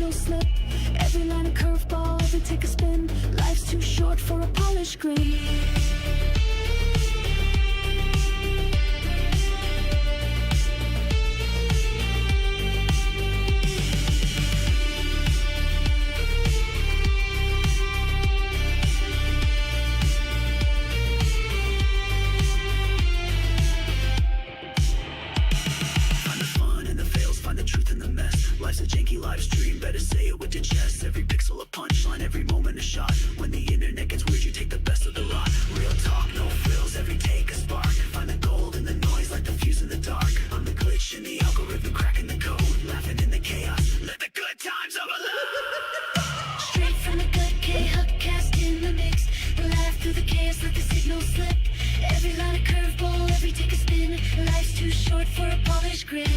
signal slip. Every line a curveball, every take a spin. Life's too short for a polished grin. Life's a janky live stream, better say it with your chest. Every pixel a punchline, every moment a shot. When the internet gets weird, you take the best of the lot. Real talk, no frills, every take a spark. Find the gold in the noise like the fuse in the dark. I'm the glitch in the algorithm, cracking the code. Laughing in the chaos, let the good times overload. Straight from the gut, KHuck cast in the mix. Laugh through the chaos, let the signal slip. Every line a curveball, every take a spin. Life's too short for a polished grin.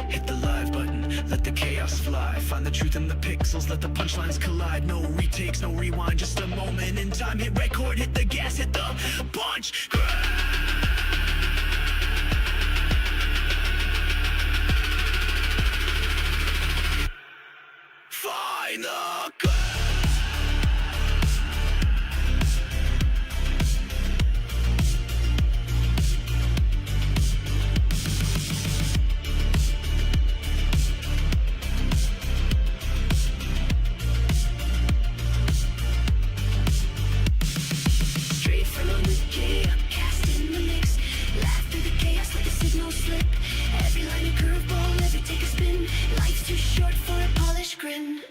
Hit the live button, let the chaos fly. Find the truth in the pixels, let the punchlines collide. No retakes, no rewind, just a moment in time. Hit record, hit the gas, hit the punch. Find the gun. Every line a curveball, every take a spin. Life's too short for a polished grin.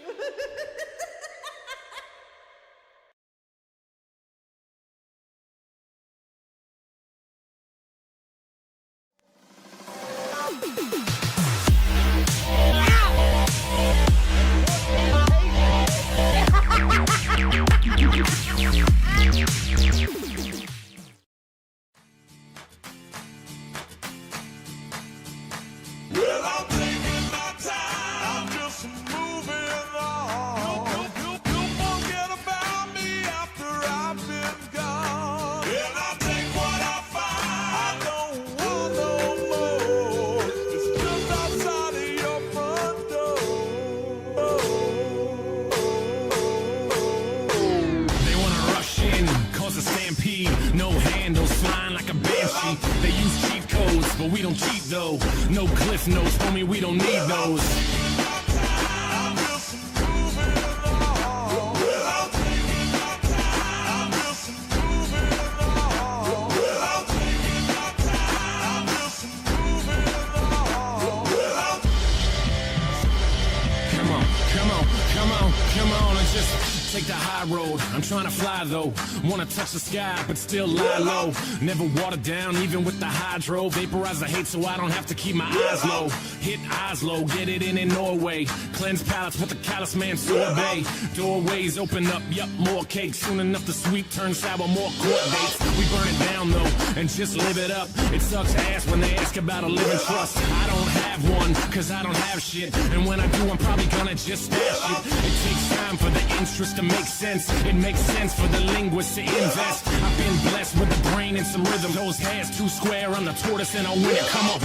Well, I'm taking my time, I'm just moving on. You forget about me after I've been gone. And I take what I find, I don't want no more. It's just outside of your front door. They wanna rush in, cause a stampede. No handles, flying like a banshee. They use cheat codes, but we don't cheat though. No cliff notes, homie, we don't need those. Come on, and just take the high road. I'm trying to fly though, wanna touch the sky, but still lie low. Never watered down, even with the hydro. Vaporize the hate so I don't have to keep my eyes low. Hit eyes low, get it in Norway. Cleanse palates with the callous man sorbet. Doorways open up, yup, more cake. Soon enough the sweet turn sour, more court dates. We burn it down though, and just live it up. It sucks ass when they ask about a living trust. I don't have one, cause I don't have shit. And when I do, I'm probably gonna just stash it. It takes time for the interest to make sense. It makes sense for the linguist to invest. I've been blessed with a brain and some rhythm. Those hairs too square, I'm the tortoise and I'll win it. Come on.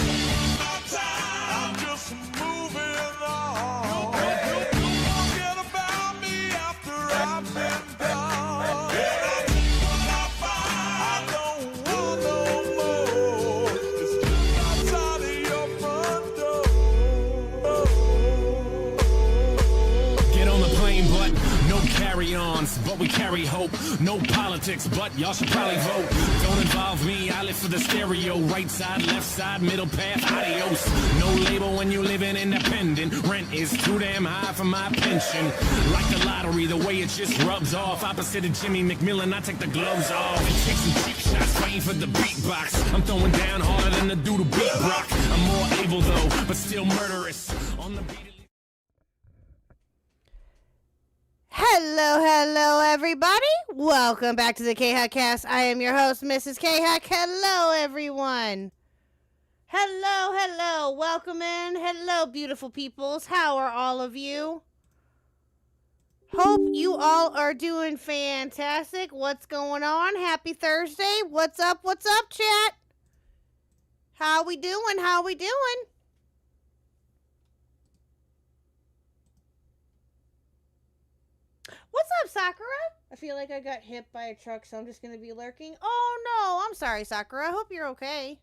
I'm just moving on. You forget about me after I've been gone. And I take what I find, I don't want no more. It's just outside of your front door. Get on the plane, but no carry-ons, but we carry hope. No politics, but y'all should probably vote. Don't involve me, I live for the stereo. Right side, left side, middle path, adios. No label when you living independent. Rent is too damn high for my pension. Like the lottery, the way it just rubs off. Opposite of Jimmy McMillan, I take the gloves off. And take some cheap shots right waiting for the beatbox. I'm throwing down harder than the doodle beat rock. I'm more able though, but still murderous. On the beat. Hello, everybody. Welcome back to the KHuckcast. I am your host, Mrs. KHuck. Hello, everyone. Hello. Welcome in. Hello, beautiful peoples. How are all of you? Hope you all are doing fantastic. What's going on? Happy Thursday. What's up, chat? How we doing? What's up, Sakura? I feel like I got hit by a truck, so I'm just going to be lurking. Oh, no. I'm sorry, Sakura. I hope you're okay.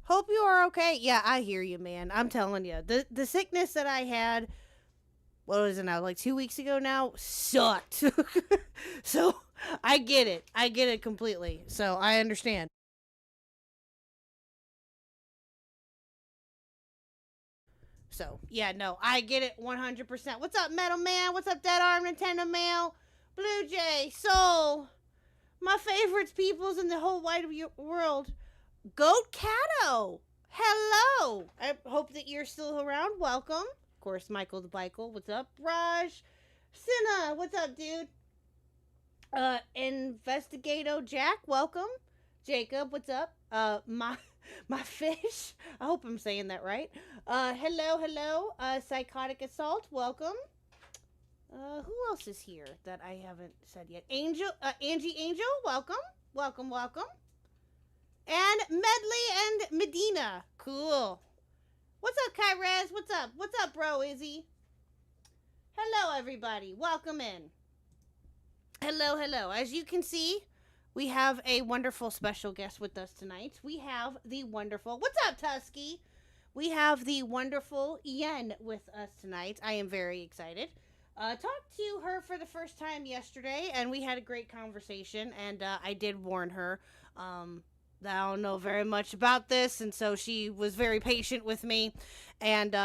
Hope you are okay. Yeah, I hear you, man. I'm telling you. The sickness that I had, what was it now, like 2 weeks ago now, sucked. So, I get it. I get it completely. So, I understand. So, yeah, no, I get it 100%. What's up, Metal Man? What's up, Dead Arm, Nintendo Mail? Blue Jay, Soul, my favorites peoples in the whole wide world. Goat Cato, hello. I hope that you're still around. Welcome. Of course, Michael the Bikel, what's up? Raj, Sinna, what's up, dude? Investigato Jack, welcome. Jacob, what's up? My fish. I hope I'm saying that right. Hello. Psychotic Assault, welcome. Who else is here that I haven't said yet? Angie Angel, welcome. And Medley and Medina, cool. What's up, Kyrez? What's up, bro, Izzy? Hello, everybody. Welcome in. Hello. As you can see, we have a wonderful special guest with us tonight. We have the wonderful... What's up, Tusky? We have the wonderful Yen with us tonight. I am very excited. Talked to her for the first time yesterday, and we had a great conversation, and I did warn her that I don't know very much about this, and so she was very patient with me, and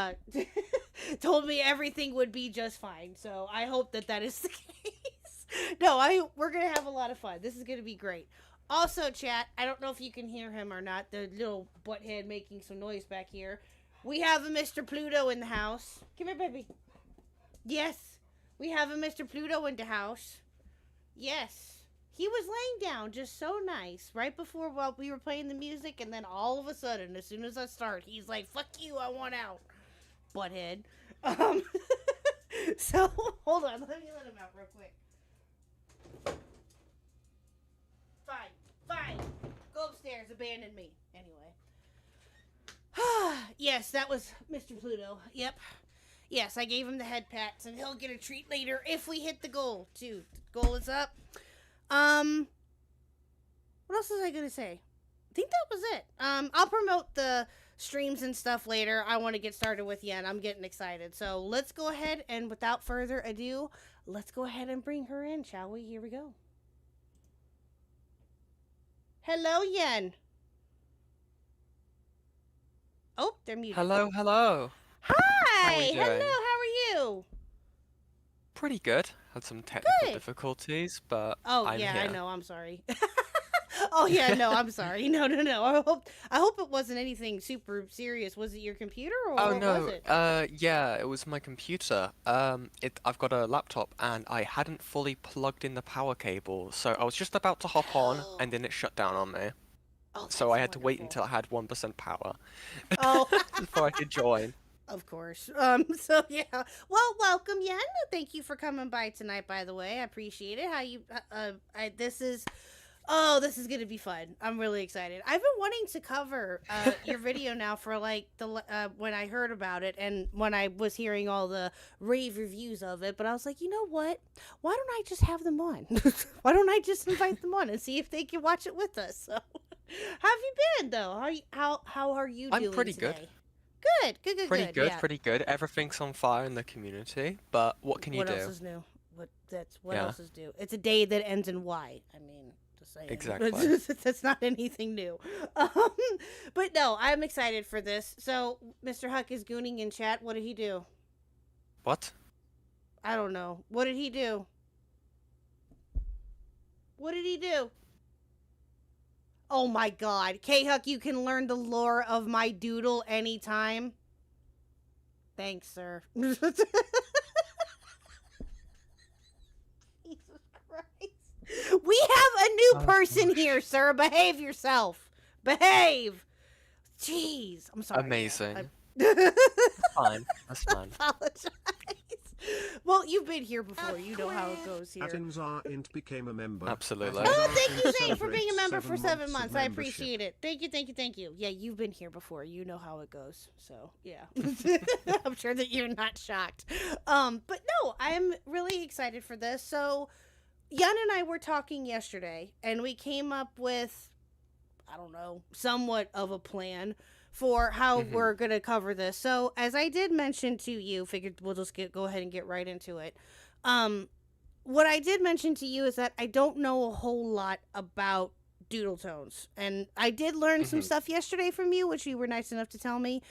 told me everything would be just fine. So I hope that is the case. No, we're going to have a lot of fun. This is going to be great. Also, chat, I don't know if you can hear him or not, the little butthead making some noise back here. We have a Mr. Pluto in the house. Come here, baby. Yes, we have a Mr. Pluto in the house. Yes. He was laying down just so nice right before while we were playing the music, and then all of a sudden, as soon as I start, he's like, fuck you, I want out. Butthead. So, hold on, let me let him out real quick. Fine. Go upstairs. Abandon me. Anyway. Yes, that was Mr. Pluto. Yep. Yes, I gave him the head pats, and he'll get a treat later if we hit the goal, too. The goal is up. What else was I going to say? I think that was it. I'll promote the streams and stuff later. I want to get started with Yen. I'm getting excited. So let's go ahead, and without further ado, let's go ahead and bring her in, shall we? Here we go. Hello, Yen. Oh, they're muted. Hello. Hi. How are you doing? Hello, how are you? Pretty good. Had some technical difficulties, but I'm yeah, here. I know. I'm sorry. Oh, yeah, no, I'm sorry. No. I hope it wasn't anything super serious. Was it your computer or Oh what no. was it? Yeah, it was my computer. I've got a laptop and I hadn't fully plugged in the power cable, so I was just about to hop on and then it shut down on me. Oh, So I had that's to wait wonderful. until I had 1% power Oh, before I could join. of course. So yeah. Well, welcome, Yen. Thank you for coming by tonight, by the way. I appreciate it. How you this is gonna be fun. I'm really excited. I've been wanting to cover your video now for like when I heard about it and when I was hearing all the rave reviews of it. But I was like, you know what? Why don't I just have them on? Why don't I just invite them on and see if they can watch it with us? So, how have you been though? How are you doing? I'm pretty today? good. Good. Pretty good. Everything's on fire in the community, but what can you do? What else is new? What Yeah. else is new? It's a day that ends in Y. I mean, just saying. Exactly. That's not anything new. But no, I'm excited for this. So, Mr. Huck is gooning in chat. What did he do? What? I don't know. What did he do? What did he do? Oh my god. KHuck, you can learn the lore of my doodle anytime. Thanks, sir. Jesus Christ. We have a new person here, sir. Behave yourself. Behave. Jeez. I'm sorry. Amazing. I Fine. That's fine. apologize. Well, you've been here before. You know how it goes here. Atoms are int became a member. Absolutely. Atoms Oh, are thank you, int Zane, for being a member for 7 of months. I membership. appreciate it. Thank you, thank you, thank you. Yeah, you've been here before. You know how it goes. So, yeah. I'm sure that you're not shocked. But no, I'm really excited for this. So, Yan and I were talking yesterday, and we came up with, I don't know, somewhat of a plan for how we're going to cover this. So, as I did mention to you, figured we'll just go ahead and get right into it. What I did mention to you is that I don't know a whole lot about Doodle Tones. And I did learn some stuff yesterday from you, which you were nice enough to tell me.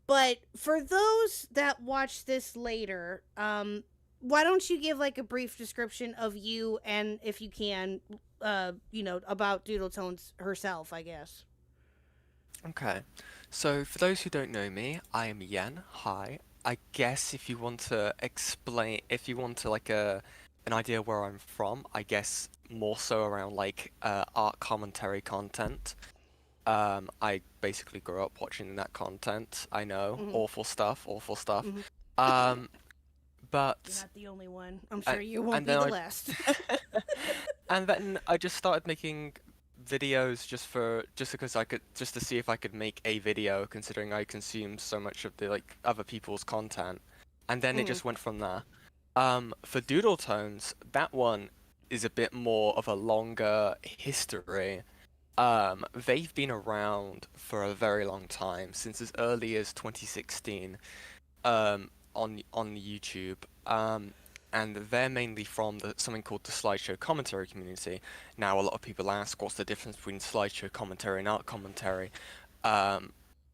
But for those that watch this later, why don't you give like a brief description of you and, if you can, about Doodle Tones herself, I guess. Okay. So for those who don't know me, I am Yen. Hi. I guess if you want to explain, if you want to like an idea where I'm from, I guess more so around like art commentary content. I basically grew up watching that content. I know, awful stuff. But You're not the only one. I'm sure you won't be the last. and then I just started making videos just because I could, just to see if I could make a video, considering I consume so much of the like other people's content, and then it just went from there. For Doodle Tones, that one is a bit more of a longer history. They've been around for a very long time, since as early as 2016, on YouTube. And they're mainly from something called the slideshow commentary community. Now, a lot of people ask, what's the difference between slideshow commentary and art commentary?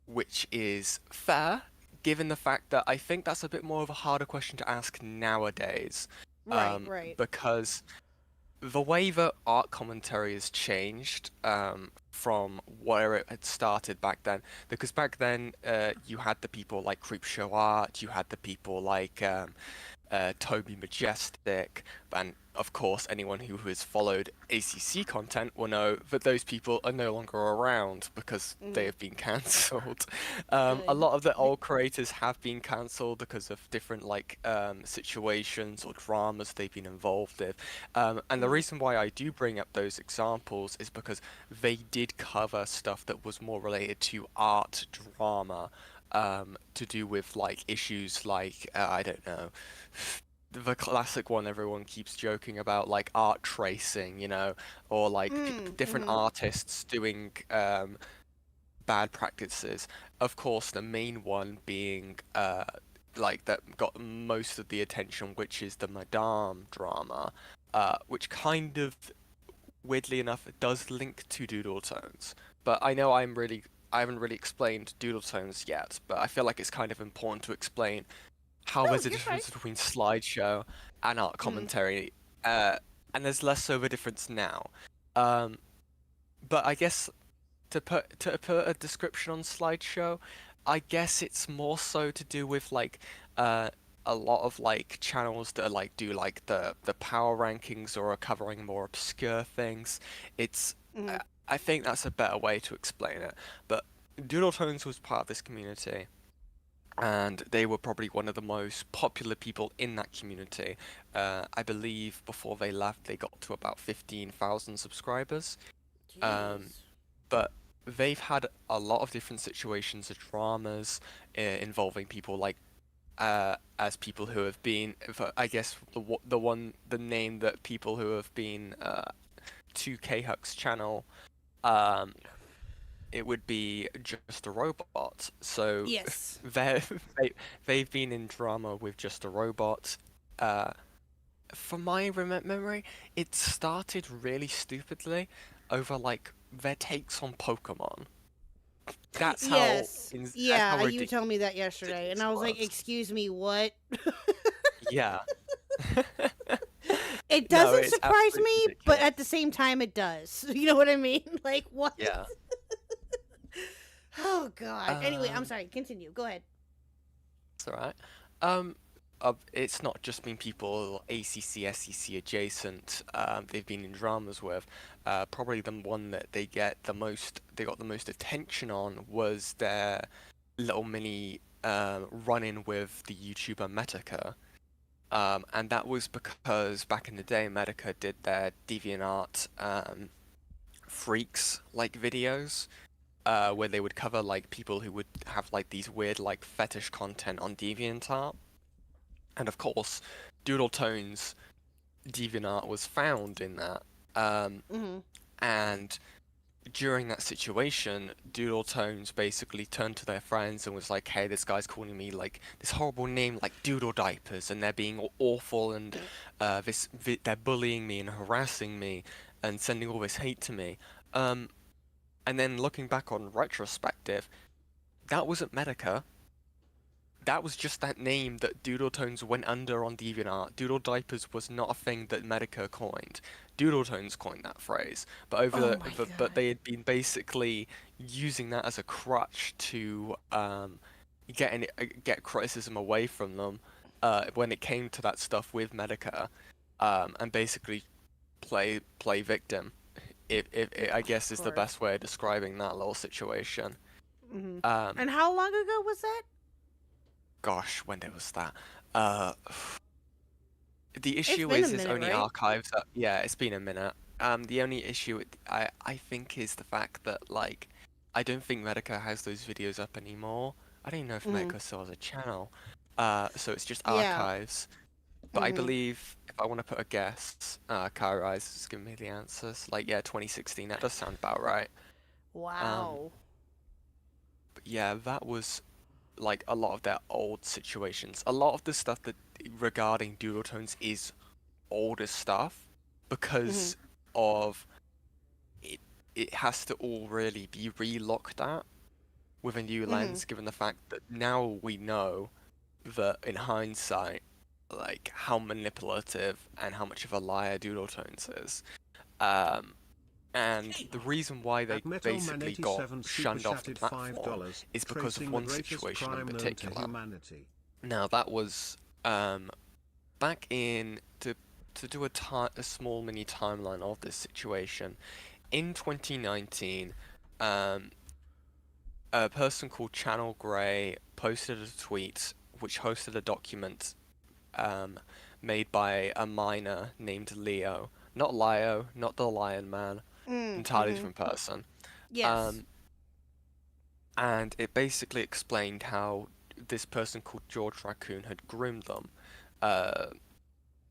Which is fair, given the fact that I think that's a bit more of a harder question to ask nowadays. Right. Because the way that art commentary has changed from where it had started back then, because back then you had the people like Creepshow Art, you had the people like Toby Majestic, and of course anyone who has followed ACC content will know that those people are no longer around because they have been cancelled. A lot of the old creators have been cancelled because of different like situations or dramas they've been involved with. And the reason why I do bring up those examples is because they did cover stuff that was more related to art drama. To do with like issues like I don't know, the classic one everyone keeps joking about, like art tracing, you know, or like different artists doing bad practices. Of course, the main one being like that got most of the attention, which is the Madame drama, which kind of weirdly enough does link to Doodle Tones. But I know I haven't really explained Doodle Tones yet, but I feel like it's kind of important to explain how there's a difference between slideshow and art commentary, and there's less of a difference now. But I guess to put a description on slideshow, I guess it's more so to do with like a lot of like channels that are like do like the power rankings or are covering more obscure things. It's I think that's a better way to explain it. But Doodle Tones was part of this community, and they were probably one of the most popular people in that community. I believe before they left, they got to about 15,000 subscribers. But they've had a lot of different situations of dramas involving people like as people who have been, I guess the name that people who have been to KHuck's channel, it would be Just a Robot. So Yes. they've been in drama with Just a Robot. From my memory, it started really stupidly over like their takes on Pokemon. That's how. Yes. Yeah, how you told me that yesterday, and I was like, "Excuse me, what?" Yeah. It No, doesn't it's surprise absolutely me, but ridiculous. at the same time, it does. You know what I mean? Like, what? Yeah. Oh, God. Anyway, I'm Um, sorry. Continue. Go ahead. it's alright. It's not just been people ACC, SEC adjacent. They've been in dramas with. Probably the one that they got the most attention on was their little mini run-in with the YouTuber Medica. And that was because back in the day, Medica did their DeviantArt freaks like videos, where they would cover like people who would have like these weird like fetish content on DeviantArt. And of course, Doodletones DeviantArt was found in that. Mm-hmm. And during that situation, Doodletones basically turned to their friends and was like, "Hey, this guy's calling me like this horrible name, like Doodle Diapers, and they're being awful, and they're bullying me and harassing me and sending all this hate to me." And then looking back on retrospective, that wasn't Medica. That was just that name that Doodletones went under on DeviantArt. Doodle Diapers was not a thing that Medica coined. Doodletones coined that phrase, but Oh, my but God. they had been basically using that as a crutch to get criticism away from them when it came to that stuff with Medica, and basically play victim. If I guess is the course. best way of describing that little situation. Mm-hmm. Um, And how long ago was that? Gosh, when was that? Uh, the issue been a is minute, only right? archives. Yeah, it's been a minute. The only issue I think is the fact that like I don't think Medica has those videos up anymore. I don't even know if Mhm. Medica still has a channel. So it's just Yeah. archives. But I Mhm. believe if I want to put a guess, Kai is giving me the answers. Like yeah, 2016. That does sound about right. Wow. But yeah, that was like a lot of their old situations. A lot of the stuff that regarding Doodletones is older stuff because of it. It has to all really be re-looked at with a new lens, given the fact that now we know that in hindsight, like how manipulative and how much of a liar Doodletones is. And the reason why they basically got Admetalman87 shunned off the superchatted platform $5, is because of tracing the one greatest situation in crime known to particular. humanity. Now that was back in to do a small mini timeline of this situation. In 2019, a person called Channel Grey posted a tweet which hosted a document made by a miner named Leo. Not Lio, not the Lion Man. Entirely different person. Yes. And it basically explained how this person called George Raccoon had groomed them.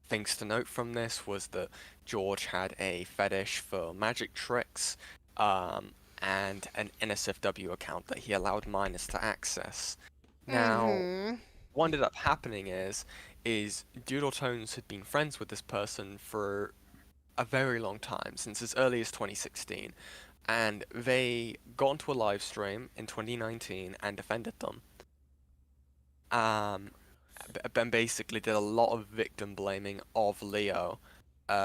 Things to note from this was that George had a fetish for magic tricks, and an NSFW account that he allowed minors to access. Now, what ended up happening is Doodletones had been friends with this person for a very long time, since as early as 2016, and they got into a live stream in 2019 and defended them. And basically did a lot of victim blaming of Leo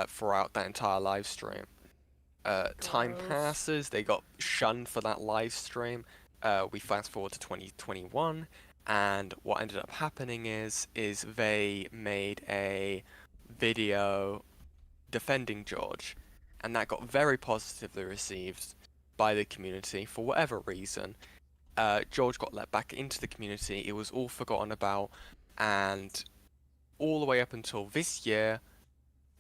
throughout that entire live stream. Time Gross. passes, they got shunned for that live stream. We fast forward to 2021, and what ended up happening is they made a video defending George, and that got very positively received by the community for whatever reason. George got let back into the community, it was all forgotten about, and all the way up until this year,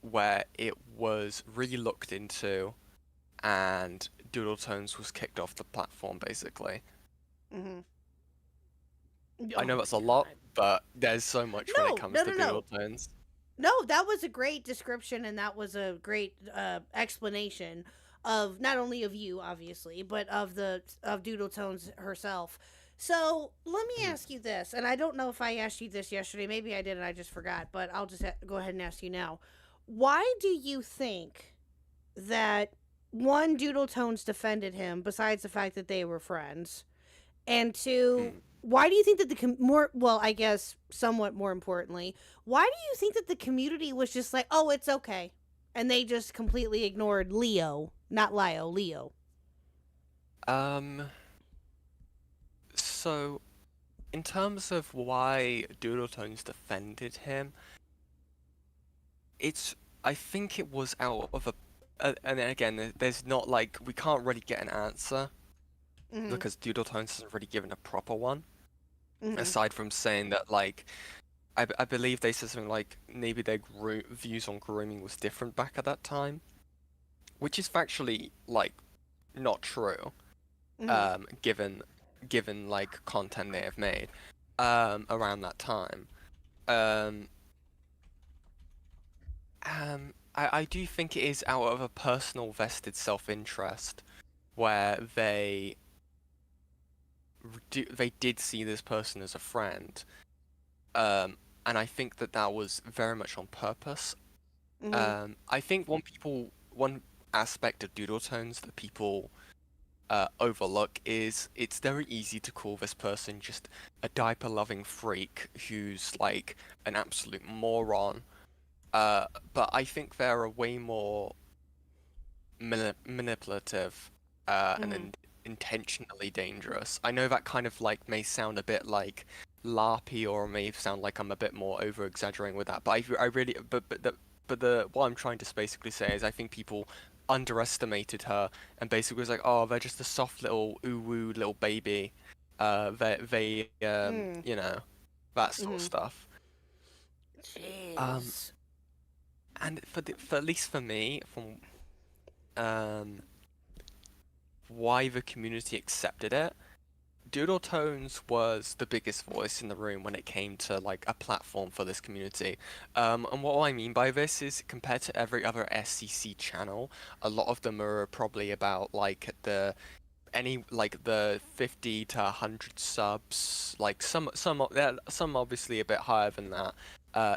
where it was re-looked into, and Doodletones was kicked off the platform, basically. I know that's a lot, but there's so much when it comes to Doodletones. No, that was a great description, and that was a great explanation of not only of you, obviously, but of Doodletones herself. So let me ask you this, and I don't know if I asked you this yesterday. Maybe I did, and I just forgot. But I'll just go ahead and ask you now. Why do you think that one, Doodletones defended him, besides the fact that they were friends, and two, why do you think that I guess somewhat more importantly, why do you think that the community was just like, oh, it's okay, and they just completely ignored Leo, not Lio, Leo? So in terms of why Doodletones defended him, I think it was out of and then again, there's not like, we can't really get an answer Mm-hmm. because Doodletones hasn't really given a proper one, Mm-hmm. aside from saying that, like, I believe they said something like maybe their views on grooming was different back at that time, which is factually, like, not true, Mm-hmm. given like content they have made around that time. Um, I do think it is out of a personal vested self-interest where they did see this person as a friend, and I think that was very much on purpose. Mm-hmm. I think one aspect of Doodletones that people overlook is it's very easy to call this person just a diaper-loving freak who's like an absolute moron. But I think they're a way more manipulative and Mm-hmm. intentionally dangerous. I know that kind of like may sound a bit like LARPy, or may sound like I'm a bit more over exaggerating with that, but I really but what I'm trying to basically say is I think people underestimated her and basically was like, oh, they're just a soft little woo little baby. They Mm. you know, that sort of Mm-hmm. stuff. Um, Jeez. and for at least for me, from um why the community accepted it, Doodle Tones was the biggest voice in the room when it came to like a platform for this community. And what I mean by this is compared to every other SCC channel, a lot of them are probably about like the 50 to 100 subs, like some obviously a bit higher than that,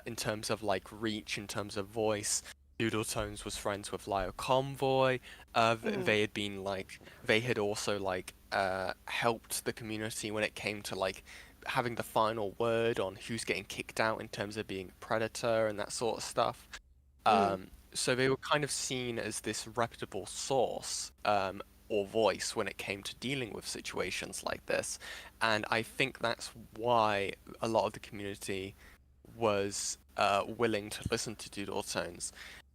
in terms of like reach, in terms of voice. Doodle Tones was friends with Lyle Convoy. Mm-hmm. They had also like helped the community when it came to like having the final word on who's getting kicked out in terms of being a predator and that sort of stuff. Mm-hmm. So they were kind of seen as this reputable source, or voice when it came to dealing with situations like this. And I think that's why a lot of the community was willing to listen to Doodle Tones.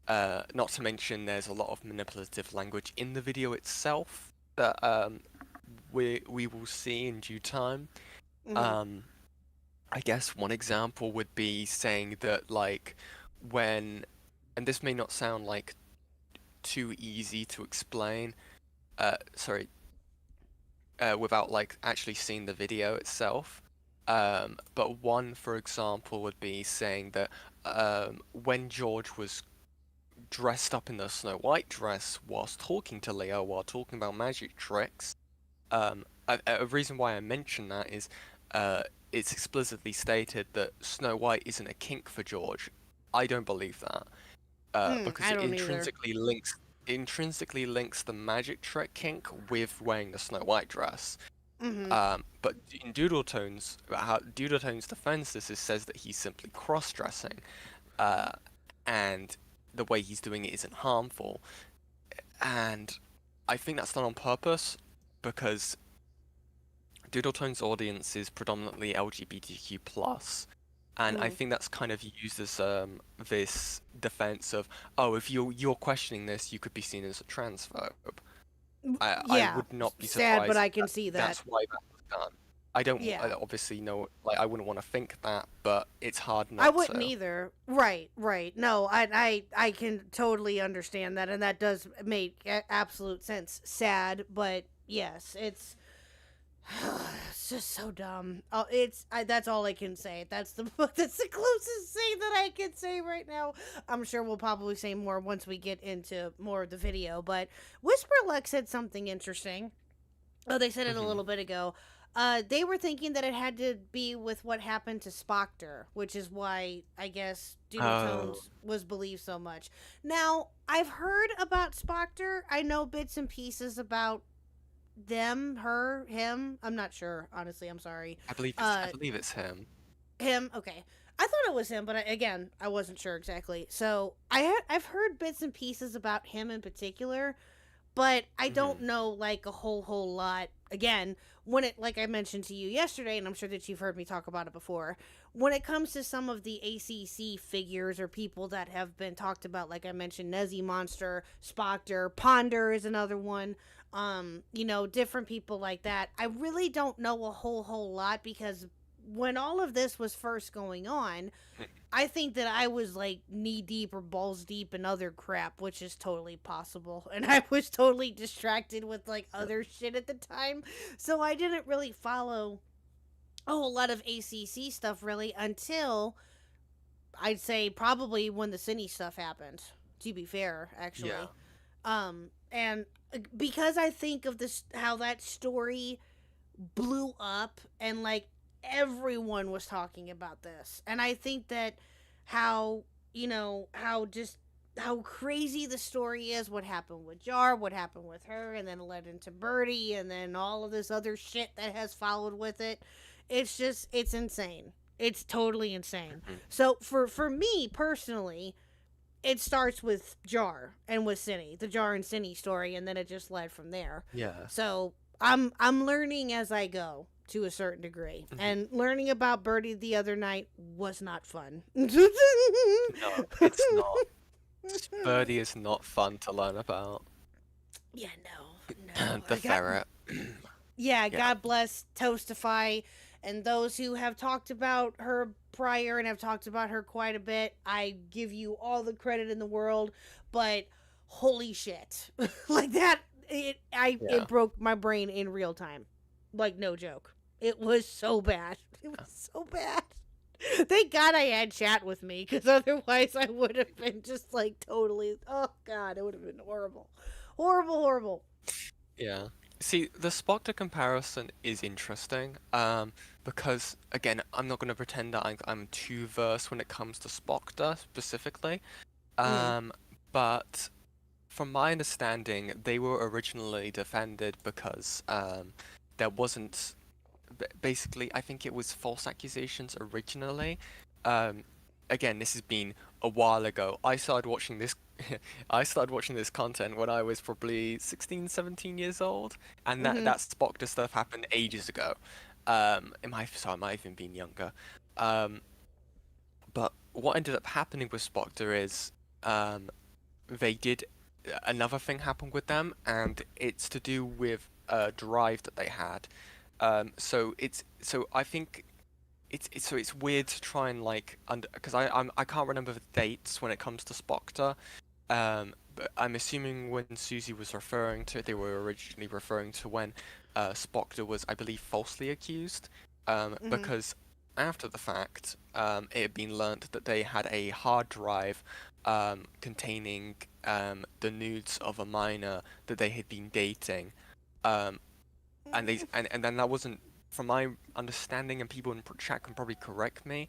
Not to mention there's a lot of manipulative language in the video itself that we will see in due time. Mm-hmm. Um, I guess one example would be saying that like when, and this may not sound like too easy to explain, sorry, without like actually seeing the video itself. But one, for example, would be saying that when George was dressed up in the Snow White dress whilst talking to Leo while talking about magic tricks, a reason why I mention that is it's explicitly stated that Snow White isn't a kink for George. I don't believe that. Because I it don't either. intrinsically links the magic trick kink with wearing the Snow White dress. Mm-hmm. But in Doodletones, how Doodletones defends this is says that he's simply cross-dressing, and the way he's doing it isn't harmful. And I think that's done on purpose because Doodletones' audience is predominantly LGBTQ+. And I Mm. think that's kind of used as this defense of, oh, if you're questioning this, you could be seen as a transphobe. I Yeah. would not be Sad, surprised but I if can see that. that's why that was done. I Yeah. obviously know, like, I wouldn't want to think that, but it's hard not I wouldn't to. either. Right, right. No, I can totally understand that, and that does make absolute sense. Sad, but yes, it's it's just so dumb. Oh, that's all I can say. That's the that's the closest thing that I can say right now. I'm sure we'll probably say more once we get into more of the video. But Whisper Luck said something interesting. Oh, they said it a Mhm. little bit ago. They were thinking that it had to be with what happened to Spocter, which is why I guess Doodle Oh, Tones was believed so much. Now, I've heard about Spocter. I know bits and pieces about them, her, him. I'm not sure, honestly. I'm sorry. I believe it's him. Him. Okay. I thought it was him, but again, I wasn't sure exactly. So I've heard bits and pieces about him in particular, but I don't know like a whole lot. Again, when it, like I mentioned to you yesterday, and I'm sure that you've heard me talk about it before, when it comes to some of the ACC figures or people that have been talked about, like I mentioned, Nezzy Monster, Spocter, Ponder is another one. Different people like that. I really don't know a whole lot because when all of this was first going on, I think that I was like knee deep or balls deep in other crap, which is totally possible. And I was totally distracted with like other shit at the time. So I didn't really follow a whole lot of ACC stuff really until I'd say probably when the Cine stuff happened, to be fair, actually. And because I think of this, how that story blew up and like everyone was talking about this. And I think that how crazy the story is, what happened with Jar, what happened with her, and then it led into Birdie, and then all of this other shit that has followed with it. It's insane. It's totally insane. So for me personally, it starts with Jar and with Cine, the Jar and Cine story, and then it just led from there. Yeah. So I'm learning as I go to a certain degree, and learning about Birdie the other night was not fun. No, it's not. Birdie is not fun to learn about. Yeah, no. The ferret. Yeah, God bless Toastify and those who have talked about her prior and have talked about her quite a bit. I give you all the credit in the world, but holy shit. Like that, it broke my brain in real time. Like, no joke. It was so bad. It was so bad. Thank God I had chat with me, because otherwise I would have been just like totally, oh God, it would have been horrible. Horrible. Yeah. See, the Spocter comparison is interesting, because, again, I'm not going to pretend that I'm too versed when it comes to Spocter specifically, but from my understanding, they were originally defended because there wasn't, basically, I think it was false accusations originally. Again, this has been a while ago. I started watching this content when I was probably 16, 17 years old, and that Spocter stuff happened ages ago. It might have even been younger. But what ended up happening with Spocter is they did another thing happen with them, and it's to do with a drive that they had. So I think it's weird to try and like because I can't remember the dates when it comes to Spocter. But I'm assuming when Susie was referring to it, they were originally referring to when Spocter was, I believe, falsely accused. Because after the fact, it had been learnt that they had a hard drive containing the nudes of a minor that they had been dating. And then that wasn't, from my understanding, and people in chat can probably correct me,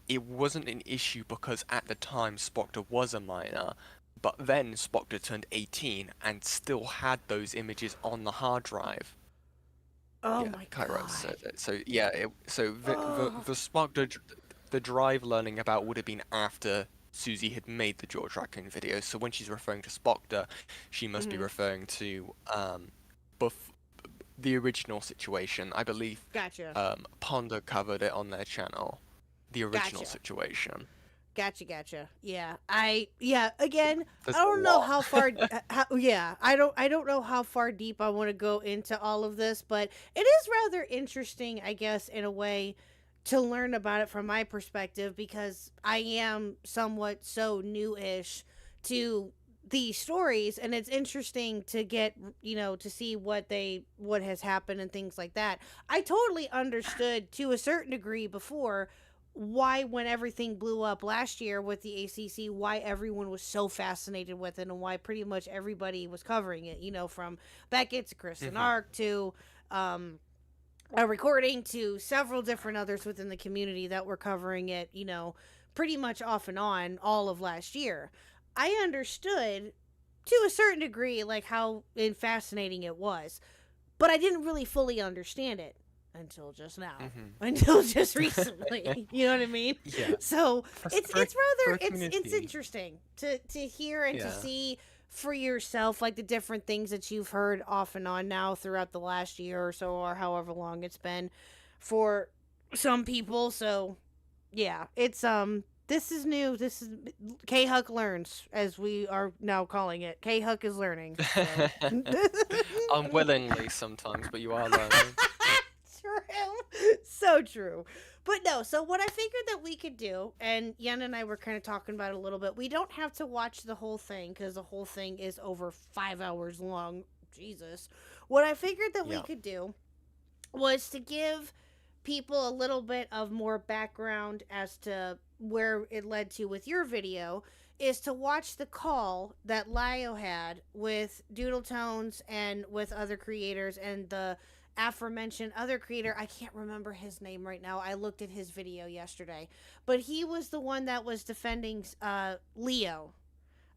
it wasn't an issue because at the time Spocter was a minor, but then Spocter turned 18 and still had those images on the hard drive. Oh my God. The Spocter, the drive learning about would have been after Susie had made the George Raccoon video. So when she's referring to Spocter, she must be referring to the original situation. I believe Ponder covered it on their channel. The original situation. Gotcha. Yeah. Again, There's I don't a know lot. how far I don't know how far deep I want to go into all of this, but it is rather interesting, I guess, in a way, to learn about it from my perspective, because I am somewhat so new-ish to these stories, and it's interesting to get, to see what has happened and things like that. I totally understood to a certain degree before why, when everything blew up last year with the ACC, why everyone was so fascinated with it, and why pretty much everybody was covering it, from Beckett to Kristen Ark to a recording to several different others within the community that were covering it, pretty much off and on all of last year. I understood to a certain degree, like how fascinating it was, but I didn't really fully understand it until just now, until just recently. You know what I mean? Yeah. So it's for a rather it's community. interesting to hear and to Yeah. see for yourself, like the different things that you've heard off and on now throughout the last year or so, or however long it's been for some people. So yeah, it's this is new. This is KHuck learns, as we are now calling it. KHuck is learning. So. Unwillingly sometimes, but you are learning. True. So true. But no, so what I figured that we could do, and Yen and I were kind of talking about it a little bit, we don't have to watch the whole thing because the whole thing is over 5 hours long. Jesus. What I figured that we Yeah. could do was to give people a little bit of more background as to where it led to with your video, is to watch the call that Lio had with Doodle Tones and with other creators, and the aforementioned other creator. I can't remember his name right now. I looked at his video yesterday, but he was the one that was defending Leo,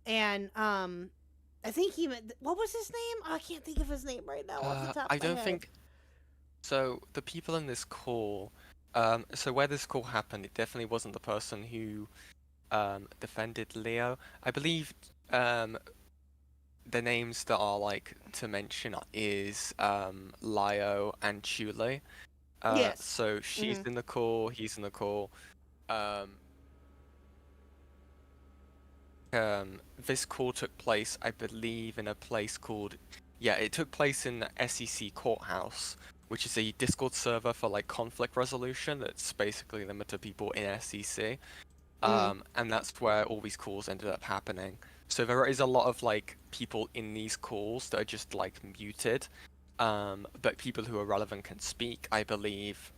and I think he meant, what was his name? Oh, I can't think of his name right now off the top I of my don't head. think so. The people in this call, so where this call happened, it definitely wasn't the person who defended Leo. I believe the names that are like to mention is Lio and Chule. Yes. So she's in the call, he's in the call. This call took place, I believe, in a place called, it took place in the SEC courthouse, which is a Discord server for like conflict resolution that's basically limited to people in SEC. And that's where all these calls ended up happening. So there is a lot of like people in these calls that are just like muted, but people who are relevant can speak. I believe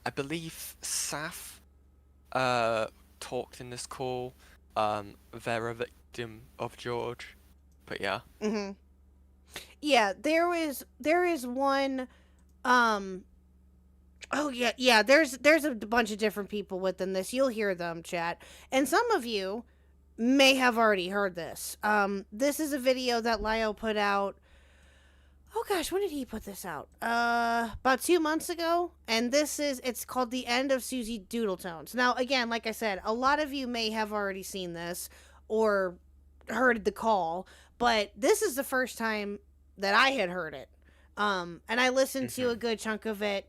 Saf talked in this call. They're a victim of George, but yeah. Yeah, there is one. Oh yeah. There's a bunch of different people within this. You'll hear them, chat, and some of you may have already heard this. This is a video that Lio put out. Oh gosh, when did he put this out? About 2 months ago. And it's called The End of Susie Doodle Tones. Now, again, like I said, a lot of you may have already seen this or heard the call, but this is the first time that I had heard it. And I listened to a good chunk of it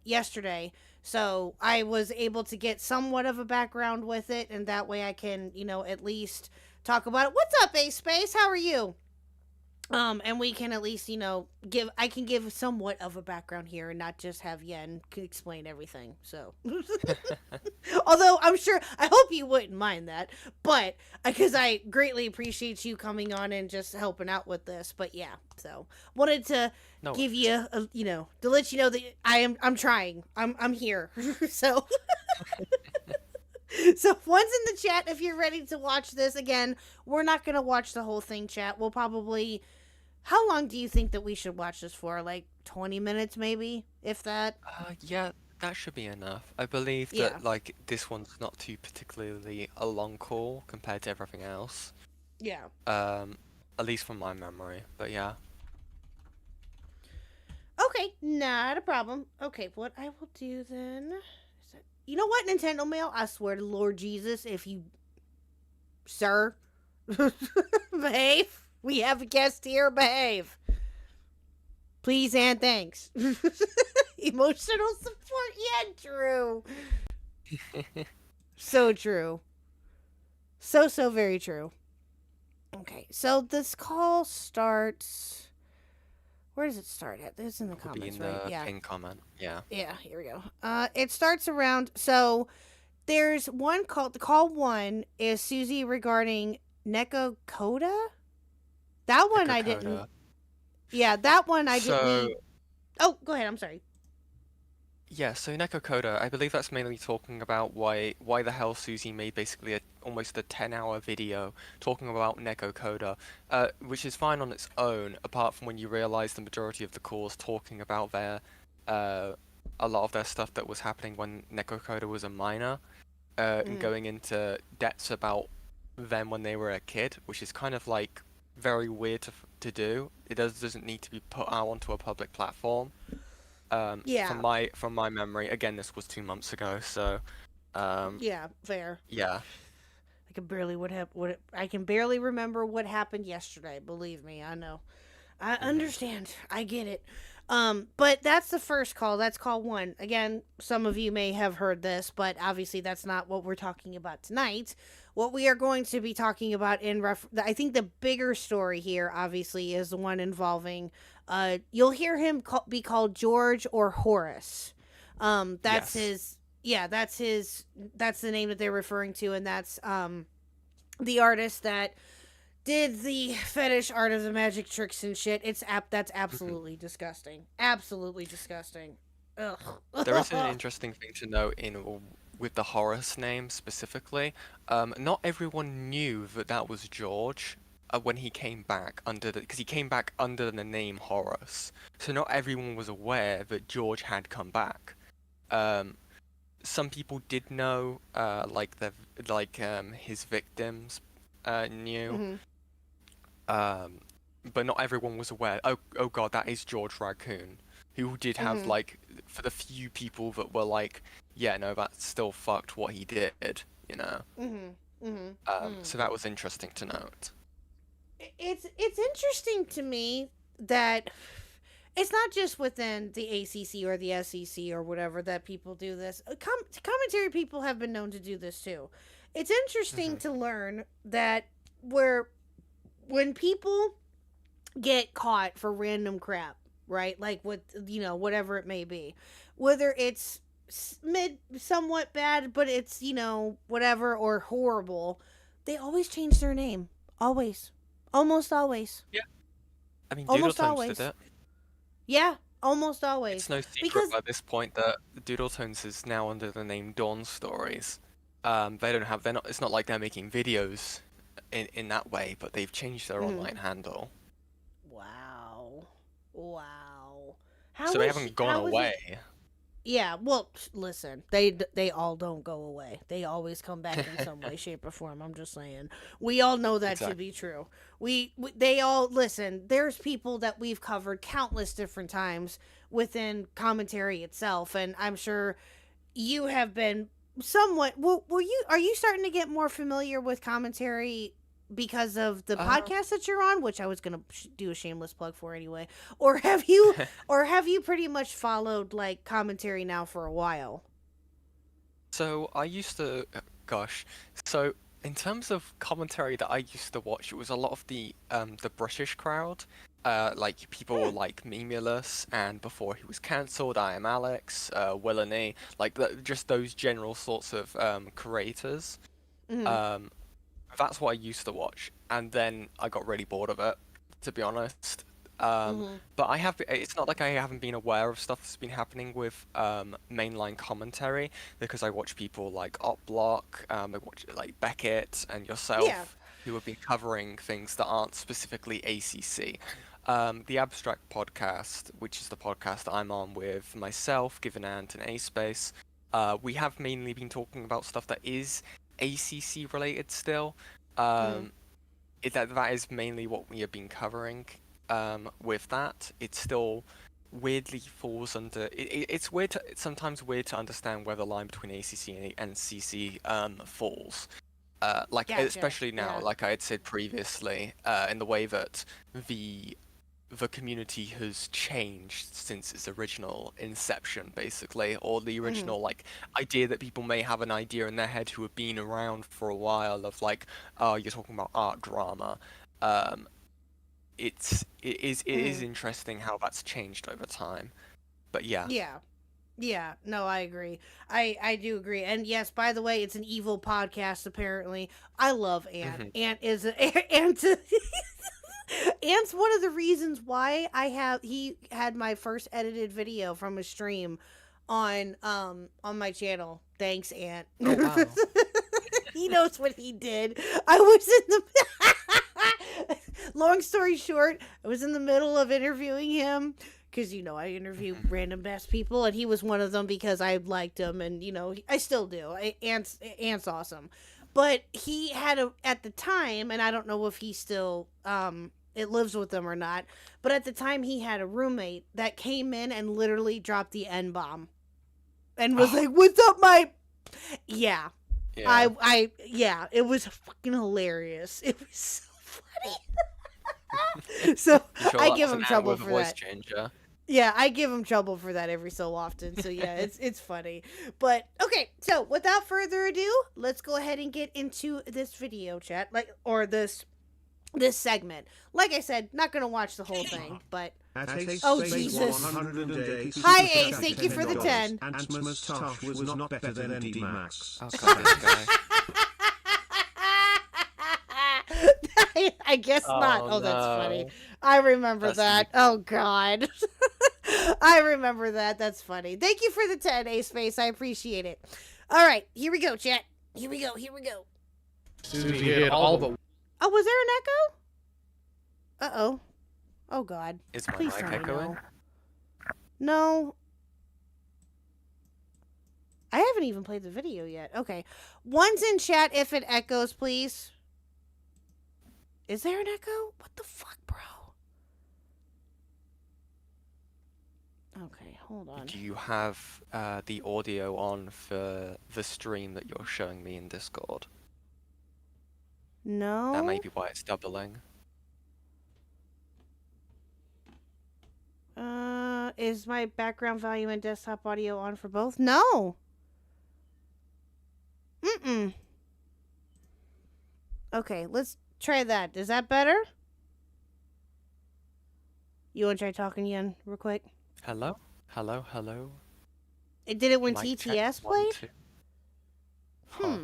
yesterday. So I was able to get somewhat of a background with it, and that way I can, at least talk about it. What's up, A Space? How are you? And we can at least, I can give somewhat of a background here and not just have Yen explain everything. So, although I hope you wouldn't mind that, but because I greatly appreciate you coming on and just helping out with this. But yeah, so wanted to give you, to let you know that I'm trying. I'm here. So. So one's in the chat if you're ready to watch this. Again, we're not going to watch the whole thing, chat. We'll probably... How long do you think that we should watch this for? Like 20 minutes maybe, if that? Yeah, that should be enough. I believe that like this one's not too particularly a long call compared to everything else. Yeah. At least from my memory, but yeah. Okay, not a problem. Okay, what I will do then... You know what, Nintendo Mail? I swear to Lord Jesus, if you... Sir? Behave. We have a guest here. Behave. Please and thanks. Emotional support. Yeah, true. So true. So very true. Okay, so this call starts... Where does it start at? It's in the comments, right? Yeah. Yeah. Pin comment. Yeah. Yeah, here we go. It starts around... So, there's one call... The call one is Susie regarding Neko Koda? That one I didn't... Yeah, that one I didn't... Oh, go ahead. I'm sorry. Yeah, so Neko Koda, I believe that's mainly talking about why the hell Susie made basically almost a 10-hour video talking about Neko Koda, which is fine on its own, apart from when you realize the majority of the calls talking about a lot of their stuff that was happening when Neko Koda was a minor, and going into depths about them when they were a kid, which is kind of like very weird to do. It doesn't need to be put out onto a public platform. Yeah. From my memory, again, this was 2 months ago, so Yeah, fair. yeah. I can barely remember what happened yesterday. Believe me, I know. I understand. I get it. But that's the first call. That's call 1. Again, some of you may have heard this, but obviously that's not what we're talking about tonight. What we are going to be talking about I think the bigger story here, obviously, is the one involving, you'll hear him be called George or Horace. That's Yes. that's the name that they're referring to, and that's, the artist that did the fetish art of the magic tricks and shit. That's absolutely disgusting. Absolutely disgusting. Ugh. There is an interesting thing to note with the Horace name specifically. Not everyone knew that was George when he came back because he came back under the name Horace. So not everyone was aware that George had come back. Some people did know, his victims knew. But not everyone was aware. Oh God, that is George Raccoon, who did have for the few people that were like, yeah, no, that's still fucked what he did, you know. So that was interesting to note. It's interesting to me that it's not just within the ACC or the SEC or whatever that people do this. Commentary people have been known to do this too. It's interesting to learn that when people get caught for random crap, right? Like with, whatever it may be, whether it's somewhat bad, but it's, whatever, or horrible, they always change their name. Always. Almost always. Yeah. I mean, Almost Doodletones always. did it. Yeah, almost always. It's no secret Because by this point that Doodletones is now under the name Dawn Stories. It's not like they're making videos in that way, but they've changed their online handle. Wow. So they haven't gone away. Yeah, well, listen, they all don't go away. They always come back in some way, shape, or form. I'm just saying. We all know that to be true. They all, listen, there's people that we've covered countless different times within commentary itself, and I'm sure you have been somewhat, are you starting to get more familiar with commentary because of the podcast that you're on, which I was gonna do a shameless plug for anyway, or have you pretty much followed like commentary now for a while? So I used to, so in terms of commentary that I used to watch, it was a lot of the British crowd, like people like Memulus, and before he was cancelled, I Am Alex, Willany, like just those general sorts of creators. That's what I used to watch, and then I got really bored of it, to be honest. But it's not like I haven't been aware of stuff that's been happening with mainline commentary, because I watch people like Opblock, I watch like Beckett and yourself, who have been covering things that aren't specifically ACC. The Abstract podcast, which is the podcast I'm on with myself, Given Ant, and A-Space, we have mainly been talking about stuff that is ACC related still. That is mainly what we have been covering. With that, it still weirdly falls under. It's sometimes weird to understand where the line between ACC and CC falls. Gotcha. Especially now, like I had said previously, in the way that the community has changed since its original inception, basically, or the original like idea that people may have an idea in their head who have been around for a while of like, oh, you're talking about art drama. It is interesting how that's changed over time, but yeah. Yeah, no, I agree. I do agree. And yes, by the way, it's an evil podcast, apparently. I love Ant. Ant is Ant. Ant's one of the reasons why he had my first edited video from a stream on my channel. Thanks, Ant. Oh, wow. He knows what he did. I was in the long story short, I was in the middle of interviewing him, because I interview random best people, and he was one of them because I liked him, and I still do. Ant's awesome. But he had at the time, and I don't know if he still it lives with them or not, but at the time he had a roommate that came in and literally dropped the N-bomb and was like, "What's up, my?" Yeah. Yeah, it was fucking hilarious. It was so funny. So Sure I that give was him an trouble with a for voice that. changer. Yeah, I give him trouble for that every so often. So yeah, it's funny. But okay, so without further ado, let's go ahead and get into this video chat, or this segment. Like I said, not gonna watch the whole thing, but oh Jesus! Hi Ace, thank you for the 10. Antma's Tosh was not better than ND Max. Oh god, this guy. I guess not. Oh, that's no. funny. I remember That's that. Oh god. I remember that. That's funny. Thank you for the 10, Ace Face. I appreciate it. All right, here we go, chat. Here we go. Susie did all but. Oh, was there an echo? Uh-oh. Oh, God. Is my Please mic tell me echoing? no. I haven't even played the video yet. Okay. One's in chat if it echoes, please. Is there an echo? What the fuck, bro? Okay, hold on. Do you have the audio on for the stream that you're showing me in Discord? No. That may be why it's doubling. Is my background volume and desktop audio on for both? No. Okay, let's try that. Is that better? You want to try talking again real quick? Hello? Hello? It did it when Mic check, TTS 1, played? 2. Huh.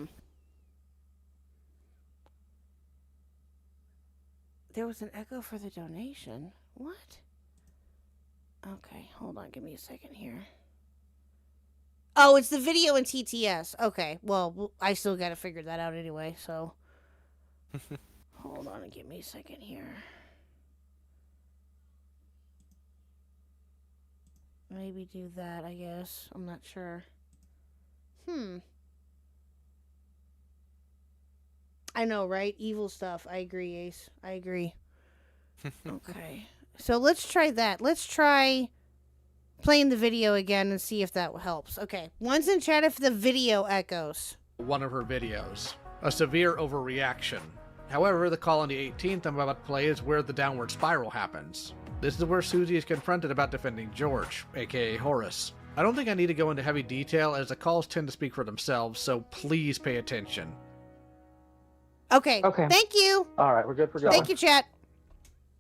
There was an echo for the donation. What? Okay, hold on. Give me a second here. Oh, it's the video in TTS. Okay, well, I still got to figure that out anyway, so. Hold on and give me a second here. Maybe do that, I guess. I'm not sure. I know, right? Evil stuff. I agree, Ace. I agree. Okay. So let's try that. Let's try playing the video again and see if that helps. Okay. One's in chat if the video echoes. One of her videos. A severe overreaction. However, the call on the 18th I'm about to play is where the downward spiral happens. This is where Susie is confronted about defending George, aka Horace. I don't think I need to go into heavy detail as the calls tend to speak for themselves, so please pay attention. Okay. Okay. Thank you. All right, we're good for going. Thank you, chat.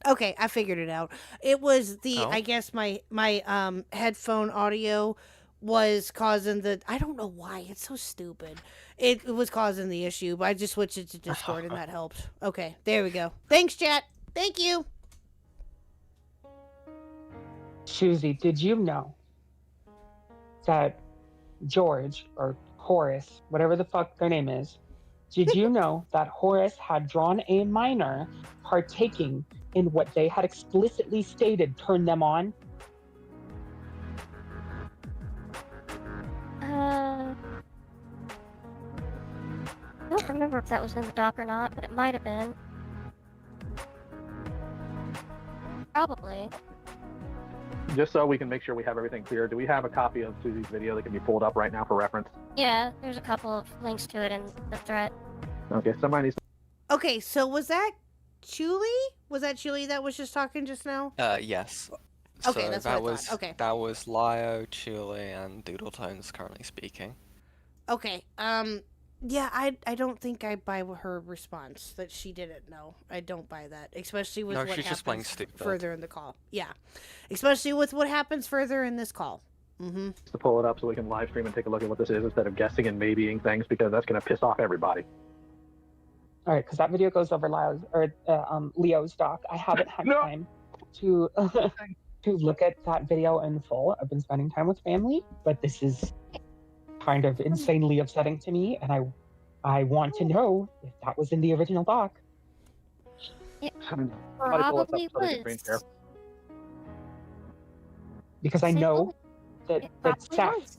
Okay, I figured it out. It was I guess my headphone audio was causing I don't know why. It's so stupid. It was causing the issue, but I just switched it to Discord and that helped. Okay, there we go. Thanks, chat. Thank you. Susie, did you know that George or Horace, whatever the fuck their name is, did you know that Horace had drawn a minor partaking in what they had explicitly stated turned them on? I don't remember if that was in the doc or not, but it might have been. Probably. Just so we can make sure we have everything clear, do we have a copy of Susie's video that can be pulled up right now for reference? Yeah, there's a couple of links to it in the thread. Okay, somebody needs to... Okay, so was that Chuli? Was that Chuli that was just talking just now? Yes. Okay, So that's that what I was thought. Okay. that was Lio, Chuli, and Doodletones currently speaking. Okay. Yeah, I don't think I buy her response that she didn't know. I don't buy that, especially with No, what she's just playing happens stupid. further in the call. Yeah, especially with what happens further in this call. Mm-hmm. to pull it up so we can live stream and take a look at what this is instead of guessing and maybeing things, because that's going to piss off everybody. All right, because that video goes over Leo's doc. I haven't had time to to look at that video in full. I've been spending time with family, but this is kind of insanely upsetting to me, and I want to know if that was in the original doc. It Somebody pull this up probably so they can screen was. share. Because I know that Saf,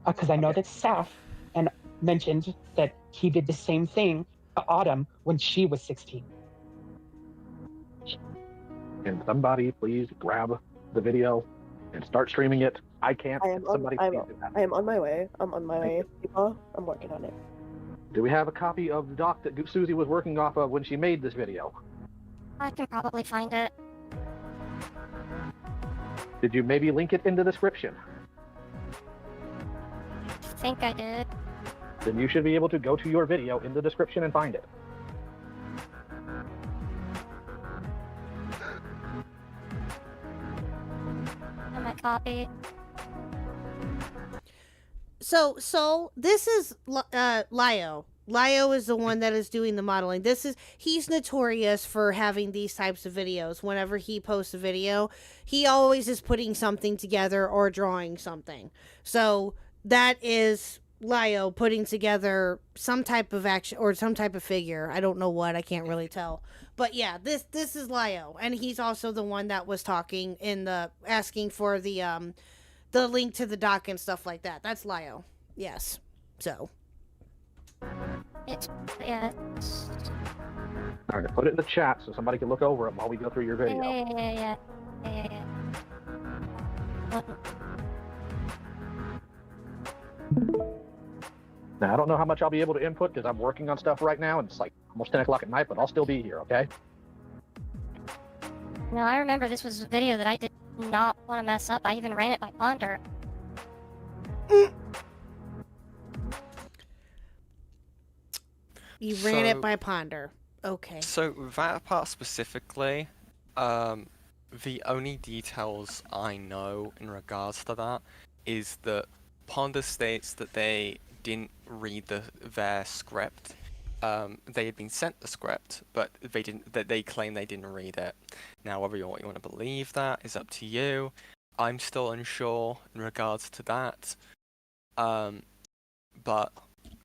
because I know that Saf and mentioned that he did the same thing to Autumn when she was 16. Can somebody please grab the video and start streaming it? I can't. I am Somebody on, please do that. I am on my way. I'm on my way, people. I'm working on it. Do we have a copy of the doc that Susie was working off of when she made this video? I can probably find it. Did you maybe link it in the description? I think I did. Then you should be able to go to your video in the description and find it. And my copy. So this is Lio. Lio is the one that is doing the modeling. He's notorious for having these types of videos. Whenever he posts a video, he always is putting something together or drawing something. So that is Lio putting together some type of action or some type of figure. I don't know what. I can't really tell. But yeah, this is Lio, and he's also the one that was talking asking for the link to the doc and stuff like that. That's Lio. Yes. So. It's All right, put it in the chat so somebody can look over it while we go through your video. yeah. Now, I don't know how much I'll be able to input because I'm working on stuff right now, and it's like almost 10 o'clock at night, but I'll still be here, okay? No, I remember this was a video that I did not want to mess up. I even ran it by Ponder. You ran it by Ponder. Okay. So that part specifically, the only details I know in regards to that is that Ponder states that they didn't read their script. They had been sent the script, but they didn't. That they claim they didn't read it. Now, whether you want to believe that is up to you. I'm still unsure in regards to that. But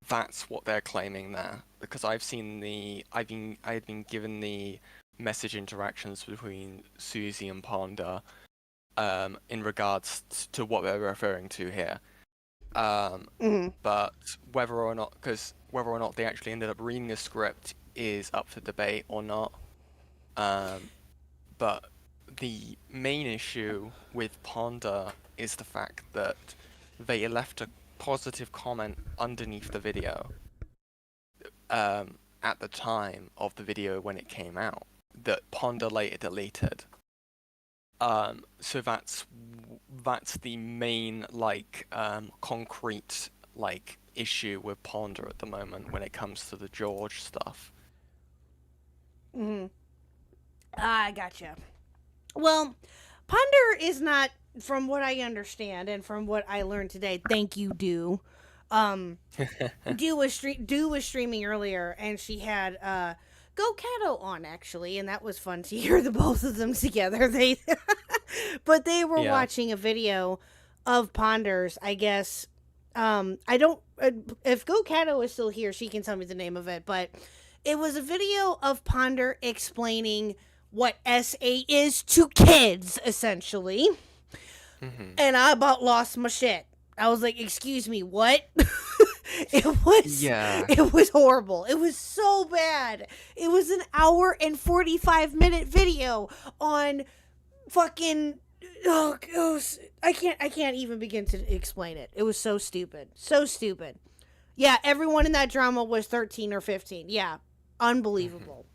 that's what they're claiming there, because I had been given the message interactions between Susie and Ponder, in regards to what they're referring to here. But whether or not they actually ended up reading the script is up for debate or not. But the main issue with Ponder is the fact that they left a positive comment underneath the video at the time of the video when it came out that Ponder later deleted. So that's the main concrete issue with Ponder at the moment when it comes to the George stuff. I gotcha. Well, Ponder is not, from what I understand and from what I learned today. Thank you, Do. Do was streaming earlier, and she had Go Cato on, actually, and that was fun to hear the both of them together. But they were watching a video of Ponder's, I guess. I don't. If Go Cato is still here, she can tell me the name of it. But it was a video of Ponder explaining what SA is to kids, essentially. And I about lost my shit. I was like, excuse me, what? It was horrible. It was so bad. It was an hour and 45-minute video on fucking I can't even begin to explain it. It was so stupid. So stupid. Yeah, everyone in that drama was 13 or 15. Yeah. Unbelievable.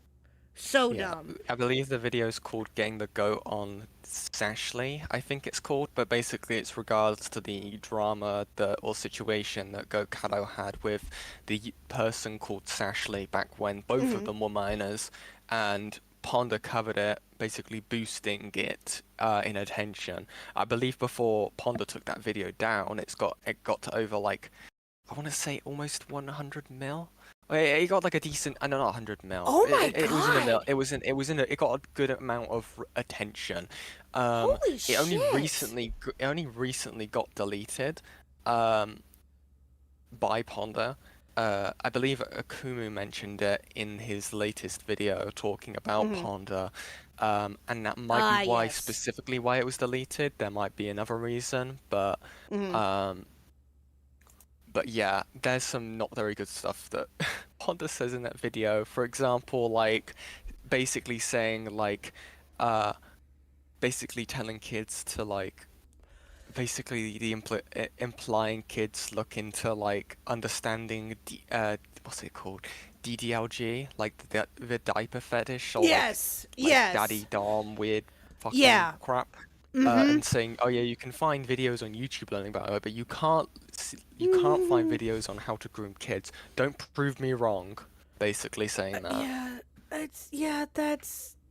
So dumb. I believe the video is called Getting the Goat on Sashley, I think it's called, but basically it's regards to the drama or situation that Go Cato had with the person called Sashley back when both of them were minors, and Ponder covered it, basically boosting it in attention. I believe before Ponder took that video down, it got to over I want to say almost 100 mil. It got a decent, not 100 mil. Oh my god! It was in a mil. It got a good amount of attention. Holy shit! It only recently got deleted, by Ponder. I believe Akumu mentioned it in his latest video talking about Ponder, and that might be why specifically why it was deleted. There might be another reason, but But yeah, there's some not very good stuff that Honda says in that video. For example, like basically saying like basically telling kids to like basically implying kids look into like understanding what's it called, DDLG, like the diaper fetish, or Yes, like yes. daddy dom weird fucking Yeah. crap. Mhm. And saying, oh yeah, you can find videos on YouTube learning about it, but you can't find videos on how to groom kids. Don't prove me wrong. Basically saying that. That's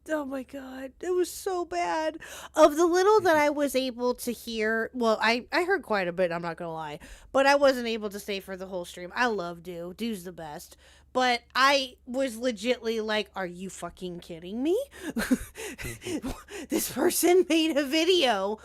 oh my god, it was so bad. Of the little that I was able to hear, well, I heard quite a bit, I'm not gonna lie, but I wasn't able to stay for the whole stream. I love Dude's the best, but I was legitly like, are you fucking kidding me? This person made a video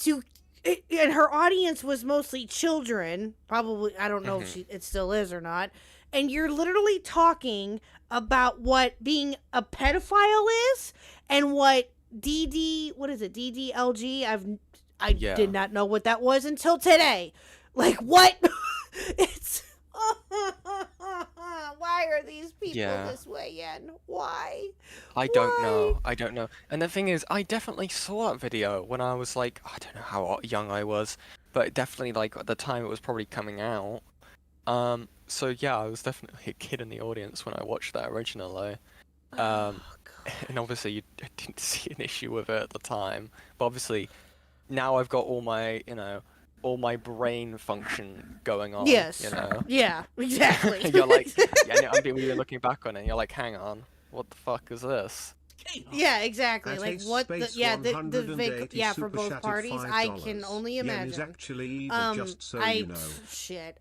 and her audience was mostly children, probably. I don't know if it still is or not. And you're literally talking about what being a pedophile is and what DDLG. I did not know what that was until today. Like, what? It's why are these people this way, Yen? Why? I don't know. And the thing is, I definitely saw that video when I was like, I don't know how young I was, but definitely like at the time it was probably coming out. So yeah, I was definitely a kid in the audience when I watched that originally. And obviously you didn't see an issue with it at the time, but obviously now I've got all my, all my brain function going on. Yes. You know? Yeah, exactly. You're like, you're looking back on it, and you're like, hang on, what the fuck is this? Yeah, exactly. At like Ace what? Space Yeah, for super both chatted parties, I can $5. only Yen imagine. is actually evil, just so you know. Shit.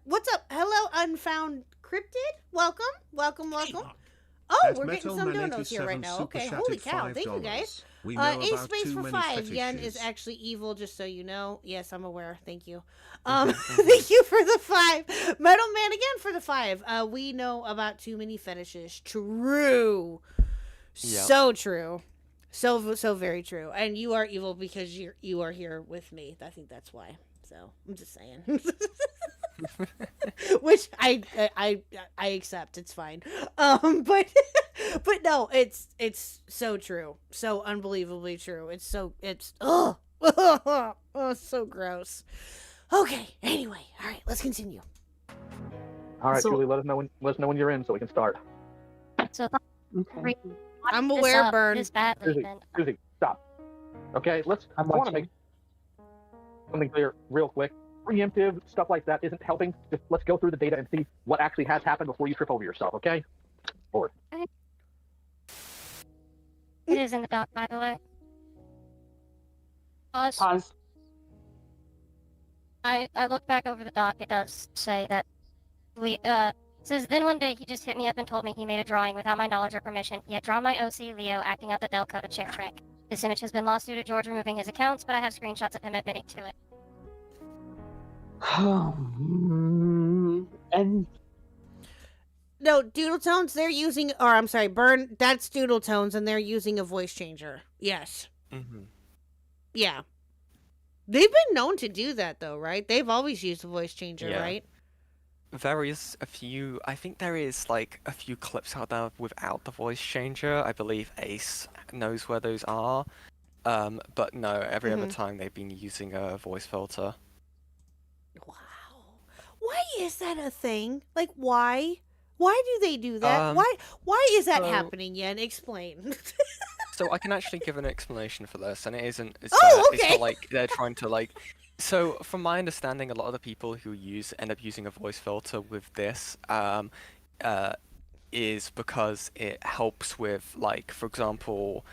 What's up? Hello, Unfound Cryptid. Welcome. Oh, At we're getting some Metal donuts here right 97 now. super Okay, chatted holy cow! Thank you $5. guys. We know Ace about Space too for many 5. Yen is fetishes. actually evil, just so you know. Yes, I'm aware. Thank you. Thank you for the 5. Metal Man again for the 5. We know about too many fetishes. True. Yep. So true. So very true. And you are evil because you are here with me. I think that's why. So I'm just saying. Which I accept. It's fine. But no, it's so true. So unbelievably true. It's oh so gross. Okay. Anyway, all right. Let's continue. All right, Julie, let us know when you're in so we can start. So Okay. I'm aware, Burn. Susie, stop. Okay, I want to make something clear real quick. Preemptive stuff like that isn't helping. Just let's go through the data and see what actually has happened before you trip over yourself, okay? Forward. It is in the doc, by the way. Pause. I looked back over the doc. It does say that says, then one day he just hit me up and told me he made a drawing without my knowledge or permission. He had drawn my OC Leo acting out the Del Code chick trick. This image has been lost due to George removing his accounts, but I have screenshots of him admitting to it. And no, Doodle Tones, they're using, or I'm sorry, Burn, that's Doodle Tones, and they're using a voice changer. Yes. Mm-hmm. Yeah. They've been known to do that, though, right? They've always used a voice changer, right? There is a few, I think there is like a few clips out there without the voice changer. I believe Ace knows where those are. But no, every other time they've been using a voice filter. Wow. Why is that a thing? Like, why? Why do they do that? Why is that happening, Yen? Explain. So I can actually give an explanation for this, and it isn't. It's okay. not like they're trying to like. So from my understanding, a lot of the people who end up using a voice filter with this, is because it helps with, like, for example,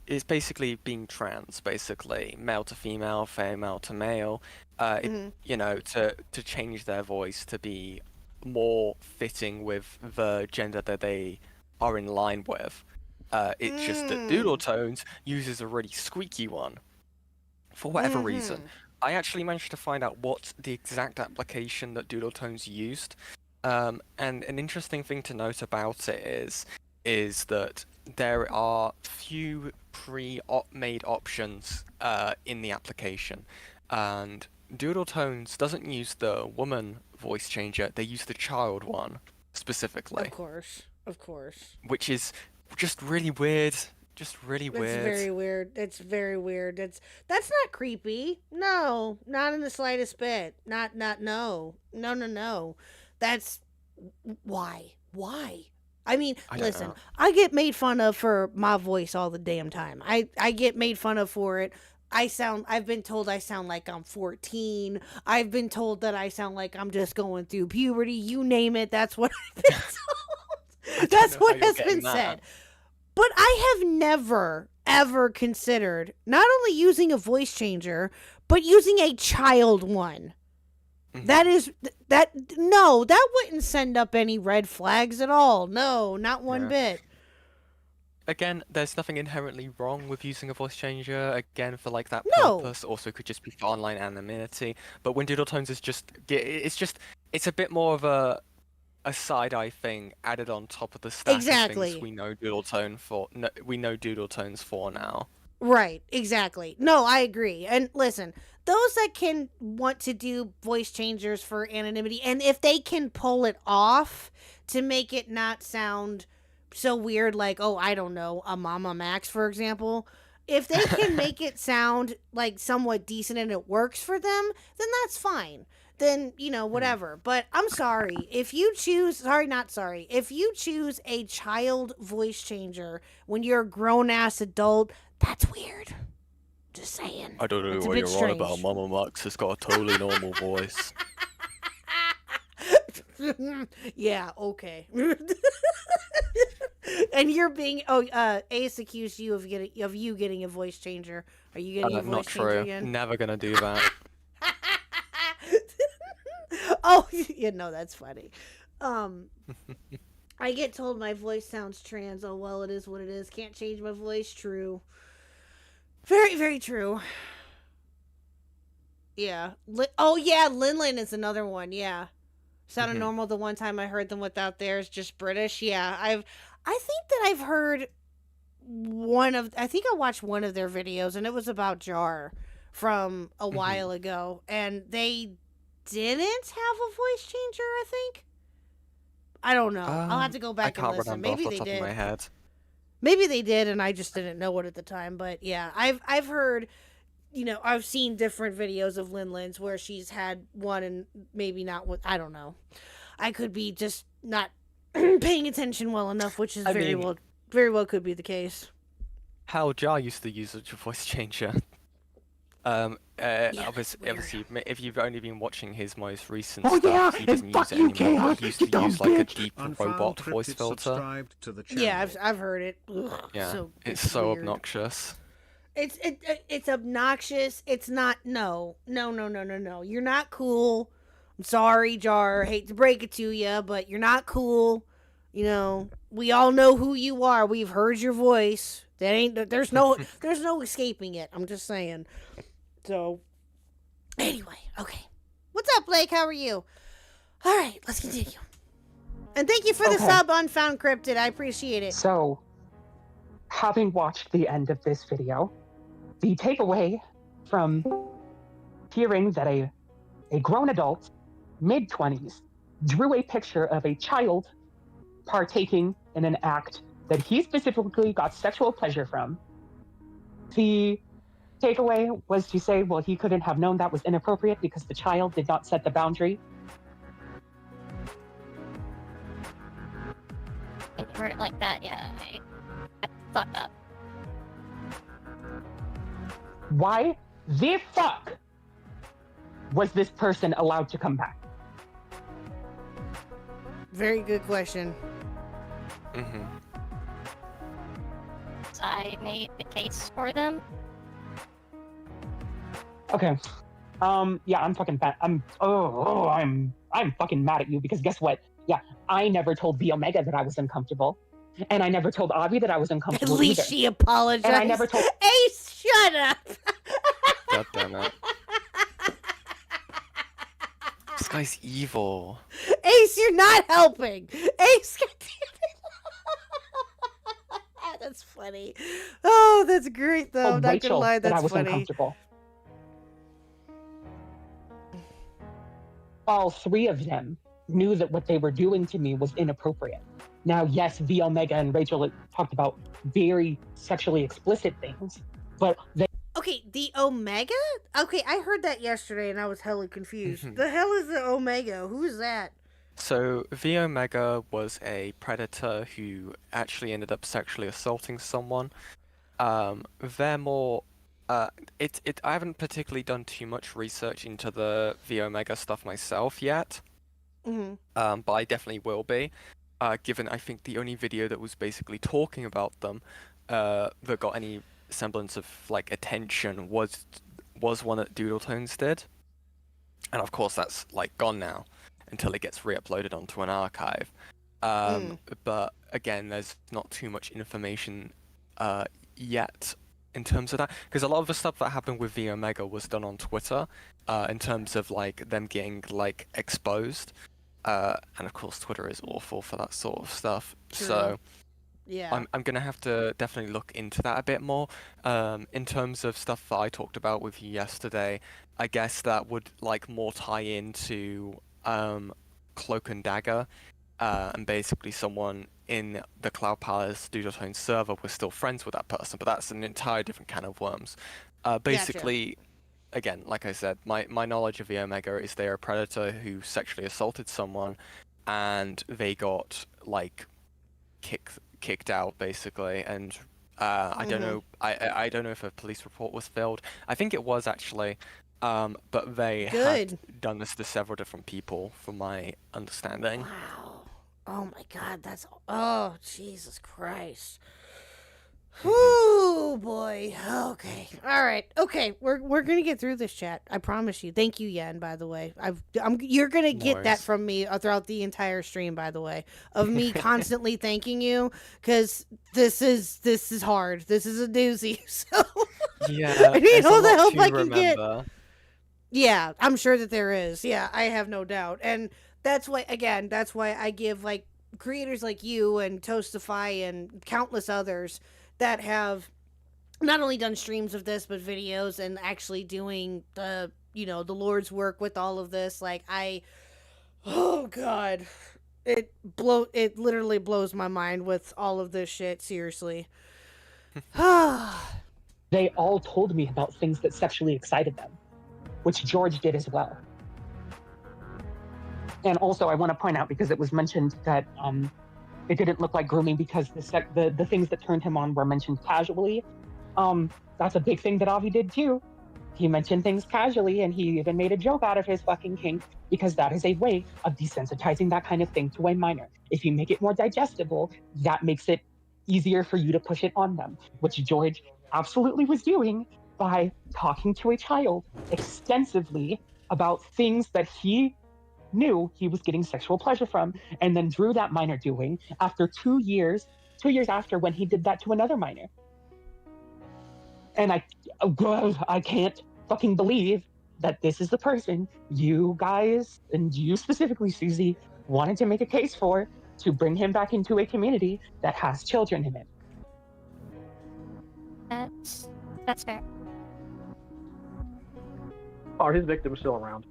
it's basically being trans, basically male to female, female to male. To change their voice to be more fitting with the gender that they are in line with. It's just that Doodle Tones uses a really squeaky one. For whatever reason. I actually managed to find out what the exact application that Doodle Tones used. And an interesting thing to note about it is that there are few pre-made options in the application. And Doodle Tones doesn't use the woman voice changer, they use the child one specifically. Of course. Which is just really weird. Just really weird. It's very weird. It's very weird. That's not creepy. No, not in the slightest bit. No. That's why? I mean, listen, I get made fun of for my voice all the damn time. I get made fun of for it. I've been told I sound like I'm 14. I've been told that I sound like I'm just going through puberty. You name it, that's what I've been told. That's what has been said. But I have never, ever considered not only using a voice changer, but using a child one. That wouldn't send up any red flags at all. No, not one bit. Again, there's nothing inherently wrong with using a voice changer, again, for like that No. purpose. Also, could just be for online anonymity. But when Doodle Tones is it's a bit more of a side-eye thing added on top of the stack of things we know Doodle Tones for now. Right, exactly. No, I agree. And listen, those that can want to do voice changers for anonymity, and if they can pull it off to make it not sound so weird, like, oh, I don't know, a Mama Max, for example, if they can make it sound like somewhat decent and it works for them, then that's fine. Then, whatever. But I'm sorry. If you choose a child voice changer when you're a grown-ass adult, that's weird. Just saying. I don't know what you're on about. Mama Max has got a totally normal voice. Yeah, okay. And you're being Ace accused you of you getting a voice changer. Are you getting a voice changer again? Never gonna do that. Oh, that's funny. I get told my voice sounds trans. Oh, well, it is what it is. Can't change my voice. True. Very, very true. Yeah. Linlin is another one. Yeah. Sounded normal the one time I heard them without theirs, just British. Yeah. I think that I've heard I think I watched one of their videos, and it was about Jar from a while ago, and they didn't have a voice changer, I think. I don't know. I'll have to go back and listen. Maybe they did. Maybe they did, and I just didn't know it at the time. But yeah, I've heard, I've seen different videos of Linlin's where she's had one and maybe not one. I don't know. I could be just not paying attention well enough, which is very well could be the case. How Jar used to use a voice changer. Obviously, if you've only been watching his most recent stuff, he doesn't use it anymore. He used to use like a deep robot voice filter. Yeah, I've heard it. Ugh, yeah, it's so weird. obnoxious. It's obnoxious. It's not. No. You're not cool. I'm sorry, Jar. Hate to break it to you, but you're not cool. We all know who you are. We've heard your voice. There's no escaping it. I'm just saying. So, anyway, okay. What's up, Blake? How are you? All right, let's continue. And thank you for the sub, Unfound Cryptid. I appreciate it. So, having watched the end of this video, the takeaway from hearing that a grown adult, mid-20s, drew a picture of a child partaking in an act that he specifically got sexual pleasure from, the takeaway was to say, well, he couldn't have known that was inappropriate because the child did not set the boundary. I heard it like that, yeah. I thought that. Why the fuck was this person allowed to come back? Very good question. I made the case for them. Okay. Yeah, I'm fucking fat. I'm fucking mad at you because guess what? Yeah, I never told the Omega that I was uncomfortable. And I never told Avi that I was uncomfortable. At least either. she apologized. And I never told Ace, shut up. God damn it. This guy's evil. Ace, you're not helping. Ace, that's funny. Oh, that's great though. I'm not gonna lie, that's that I was funny. Uncomfortable. all three of them knew that what they were doing to me was inappropriate. Now, yes, V Omega and Rachel talked about very sexually explicit things, but they... Okay, the Omega? Okay, I heard that yesterday and I was hella confused. The hell is the Omega? Who is that? So V Omega was a predator who actually ended up sexually assaulting someone. They're more... I haven't particularly done too much research into the V Omega stuff myself yet. But I definitely will be. Given I think the only video that was basically talking about them that got any semblance of like attention was one that Doodle Tones did, and of course that's like gone now until it gets re-uploaded onto an archive. But again, there's not too much information yet in terms of that, because a lot of the stuff that happened with V Omega was done on Twitter in terms of like them getting like exposed. And of course, Twitter is awful for that sort of stuff. True. So, yeah, I'm gonna have to definitely look into that a bit more. In terms of stuff that I talked about with you yesterday, I guess that would like more tie into Cloak and Dagger, and basically someone in the Cloud Palace Doodletones server was still friends with that person, but that's an entirely different can of worms. Basically. Gotcha. Again, like I said, my knowledge of the Omega is they're a predator who sexually assaulted someone, and they got like kicked out basically. And I don't know. I don't know if a police report was filed. I think it was actually, but they had done this to several different people, from my understanding. Wow. Oh my God, oh Jesus Christ. Whoo, boy. Okay. All right. Okay. We're gonna get through this, chat. I promise you. Thank you, Yen. By the way, you're gonna get that from me throughout the entire stream. By the way, of me constantly thanking you, because this is hard. This is a doozy. So yeah, I need all the help I can remember. get. Yeah, I'm sure that there is. Yeah, I have no doubt, and that's why I give like creators like you and Toastify and countless others that have not only done streams of this, but videos and actually doing the Lord's work with all of this. Like oh God, it literally blows my mind with all of this shit. Seriously. They all told me about things that sexually excited them, which George did as well. And also, I want to point out, because it was mentioned that it didn't look like grooming because the things that turned him on were mentioned casually. That's a big thing that Avi did too. He mentioned things casually, and he even made a joke out of his fucking kink, because that is a way of desensitizing that kind of thing to a minor. If you make it more digestible, that makes it easier for you to push it on them, which George absolutely was doing by talking to a child extensively about things that he knew he was getting sexual pleasure from, and then drew that minor doing after 2 years after, when he did that to another minor. And I can't fucking believe that this is the person you guys, and you specifically, Susie, wanted to make a case for, to bring him back into a community that has children in it. That's fair. Are his victims still around?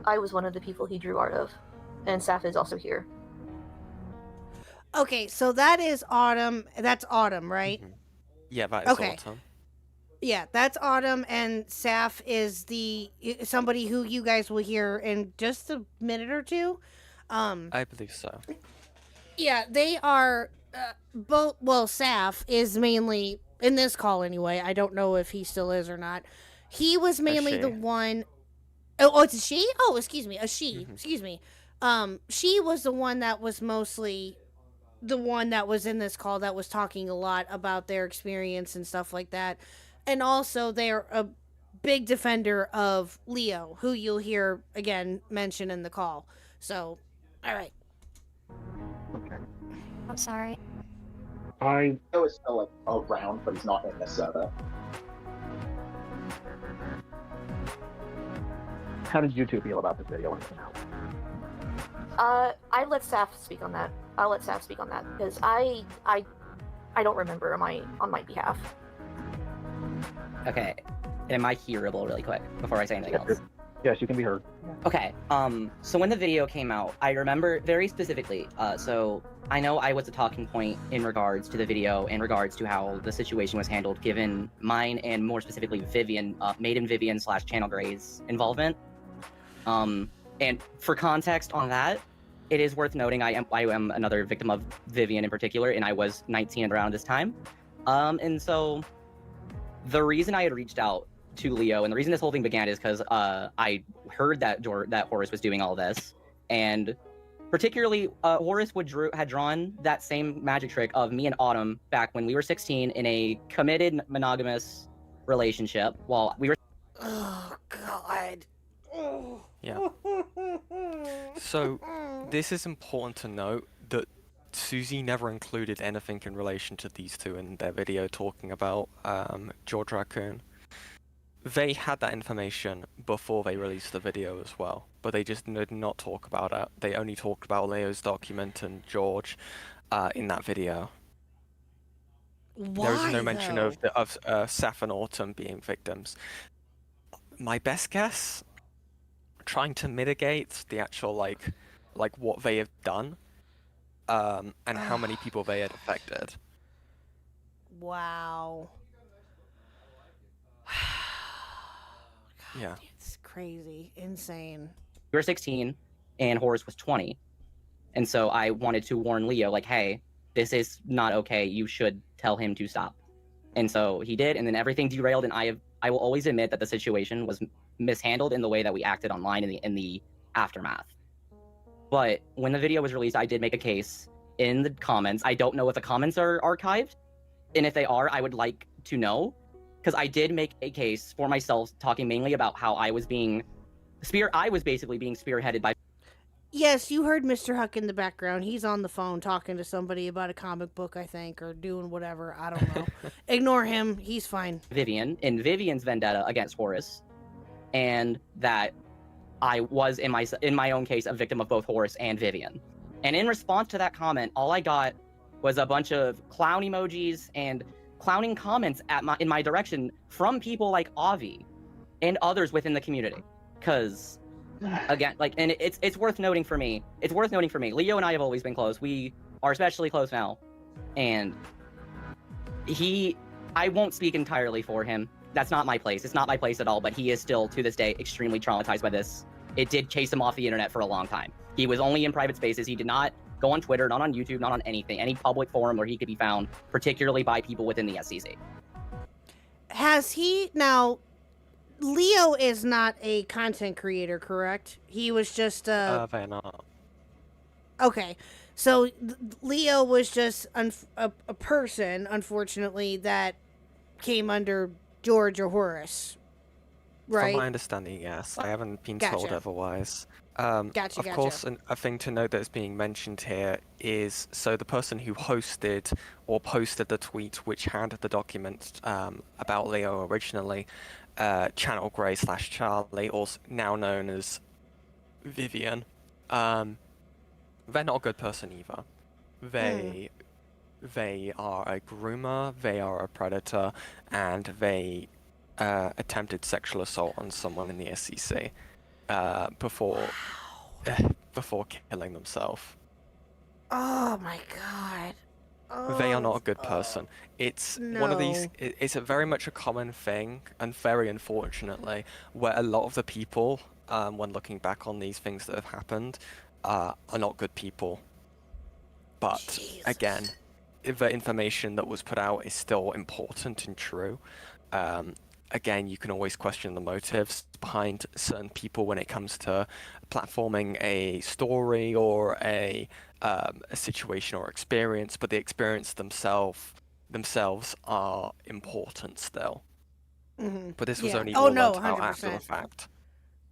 I was one of the people he drew art of, and Saf is also here. Okay, so that is Autumn. That's Autumn, right? Mm-hmm. Yeah, that is Autumn. Yeah, that's Autumn, and Saf is somebody who you guys will hear in just a minute or two. I believe so. Yeah, they are both. Well, Saf is mainly in this call anyway. I don't know if he still is or not. He was mainly the one. Oh, it's a she? Oh, excuse me, a she. Mm-hmm. Excuse me. She was the one that was mostly the one that was in this call that was talking a lot about their experience and stuff like that. And also, they're a big defender of Leo, who you'll hear again mention in the call. So, all right. Okay. I'm sorry. Leo is still around, but he's not in the server. How did you two feel about this video? I let Saf speak on that. I'll let Saf speak on that, because I don't remember on my behalf. Okay, am I hearable really quick before I say anything else? Yes, you can be heard. Okay. So when the video came out, I remember very specifically. So I know I was a talking point in regards to the video, in regards to how the situation was handled, given mine and more specifically Vivian, Maiden Vivian / Channel Gray's involvement. And for context on that, it is worth noting I am another victim of Vivian in particular, and I was 19 around this time. And so the reason I had reached out to Leo, and the reason this whole thing began is because I heard that Horace was doing all this, and particularly Horace had drawn that same magic trick of me and Autumn back when we were 16 in a committed monogamous relationship while we were. Oh God. Yeah. So this is important to note that Susie never included anything in relation to these two in their video talking about George Raccoon. They had that information before they released the video as well, but they just did not talk about it. They only talked about Leo's document and George in that video. Why, there is no mention though? of Seth and Autumn being victims. My best guess, trying to mitigate the actual like what they have done, and how many people they had affected. Wow. Yeah. It's crazy. Insane. We were 16 and Horace was 20. And so I wanted to warn Leo, like, hey, this is not okay. You should tell him to stop. And so he did, and then everything derailed, and I will always admit that the situation was mishandled in the way that we acted online in the aftermath. But when the video was released, I did make a case in the comments. I don't know if the comments are archived, and if they are, I would like to know, because I did make a case for myself, talking mainly about how I was basically being spearheaded by. Yes, you heard Mr. Huck in the background. He's on the phone talking to somebody about a comic book, I think, or doing whatever. I don't know. Ignore him. He's fine. Vivian in Vivian's vendetta against Horace, and that I was in my own case a victim of both Horace and Vivian. And in response to that comment, all I got was a bunch of clown emojis and clowning comments in my direction from people like Avi and others within the community. Because again, and it's worth noting for me. It's worth noting for me. Leo and I have always been close. We are especially close now, and I won't speak entirely for him. That's not my place. It's not my place at all. But he is still, to this day, extremely traumatized by this. It did chase him off the internet for a long time. He was only in private spaces. He did not go on Twitter, not on YouTube, not on anything, any public forum where he could be found, particularly by people within the SEC. Has he now? Leo is not a content creator, correct? He was just They're not. Okay, so Leo was just a person, unfortunately, that came under George or Horace, right? From my understanding, yes. I haven't been told Gotcha. otherwise. Gotcha. Of course, a thing to note that's being mentioned here is, so the person who hosted or posted the tweet which had the document about Leo originally, Channel Grey / Charlie, also now known as Vivian, they're not a good person either. They are a groomer, they are a predator, and they attempted sexual assault on someone in the SEC before killing themselves. Oh my God. They are not a good person. It's one of these. It's a very much a common thing, and very unfortunately, where a lot of the people, when looking back on these things that have happened, are not good people. But again, the information that was put out is still important and true. Again, you can always question the motives behind certain people when it comes to platforming a story or a situation or experience, but the experience themselves are important still. Mm-hmm. But this was only learned out 100%. after the fact.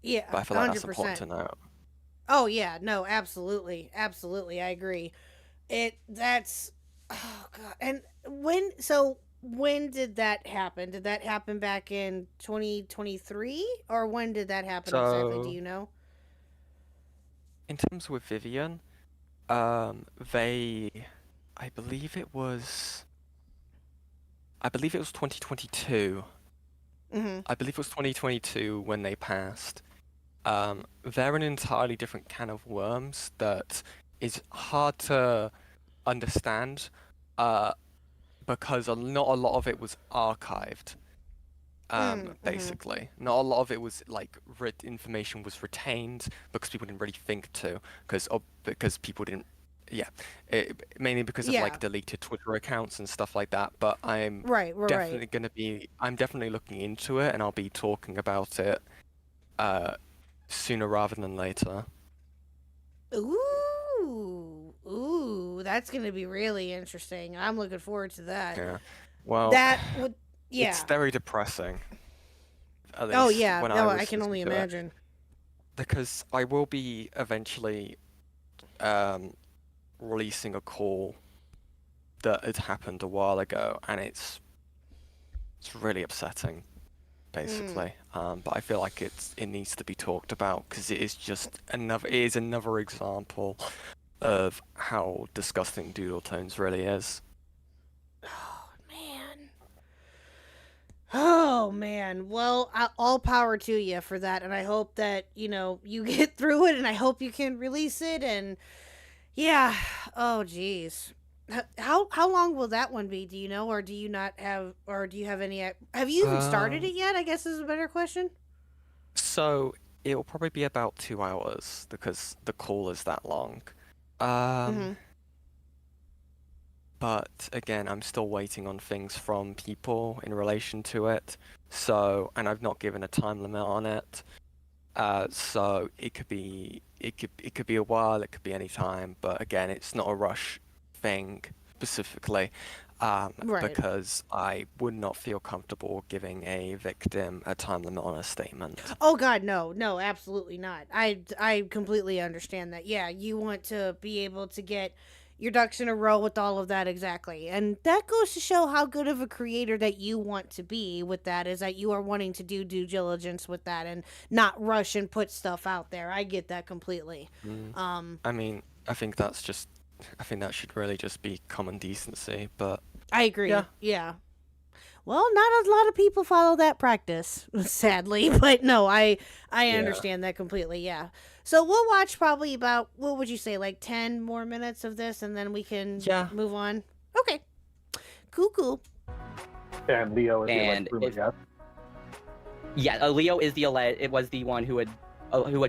Yeah, But I feel like that's 100%. important to know. Oh yeah, no, absolutely, I agree. That's, oh God. And when did that happen? Did that happen back in 2023, or when did that happen exactly? Do you know? In terms with Vivian, I believe it was 2022. Mm-hmm. I believe it was 2022 when they passed. they're an entirely different can of worms that is hard to understand, because not a lot of it was archived. Basically, not a lot of it was like information was retained because people didn't really think to, because people didn't, mainly because of like deleted Twitter accounts and stuff like that. But I'm I'm definitely looking into it, and I'll be talking about it sooner rather than later. Ooh, that's gonna be really interesting. I'm looking forward to that. Yeah, well, that would. Yeah. It's very depressing. Oh yeah, no, I can only imagine. Because I will be eventually releasing a call that had happened a while ago, and it's really upsetting, basically. But I feel like it needs to be talked about because it is another example of how disgusting Doodle Tones really is. Oh man, well, all power to you for that, and I hope that you get through it, and I hope you can release it, and yeah, oh geez, how long will that one be? Do you know, or do you not have, or do you have any? Have you even started it yet? I guess is a better question. So it will probably be about 2 hours because the call is that long. But again, I'm still waiting on things from people in relation to it. So, and I've not given a time limit on it. So it could be a while, it could be any time. But again, it's not a rush thing specifically, because I would not feel comfortable giving a victim a time limit on a statement. Oh God, no, absolutely not. I completely understand that. Yeah, you want to be able to get your ducks in a row with all of that, exactly. And that goes to show how good of a creator that you want to be with that, is that you are wanting to do due diligence with that and not rush and put stuff out there. I get that completely. I mean, I think that should really just be common decency, but I agree. Yeah. Well, not a lot of people follow that practice, sadly, but no, I understand that completely. Yeah. So we'll watch probably about, what would you say, like 10 more minutes of this, and then we can move on. Okay. Cool. And Leo is the alleged groomer, Yeah, Leo is it was the one who had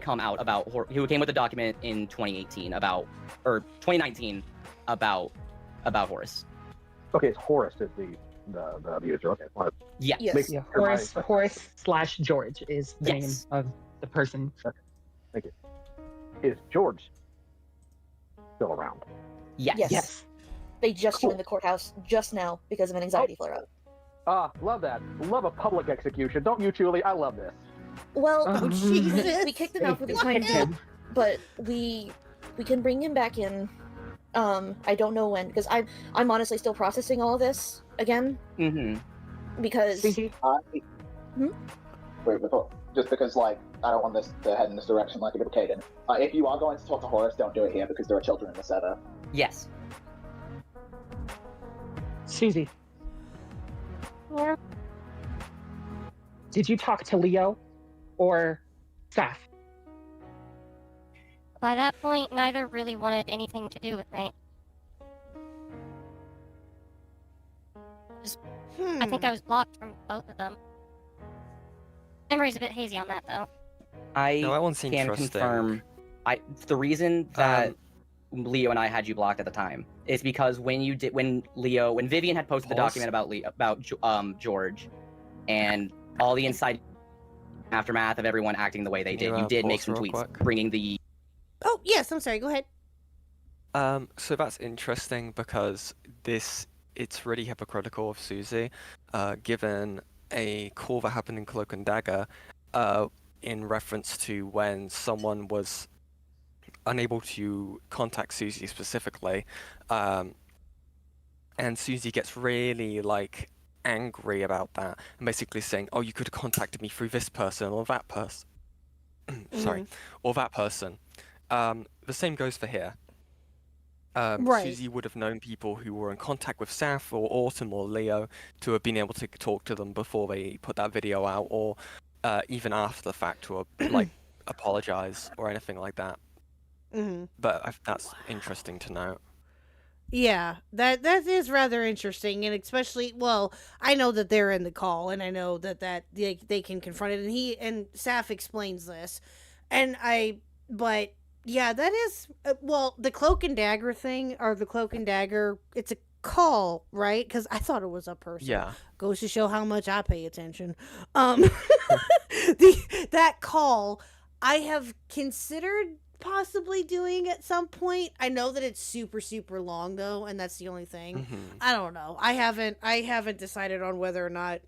come out about, who came with a document in 2019 or 2019 about Horace. Okay, Horace is the abuser. Okay. Yes. Horace/George is the name of the person. Okay. Thank you. Is George still around? Yes. They just went in the courthouse just now because of an anxiety flare-up. Love that. Love a public execution. Don't you, Julie? I love this. Well, Jesus. we kicked him out for the time being, but we can bring him back in. I don't know when, because I'm honestly still processing all of this again. Because Wait, just because I don't want this to head in this direction like a bit of Caden. If you are going to talk to Horace, don't do it here because there are children in the server. Yes. Susie. Yeah. Did you talk to Leo or Saf? By that point, neither really wanted anything to do with me. I think I was blocked from both of them. Memory's a bit hazy on that, though. I can confirm. The reason that Leo and I had you blocked at the time is because when Vivian had posted the document about George, and all the inside aftermath of everyone acting the way they did, you did make some tweets bringing the. Oh yes, I'm sorry. Go ahead. So that's interesting because it's really hypocritical of Susie, given a call that happened in Cloak and Dagger, in reference to when someone was unable to contact Susie specifically, and Susie gets really angry about that and basically saying, "Oh, you could have contacted me through this person or that person." Sorry, or that person. The same goes for here. Susie would have known people who were in contact with Saf or Autumn or Leo to have been able to talk to them before they put that video out, or even after the fact, to have apologize or anything like that. Mm-hmm. But that's interesting to note. Yeah, that is rather interesting, and especially, well, I know that they're in the call, and I know that they can confront it, and Saf explains this, but yeah, that is well, the cloak and dagger thing, or the cloak and dagger, it's a call, right? Because I thought it was a person. Yeah. Goes to show how much I pay attention. That call, I have considered possibly doing at some point. I know that it's super super long though, and that's the only thing. I don't know. I haven't decided on whether or not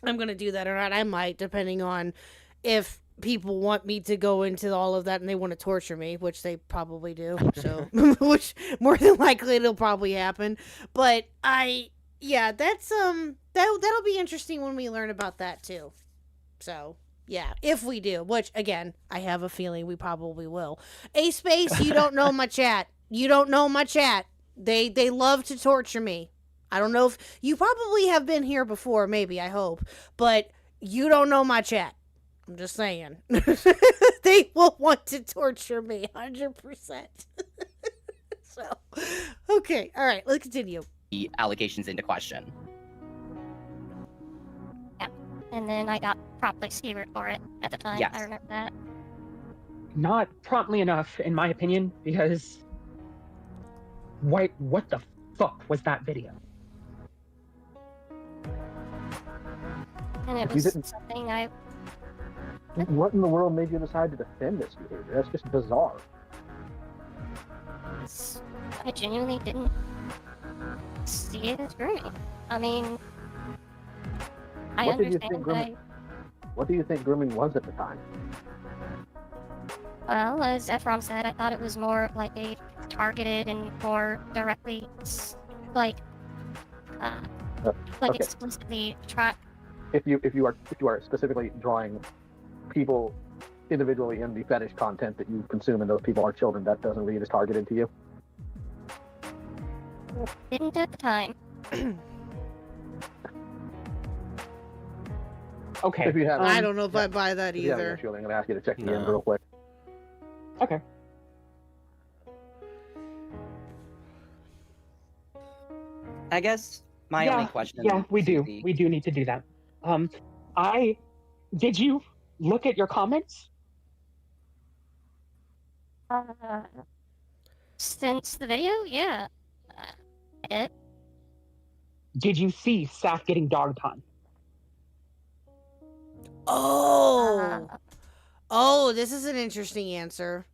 I'm gonna do that or not. I might, depending on if people want me to go into all of that and they want to torture me, which they probably do. So which more than likely it'll probably happen. But that's that'll be interesting when we learn about that too. So yeah, if we do, which again, I have a feeling we probably will. A space, you don't know my chat. You don't know my chat. They love to torture me. I don't know if you probably have been here before, maybe, I hope, but you don't know my chat. I'm just saying. They will want to torture me 100%. So, okay, all right, let's continue. The allegations into question. And then I got promptly skewered for it at the time. Yes. I remember that. Not promptly enough, in my opinion, because what the fuck was that video? And it If you was didn't- something I... What in the world made you decide to defend this behavior? That's just bizarre. I genuinely didn't see it as grooming. I mean, I What did you understand think grooming? What do you think grooming was at the time? Well, as Ephraim said, I thought it was more of like a targeted and more directly, like Okay. explicitly try. If you are specifically drawing people individually in the fetish content that you consume, and those people are children, that doesn't read as targeted to you. Didn't at the time. Okay. If you have, I don't know if I buy that if you have an either. issue, I'm going to ask you to check me in No. real quick. Okay. I guess my only question. Yeah, we do. Susie- We do need to do that. Did you look at your comments? Since the video, yeah. Did you see Saf getting dogged on? Oh, this is an interesting answer.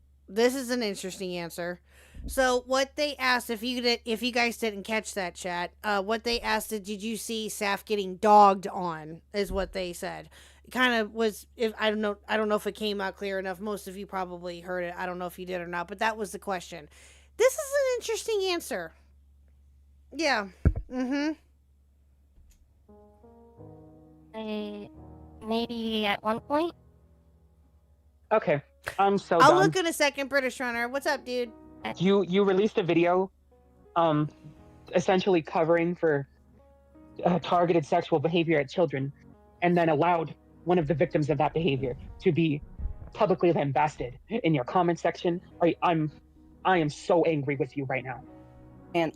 So what they asked, if you guys didn't catch that, chat, what they asked, did you see Saf getting dogged on? Is what they said. It kind of was. If I don't know if it came out clear enough. Most of you probably heard it. I don't know if you did or not, but that was the question. This is an interesting answer. Yeah. Maybe at one point. Okay. I'm so I'll done. look in a second, British Runner. What's up, dude? You released a video, essentially covering for targeted sexual behavior at children, and then allowed one of the victims of that behavior to be publicly lambasted in your comment section. I am so angry with you right now. And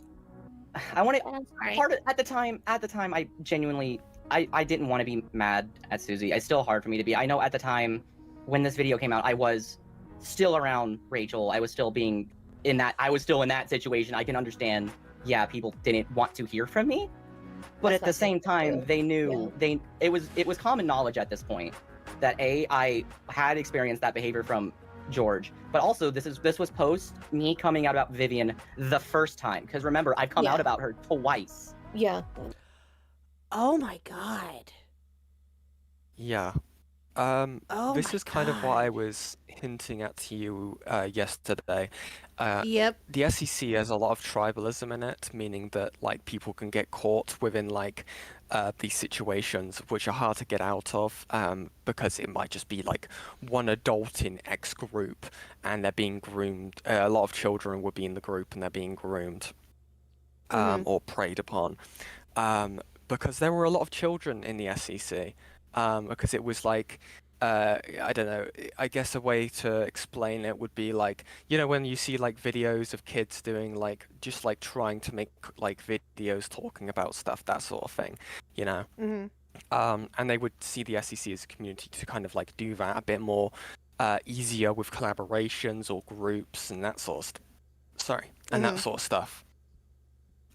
I want to. I'm sorry. Part of, at the time, I genuinely, I didn't want to be mad at Susie. It's still hard for me to be. I know at the time, when this video came out, I was still around Rachel. I was still being in that. I was still in that situation. I can understand. Yeah, people didn't want to hear from me, but at the same time, they knew it was common knowledge at this point that I had experienced that behavior from George, but also this was post me coming out about Vivian the first time, because remember, I've come out about her twice. Yeah. Oh my god. Yeah. Oh this my is kind of what God. I was hinting at to you yesterday. Yep. The SEC has a lot of tribalism in it, meaning that like people can get caught within like these situations which are hard to get out of because it might just be like one adult in X group and they're being groomed. A lot of children would be in the group and they're being groomed or preyed upon because there were a lot of children in the SEC because it was like I don't know, I guess a way to explain it would be like, you know, when you see like videos of kids doing like just like trying to make like videos talking about stuff, that sort of thing, you know. And they would see the SEC as a community to kind of like do that a bit more easier with collaborations or groups and that sort of that sort of stuff.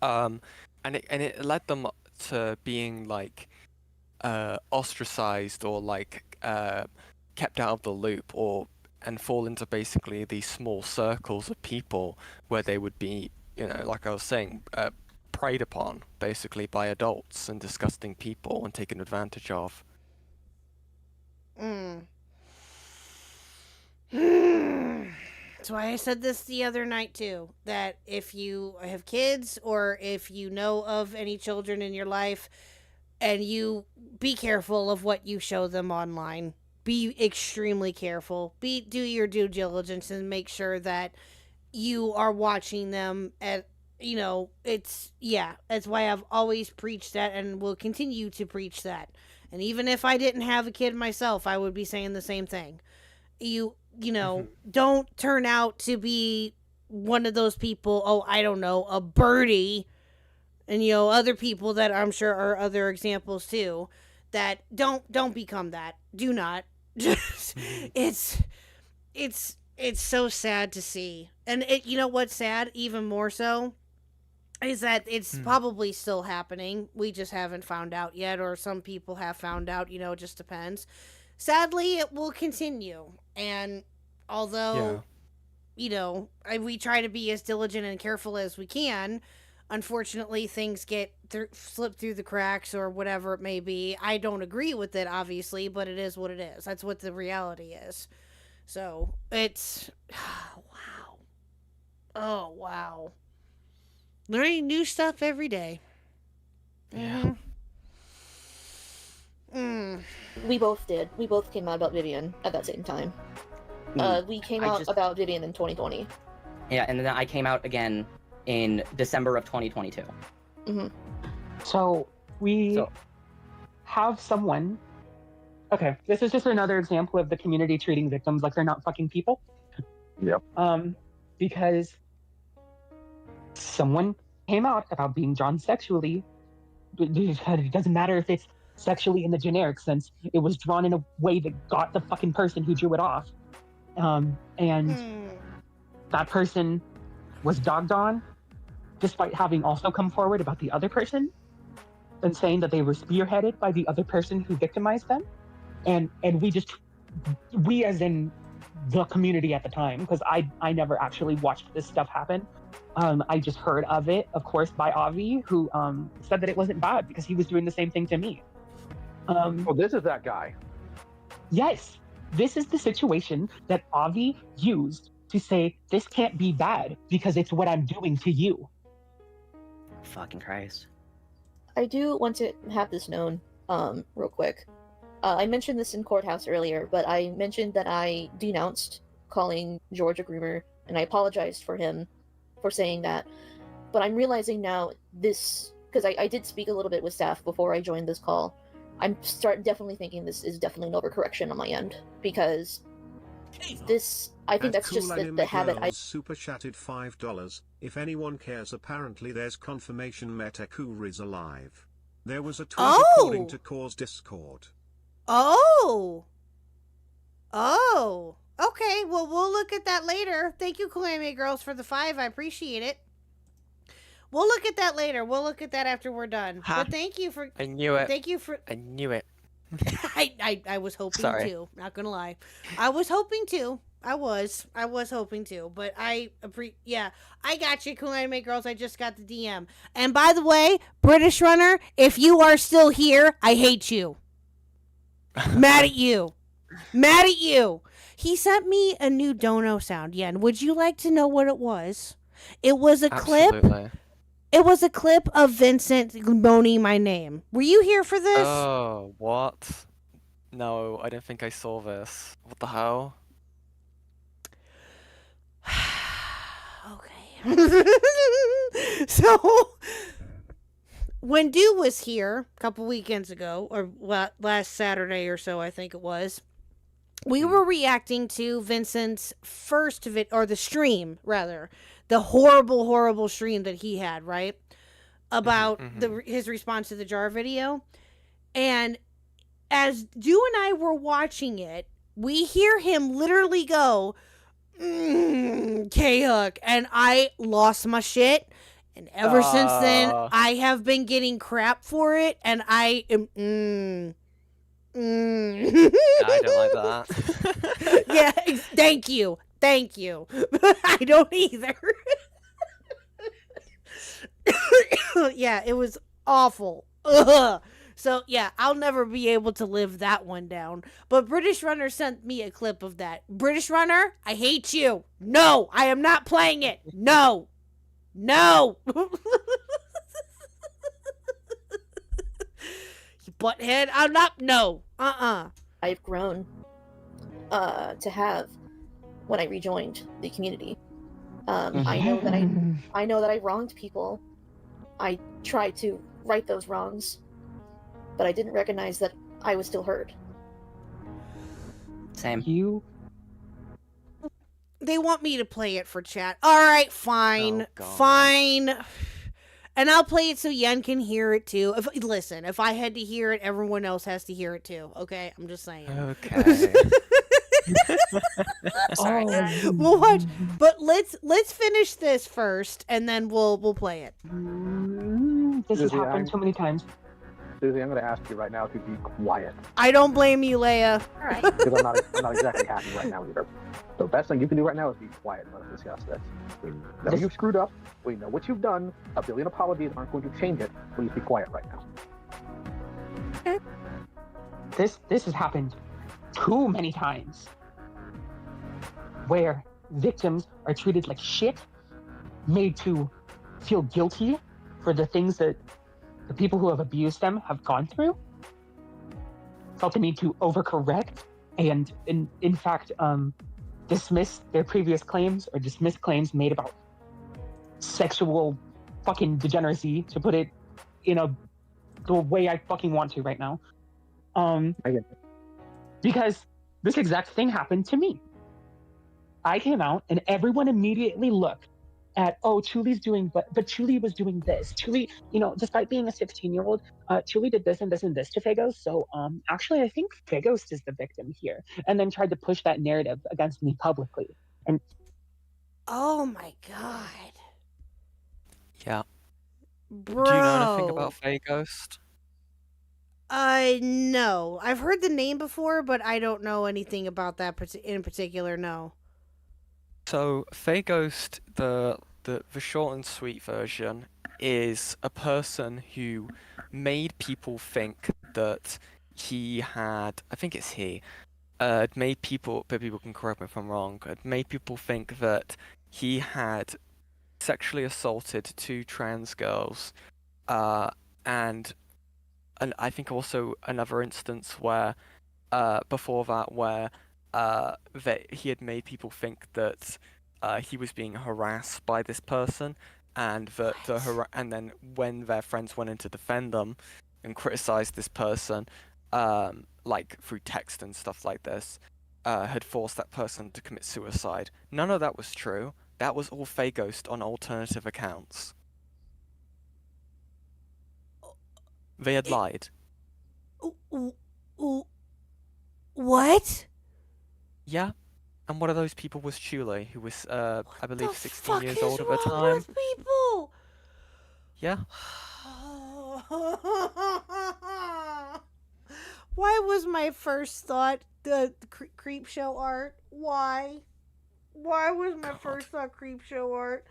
And it led them to being like ostracized or like kept out of the loop and fall into basically these small circles of people where they would be, you know, like I was saying, preyed upon basically by adults and disgusting people and taken advantage of. That's why I said this the other night too, that if you have kids or if you know of any children in your life, and you be careful of what you show them online. Be extremely careful. Do your due diligence and make sure that you are watching them at, you know, that's why I've always preached that and will continue to preach that. And even if I didn't have a kid myself, I would be saying the same thing. You know, don't turn out to be one of those people, I don't know, a birdie. And, you know, other people that I'm sure are other examples too, that don't become that. Do not. It's so sad to see. And you know what's sad, even more so, is that it's probably still happening. We just haven't found out yet, or some people have found out, you know, it just depends. Sadly, it will continue. And although, you know, we try to be as diligent and careful as we can, unfortunately, things get slipped through the cracks or whatever it may be. I don't agree with it, obviously, but it is what it is. That's what the reality is. So, it's... wow. Oh, wow. Learning new stuff every day. Yeah. We both did. We both came out about Vivian at that same time. We came out about Vivian in 2020. Yeah, and then I came out again in December of 2022. So we have someone. Okay, this is just another example of the community treating victims like they're not fucking people. Yep. Because someone came out about being drawn sexually. It doesn't matter if it's sexually in the generic sense. It was drawn in a way that got the fucking person who drew it off. And that person was dogged on, despite having also come forward about the other person and saying that they were spearheaded by the other person who victimized them. And we as in the community at the time, because I never actually watched this stuff happen. I just heard of it, of course, by Avi, who said that it wasn't bad because he was doing the same thing to me. This is that guy. Yes, this is the situation that Avi used to say, this can't be bad because it's what I'm doing to you. Fucking Christ. I do want to have this known, real quick. I mentioned this in courthouse earlier, but I mentioned that I denounced calling George a groomer, and I apologized for him for saying that. But I'm realizing now this, because I did speak a little bit with staff before I joined this call. I'm definitely thinking this is definitely an overcorrection on my end, because this, I think that's just the habit. I super chatted $5. If anyone cares, apparently there's confirmation Metakur is alive. There was a tweet according to Cause Discord. Okay, well, we'll look at that later. Thank you, Kalame Girls, for the 5. I appreciate it. We'll look at that later. We'll look at that after we're done. But thank you for... I knew it. Thank you for... I knew it. I was hoping to. Not gonna lie. I was hoping to. I was hoping to. But I got you, Kalame Girls. I just got the DM. And by the way, British Runner, if you are still here, I hate you. Mad at you. Mad at you. He sent me a new dono sound, Yen. Would you like to know what it was? It was a clip. It was a clip of Vincent moaning my name. Were you here for this? Oh, what? No, I don't think I saw this. What the hell? Okay. So, when Dew was here a couple weekends ago, or last Saturday or so, I think it was, we were reacting to Vincent's first or the stream rather, the horrible stream that he had, right? About his response to the jar video. And as Dew and I were watching it, we hear him literally go, KHuck, and I lost my shit. And ever since then, I have been getting crap for it, and I am. I don't like that. Yeah, thank you. I don't either. Yeah, it was awful. Ugh. So, yeah, I'll never be able to live that one down. But British Runner sent me a clip of that. British Runner, I hate you. No, I am not playing it. No. You butthead, I'm not. No. I've grown to have when I rejoined the community. I know that I wronged people. I tried to right those wrongs, but I didn't recognize that I was still hurt. Same. They want me to play it for chat. All right, fine. Fine. And I'll play it so Yen can hear it too. If I had to hear it, everyone else has to hear it too. Okay? I'm just saying. Okay. Sorry. We'll watch, but let's finish this first, and then we'll play it. This has happened so many times. Susie, I'm going to ask you right now to be quiet. I don't blame you, Leia. All right. Because I'm not exactly happy right now either. So the best thing you can do right now is be quiet and let's discuss this. We know you've screwed up. We know what you've done. A billion apologies aren't going to change it. Please be quiet right now. This has happened too many times. Where victims are treated like shit, made to feel guilty for the things that the people who have abused them have gone through, felt the need to overcorrect and in fact dismiss their previous claims or dismiss claims made about sexual fucking degeneracy, to put it the way I fucking want to right now. Because this exact thing happened to me. I came out and everyone immediately looked at, Chuli's doing, but Chuli was doing this. Chuli, despite being a 16-year-old, Chuli did this and this and this to Fagos. So actually, I think Fagos is the victim here. And then tried to push that narrative against me publicly. And oh my god. Yeah. Bro. Do you know anything about Faghost? No. I've heard the name before, but I don't know anything about that in particular, no. So, Faghost, the short and sweet version, is a person who made people think that he had, I think it's he, made people, but people can correct me if I'm wrong, made people think that he had sexually assaulted 2 trans girls, and I think also another instance where, before that, where that he had made people think that he was being harassed by this person, and that and then when their friends went in to defend them and criticized this person, like through text and stuff like this, had forced that person to commit suicide. None of that was true. That was all Faghost on alternative accounts. They had lied. What? Yeah, and one of those people was Chule, who was, I believe, 16 years old at the What's wrong time. with people? Yeah. Why was my first thought the creep show art? Why? Why was my first thought creep show art?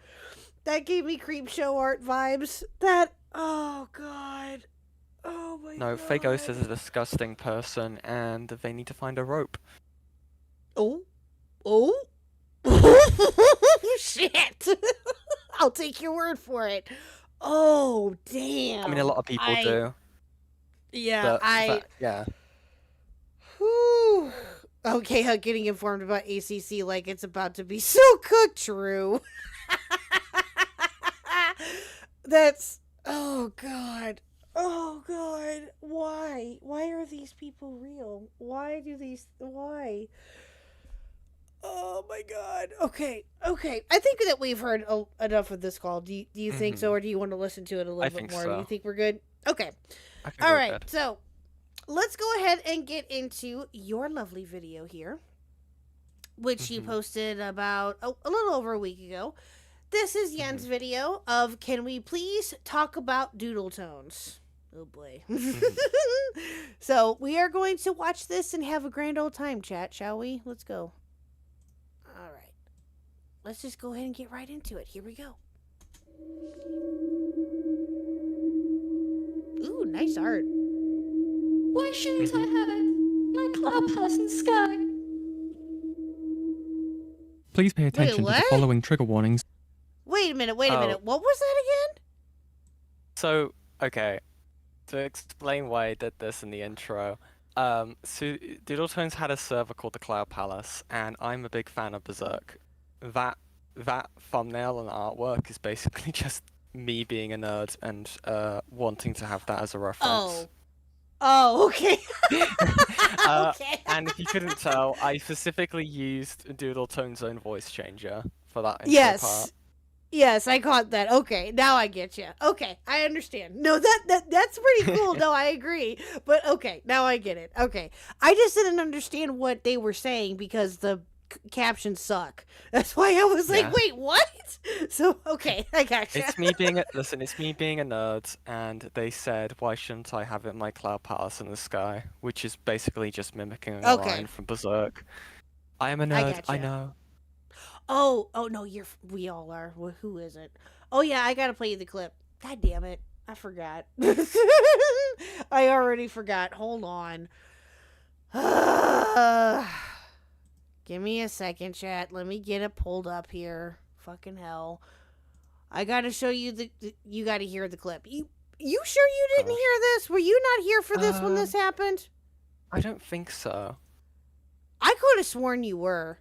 That gave me creep show art vibes. Oh god. Oh my god. No, Fagos is a disgusting person, and they need to find a rope. Oh. Shit. I'll take your word for it. Oh, damn. I mean, a lot of people do. Yeah, yeah. Whew. Okay, getting informed about ACC like it's about to be so cooked true. That's... Oh, God. Oh God, why? Why are these people real? Why? Oh my God. Okay. I think that we've heard enough of this call. Do you think so, or do you want to listen to it a little bit more? So. Do you think we're good? Okay. All right. Good. So let's go ahead and get into your lovely video here, which you posted about a little over a week ago. This is Yen's video of Can We Please Talk About Doodle Tones? Oh boy. So we are going to watch this and have a grand old time, chat, shall we? Let's go. All right. Let's just go ahead and get right into it. Here we go. Ooh, nice art. Why shouldn't I have it? My cloud person sky. Please pay attention to the what? following trigger warnings. Wait a minute. What was that again? So, okay. To explain why I did this in the intro, so Doodletones had a server called the Cloud Palace, and I'm a big fan of Berserk. That thumbnail and artwork is basically just me being a nerd and wanting to have that as a reference. Oh, okay. Okay. And if you couldn't tell, I specifically used Doodletones' own voice changer for that intro part. Yes, I caught that. Okay, now I get you. Okay, I understand. No, that's pretty cool. No, I agree. But okay, now I get it. Okay, I just didn't understand what they were saying because the captions suck. That's why I was like, wait, what? So okay, I gotcha. It's me being a nerd, and they said, why shouldn't I have it in my cloud palace in the sky? Which is basically just mimicking a line from Berserk. I am a nerd. I know. Oh no, we all are. Well, who isn't? Oh yeah, I gotta play you the clip. God damn it, I forgot. I already forgot. Hold on. Give me a second, chat. Let me get it pulled up here. Fucking hell. I gotta show you you gotta hear the clip. You sure you didn't hear this? Were you not here for this when this happened? I don't think so. I could have sworn you were.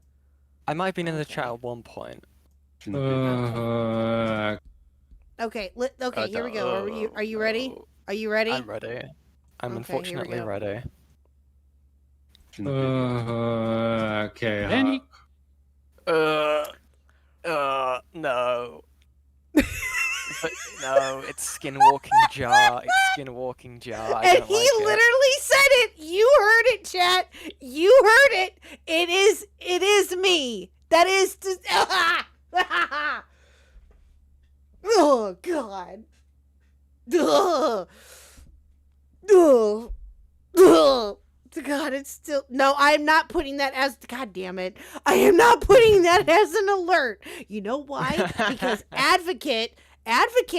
I might have been in the chat at one point. Okay, here we go. Are you ready? Are you ready? I'm ready. I'm unfortunately ready. Okay. No. But no, it's Skinwalking Jar. It's Skinwalking Jar. And he literally said it. You heard it, chat. You heard it. It is me. That is. Oh God. God, it's still. No, I'm not putting that as. God damn it. I am not putting that as an alert. You know why? Because Advocate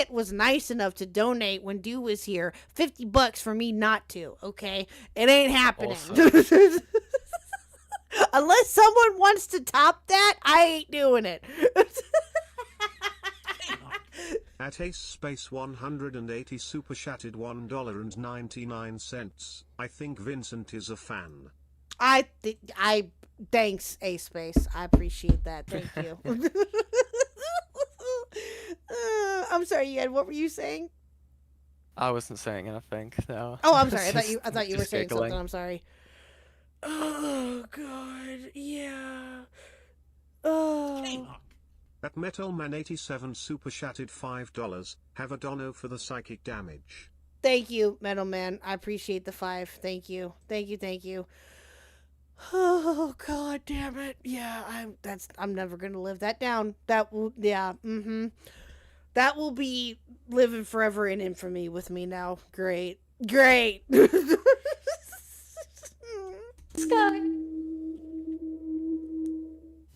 was nice enough to donate when Dew was here $50 for me not to, okay? It ain't happening. Awesome. Unless someone wants to top that, I ain't doing it. At Ace Space 180 super chatted $1.99. I think Vincent is a fan. Thanks, Ace Space. I appreciate that. Thank you. I'm sorry, Yen. What were you saying? I wasn't saying anything. No. Oh, I'm sorry. I thought you were saying giggling. something. I'm sorry. Oh God, yeah. Oh. At Metalman87 super chatted $5. Have a dono for the psychic damage. Thank you, Metal Man. I appreciate the 5. Thank you. Oh God damn it. Yeah, I'm never gonna live that down. That will That will be living forever in infamy with me now. Great. Sky.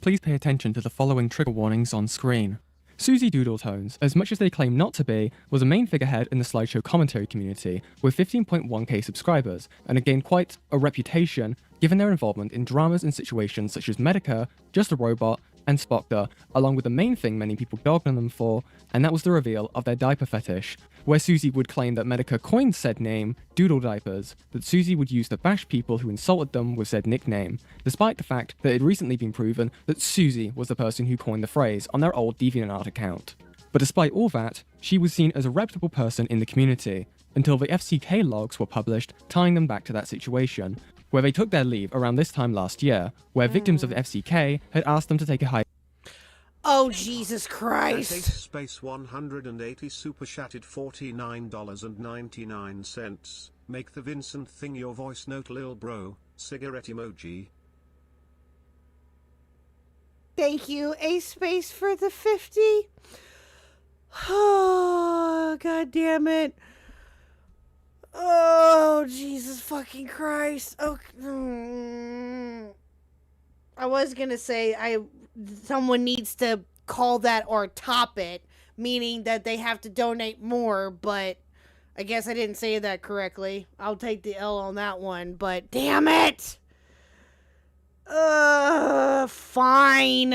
Please pay attention to the following trigger warnings on screen. Susie Doodletones, as much as they claim not to be, was a main figurehead in the slideshow commentary community with 15.1k subscribers, and had gained quite a reputation given their involvement in dramas and situations such as Medica, Just a Robot, and Spoctor, along with the main thing many people dogged on them for, and that was the reveal of their diaper fetish, where Susie would claim that Medica coined said name, Doodle Diapers, that Susie would use to bash people who insulted them with said nickname, despite the fact that it had recently been proven that Susie was the person who coined the phrase on their old DeviantArt account. But despite all that, she was seen as a reputable person in the community, until the FCK logs were published tying them back to that situation, where they took their leave around this time last year, where victims of the FCK had asked them to take a hike. Oh, Jesus At Christ. space 180 super chatted $49.99. Make the Vincent thing your voice note, lil bro. Cigarette emoji. Thank you, A Space, for the 50. Oh, God damn it. Oh, Jesus fucking Christ. Okay. I was gonna say someone needs to call that or top it, meaning that they have to donate more, but I guess I didn't say that correctly. I'll take the L on that one, but damn it! Fine.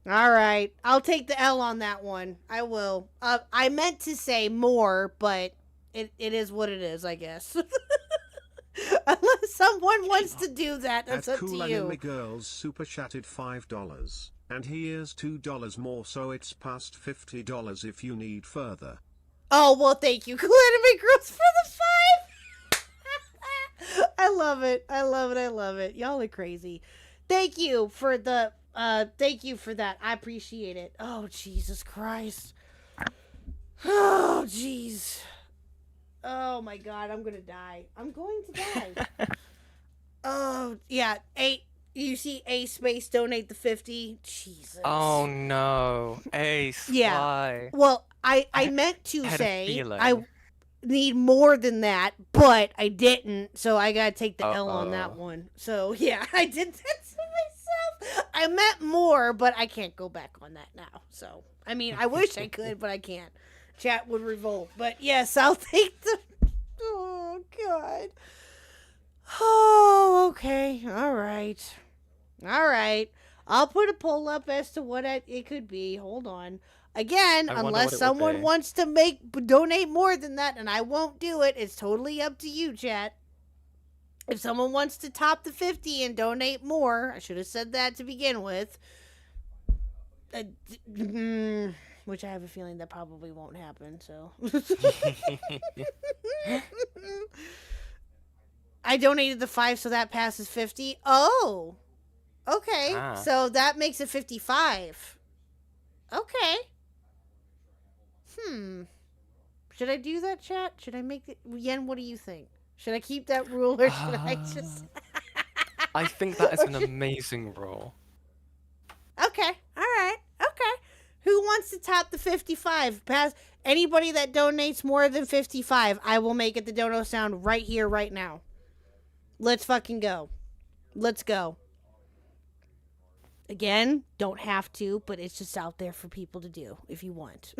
Alright, I'll take the L on that one. I will. I meant to say more, but it is what it is, I guess. Unless someone wants to do that, that's At up to Cool you. Anime Girls super chatted $5. And here's $2 more, so it's past $50 if you need further. Oh, well, thank you, Cool Anime Girls, for the 5! I love it. I love it. I love it. Y'all are crazy. Thank you for the, thank you for that. I appreciate it. Oh, Jesus Christ. Oh, jeez. Oh, my God. I'm going to die. I'm going to die. Oh, yeah. You see A Space donate the 50? Jesus. Oh no, Ace. Yeah. Why? Well, I meant to had a say feeling. I need more than that, but I didn't, so I gotta take the L on that one. So yeah, I did that to myself. I meant more, but I can't go back on that now. So I mean, I wish I could, but I can't. Chat would revolt. But yes, I'll take the. Oh God. Oh, okay. All right. I'll put a poll up as to what it could be. Hold on. Again, unless someone wants to donate more than that, and I won't do it. It's totally up to you, chat. If someone wants to top the 50 and donate more, I should have said that to begin with. Which I have a feeling that probably won't happen, so. I donated the 5, so that passes 50. Oh! Okay, so that makes it 55. Okay. Should I do that, chat? Should I make it? Yen, what do you think? Should I keep that rule, or should I just... I think that is an amazing rule. Okay, alright, okay. Who wants to top the 55? Anybody that donates more than 55, I will make it the dono sound right here, right now. Let's fucking go. Let's go. Again, don't have to, but it's just out there for people to do if you want.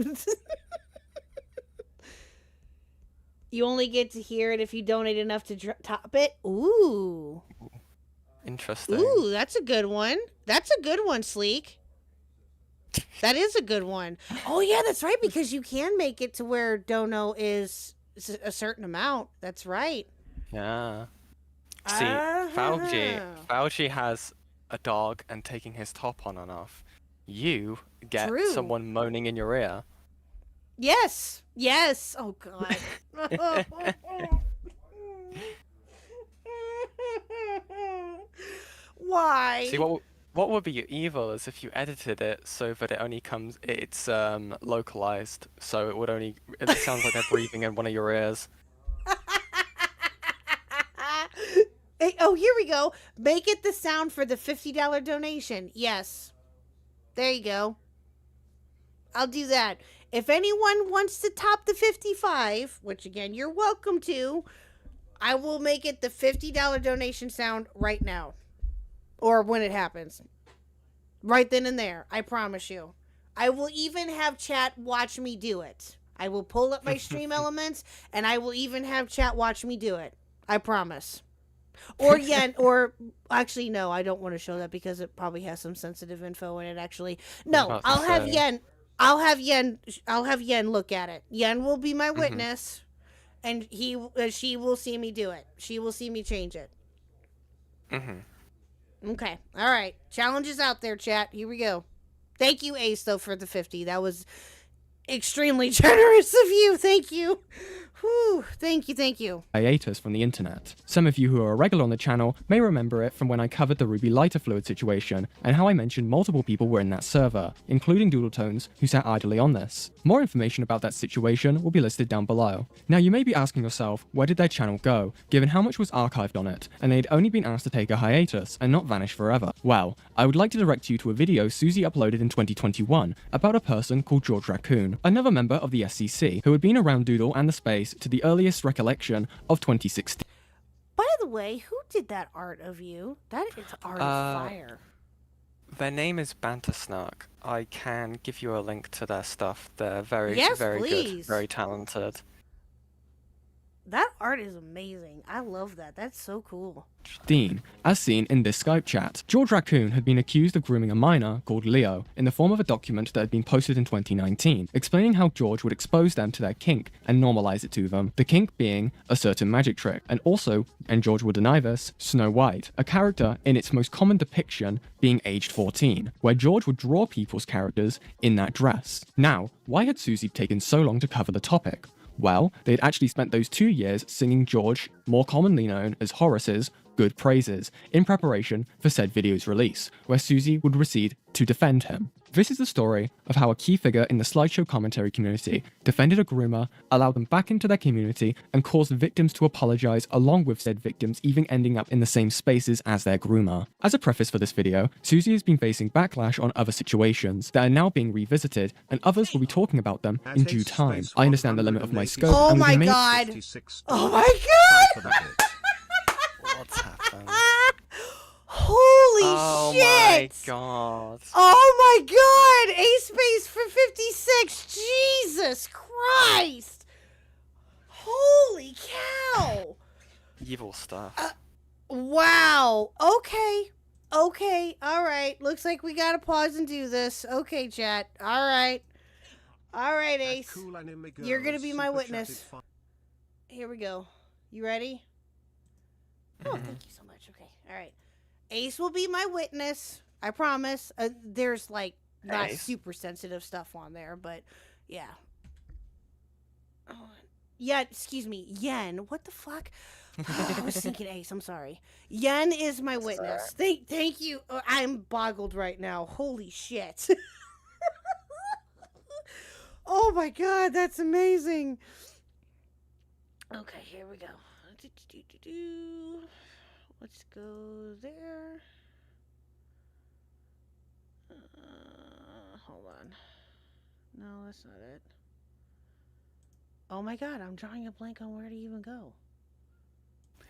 You only get to hear it if you donate enough to top it. Ooh. Interesting. Ooh, that's a good one. That's a good one, Sleek. That is a good one. Oh, yeah, that's right, because you can make it to where dono is a certain amount. That's right. Yeah. See, Fauci has a dog and taking his top on and off. You get someone moaning in your ear. Yes. Yes. Oh, God. Why? See, what would be evil is if you edited it so that it's localized, so it sounds like they're breathing in one of your ears. Hey, oh, here we go. Make it the sound for the $50 donation. Yes. There you go. I'll do that. If anyone wants to top the 55, which again, you're welcome to, I will make it the $50 donation sound right now. Or when it happens. Right then and there. I promise you. I will even have chat watch me do it. I will pull up my stream elements, and I will even have chat watch me do it. I promise. Or actually, no, I don't want to show that because it probably has some sensitive info in it, actually. No, I'll have Yen look at it. Yen will be my witness, and she will see me do it. She will see me change it. Okay. All right. Challenges out there, chat. Here we go. Thank you, Ace, though, for the 50. That was extremely generous of you. Thank you. Whew. Thank you. Hiatus from the internet. Some of you who are a regular on the channel may remember it from when I covered the Ruby lighter fluid situation and how I mentioned multiple people were in that server, including Doodletones, who sat idly on this. More information about that situation will be listed down below. Now you may be asking yourself, where did their channel go, given how much was archived on it, and they'd only been asked to take a hiatus and not vanish forever? Well, I would like to direct you to a video Susie uploaded in 2021 about a person called George Raccoon, another member of the SCC, who had been around Doodle and the space to the earliest recollection of 2016. By the way, who did that art of you? That is art of fire. Their name is Bantersnark. I can give you a link to their stuff. They're very good, very talented. That art is amazing. I love that. That's so cool. Dean, as seen in this Skype chat. George Raccoon had been accused of grooming a minor called Leo in the form of a document that had been posted in 2019, explaining how George would expose them to their kink and normalize it to them, the kink being a certain magic trick, and also, and George would deny this, Snow White, a character in its most common depiction being aged 14, where George would draw people's characters in that dress. Now, why had Susie taken so long to cover the topic? Well, they had actually spent those 2 years singing George, more commonly known as Horace's, good praises, in preparation for said video's release, where Susie would proceed to defend him. This is the story of how a key figure in the slideshow commentary community defended a groomer, allowed them back into their community, and caused victims to apologize, along with said victims even ending up in the same spaces as their groomer. As a preface for this video, Susie has been facing backlash on other situations that are now being revisited, and others will be talking about them in due time. I understand the limit of my scope. Oh my god! Oh my god! What's happened? Holy shit! Oh my god. Oh my god! A space for 56! Jesus Christ! Holy cow! Evil stuff. Wow. Okay. Alright. Looks like we gotta pause and do this. Okay, chat. Alright, Ace. You're gonna be my witness. Here we go. You ready? Oh, thank you so much. Okay. Alright. Ace will be my witness. I promise. There's like not super sensitive stuff on there, but yeah. Oh, yeah, excuse me. Yen. What the fuck? I was thinking Ace. I'm sorry. Yen is my witness. Thank you. I'm boggled right now. Holy shit. Oh my god, that's amazing. Okay, here we go. Let's go there. Hold on. No, that's not it. Oh my god, I'm drawing a blank on where to even go.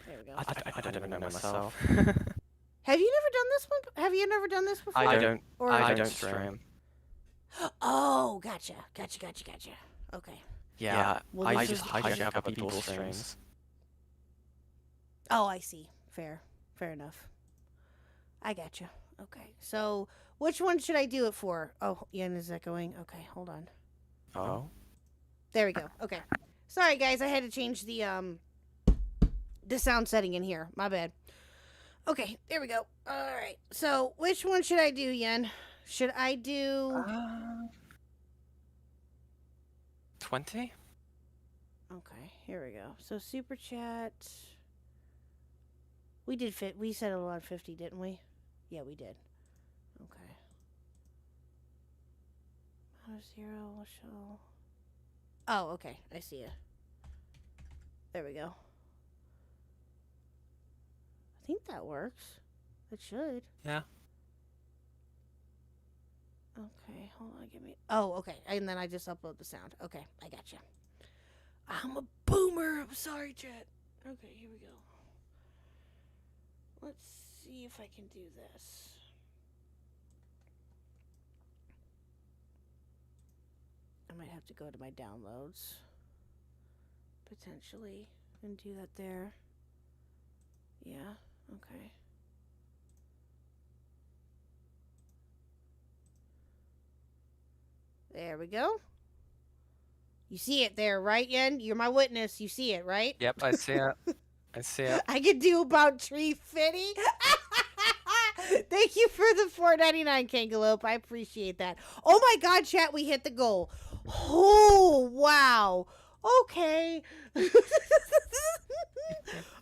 There we go. I don't even know myself. Have you never done this one? Have you never done this before? I don't stream. Oh, gotcha. Okay. Yeah, well, I just hijack other people's streams. Oh, I see. Fair enough. I gotcha. Okay, so which one should I do it for? Oh, Yen, is that going? Okay, hold on. Oh. There we go. Okay. Sorry, guys. I had to change the sound setting in here. My bad. Okay, there we go. All right. So which one should I do, Yen? Should I do 20? Okay, here we go. So super chat. We did fit. We settled on 50, didn't we? Yeah, we did. Okay. Zero show. Oh, okay. I see it. There we go. I think that works. It should. Yeah. Okay, hold on. Give me. Oh, okay. And then I just upload the sound. Okay, I gotcha. I'm a boomer. I'm sorry, chat. Okay, here we go. Let's see if I can do this. I might have to go to my downloads, potentially, and do that there. Yeah, okay. There we go. You see it there, right, Yen? You're my witness. You see it, right? Yep, I see it. I see it. I can do about Tree Fitty. Thank you for the $4.99, Kangaloope. I appreciate that. Oh my god, chat, we hit the goal. Oh, wow. Okay.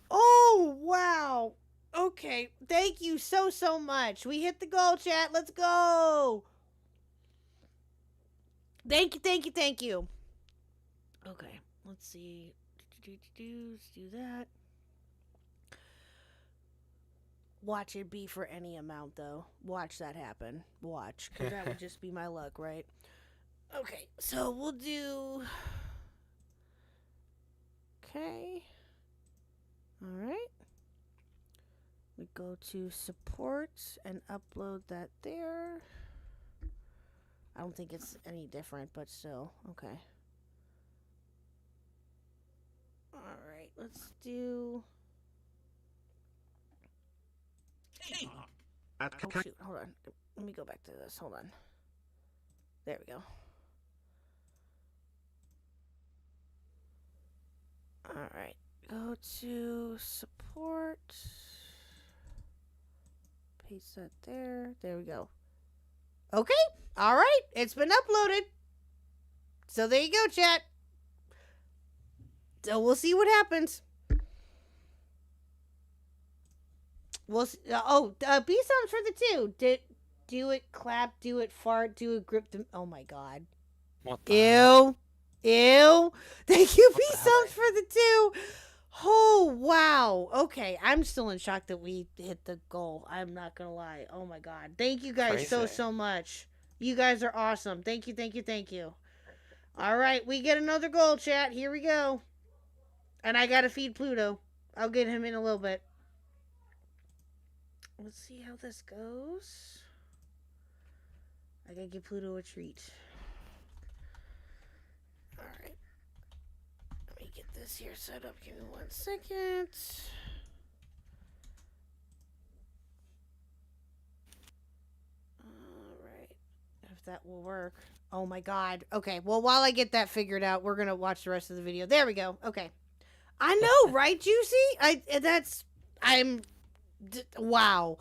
Oh, wow. Okay. Thank you so much. We hit the goal, chat. Let's go. Thank you. Okay. Let's see. Let's do that. Watch it be for any amount, though. Watch that happen. Watch. Because that would just be my luck, right? Okay. So we'll do... Okay. Alright. We go to support and upload that there. I don't think it's any different, but still. Okay. Alright, let's do... Oh, shoot. Hold on. Let me go back to this. Hold on. There we go. Alright. Go to support. Paste that there. There we go. Okay. Alright. It's been uploaded. So there you go, chat. So we'll see what happens. We'll see. B sounds for the two. Do it, clap, do it, fart, do it, grip them. Oh my god. What the Ew. hell? Ew. Thank you, B sounds for the two. Oh, wow. Okay. I'm still in shock that we hit the goal. I'm not going to lie. Oh my god. Thank you guys so much. You guys are awesome. Thank you. All right. We get another goal, chat. Here we go. And I got to feed Pluto. I'll get him in a little bit. Let's see how this goes. I gotta give Pluto a treat. Alright. Let me get this here set up. Give me 1 second. Alright. If that will work. Oh my god. Okay, well, while I get that figured out, we're gonna watch the rest of the video. There we go. Okay. I know, right, Juicy? Wow.